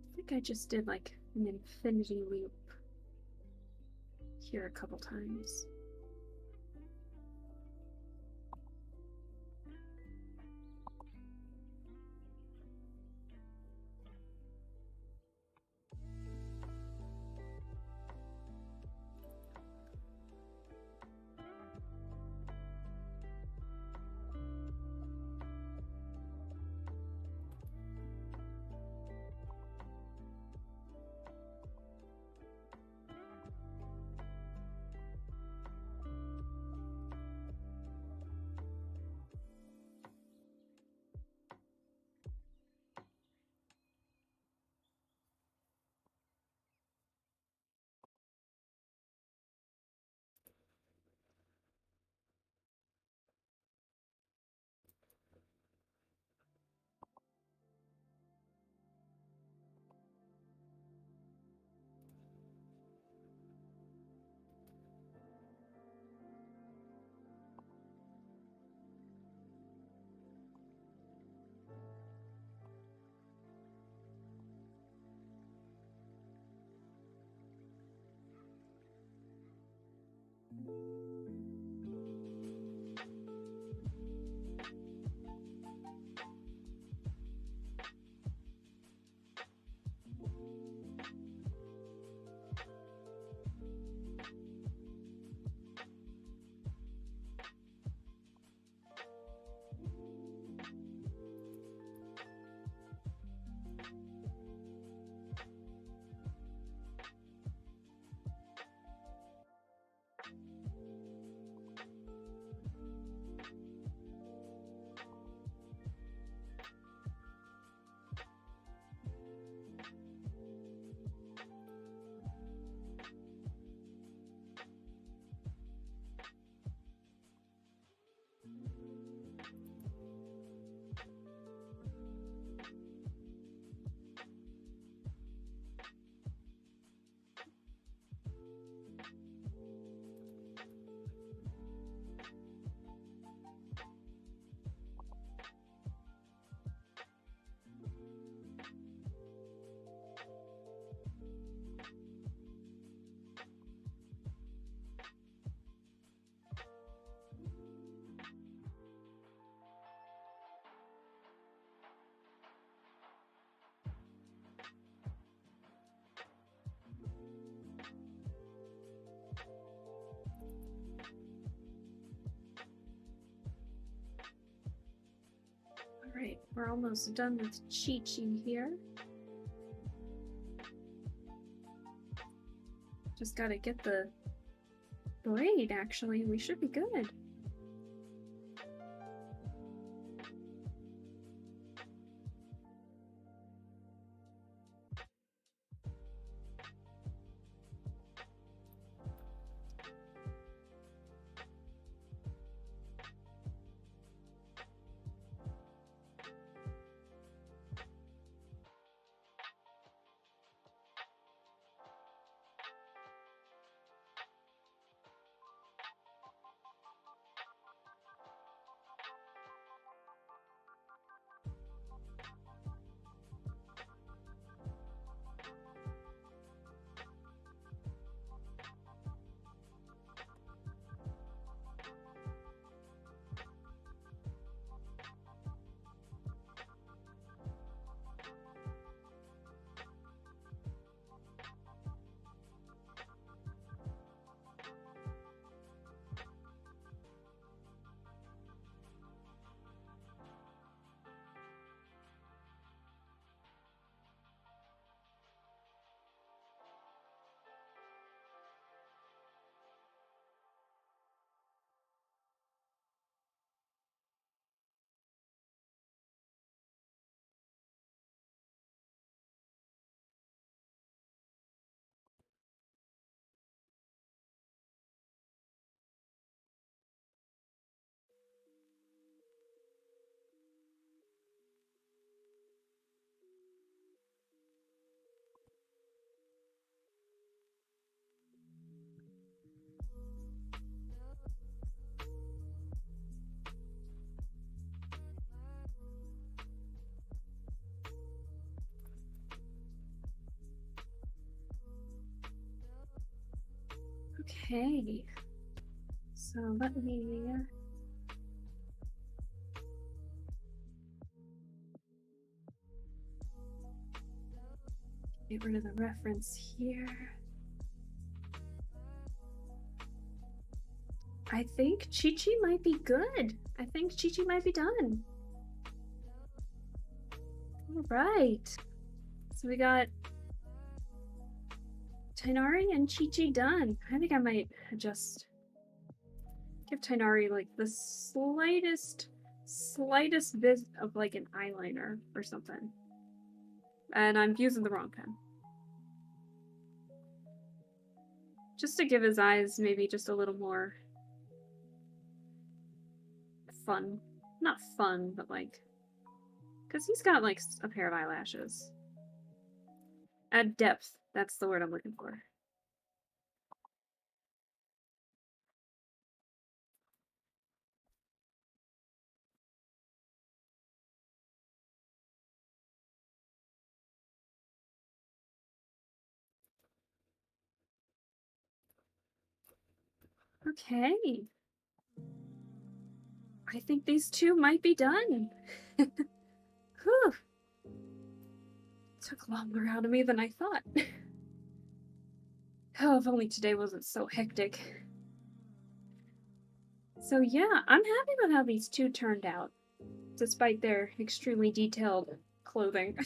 I think I just did like an infinity loop here a couple times. Alright, we're almost done with Qiqi here. Just gotta get the blade, actually. We should be good. Okay. So let me get rid of the reference here. I think Qiqi might be good. I think Qiqi might be done. All right. So we got Tighnari and Qiqi done. I think I might just give Tighnari like the slightest bit of like an eyeliner or something. And I'm using the wrong pen. Just to give his eyes maybe just a little more fun. Not fun, but like, because he's got like a pair of eyelashes. Add depth. That's the word I'm looking for. Okay. I think these two might be done. Whew. Took longer out of me than I thought. Oh, if only today wasn't so hectic. So yeah, I'm happy with how these two turned out, despite their extremely detailed clothing.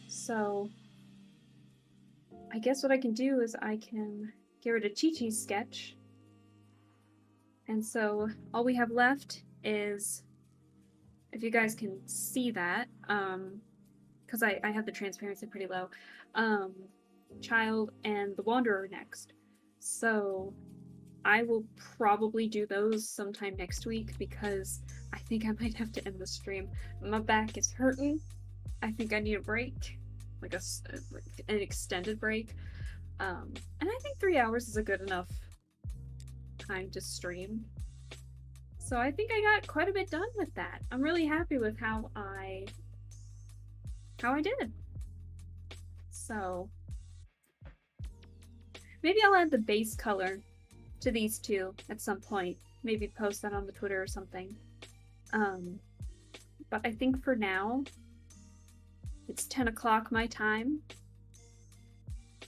So I guess what I can do is I can get rid of Qiqi's sketch. And so all we have left is, if you guys can see that, because I have the transparency pretty low, Childe and the Wanderer next. So I will probably do those sometime next week because I think I might have to end the stream. My back is hurting. I think I need a break, like an extended break. And I think 3 hours is a good enough time to stream. So I think I got quite a bit done with that. I'm really happy with how I did. So maybe I'll add the base color to these two at some point. Maybe post that on the Twitter or something. But I think for now, it's 10 o'clock my time.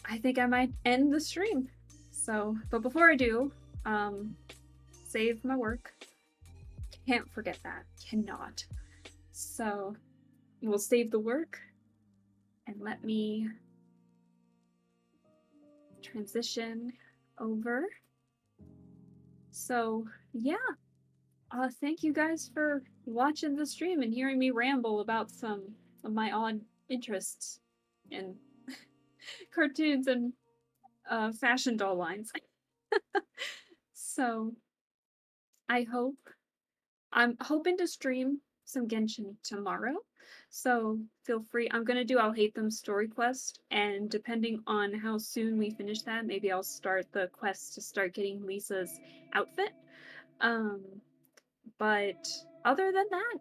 I think I might end the stream. So, but before I do, save my work. Can't forget that. Cannot. So, we'll save the work and let me transition over. So, yeah. Thank you guys for watching the stream and hearing me ramble about some of my odd interests in cartoons and fashion doll lines. So, I'm hoping to stream some Genshin tomorrow. So feel free. I'm gonna do I'll Hate Them story quest, and depending on how soon we finish that, maybe I'll start the quest to start getting Lisa's outfit. But other than that,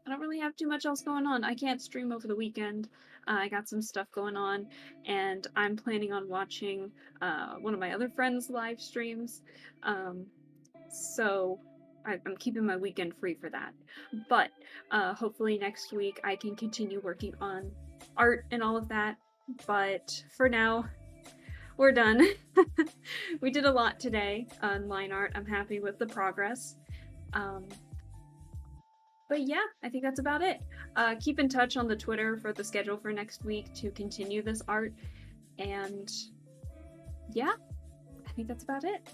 I don't really have too much else going on. I can't stream over the weekend. I got some stuff going on, and I'm planning on watching one of my other friends' live streams. So I'm keeping my weekend free for that. But hopefully next week I can continue working on art and all of that. But for now, we're done. We did a lot today on line art. I'm happy with the progress. But yeah, I think that's about it. Keep in touch on the Twitter for the schedule for next week to continue this art. And yeah, I think that's about it.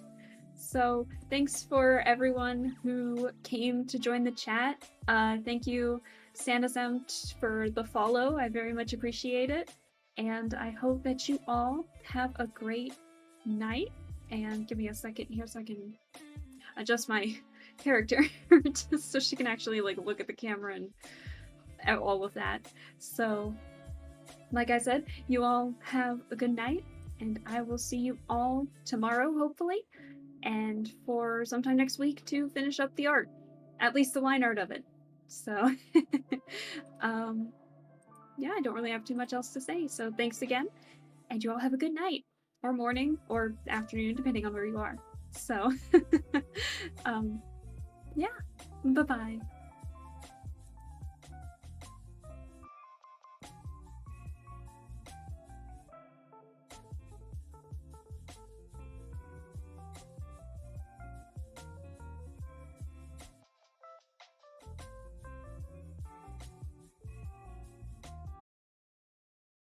So thanks for everyone who came to join the chat. Thank you, Sandasamt, for the follow. I very much appreciate it. And I hope that you all have a great night. And give me a second here so I can adjust my character just so she can actually like look at the camera and all of that. So like I said, you all have a good night, and I will see you all tomorrow, hopefully, and for sometime next week to finish up the art, at least the line art of it. So yeah, I don't really have too much else to say. So thanks again, and you all have a good night, or morning, or afternoon, depending on where you are. So yeah, bye-bye.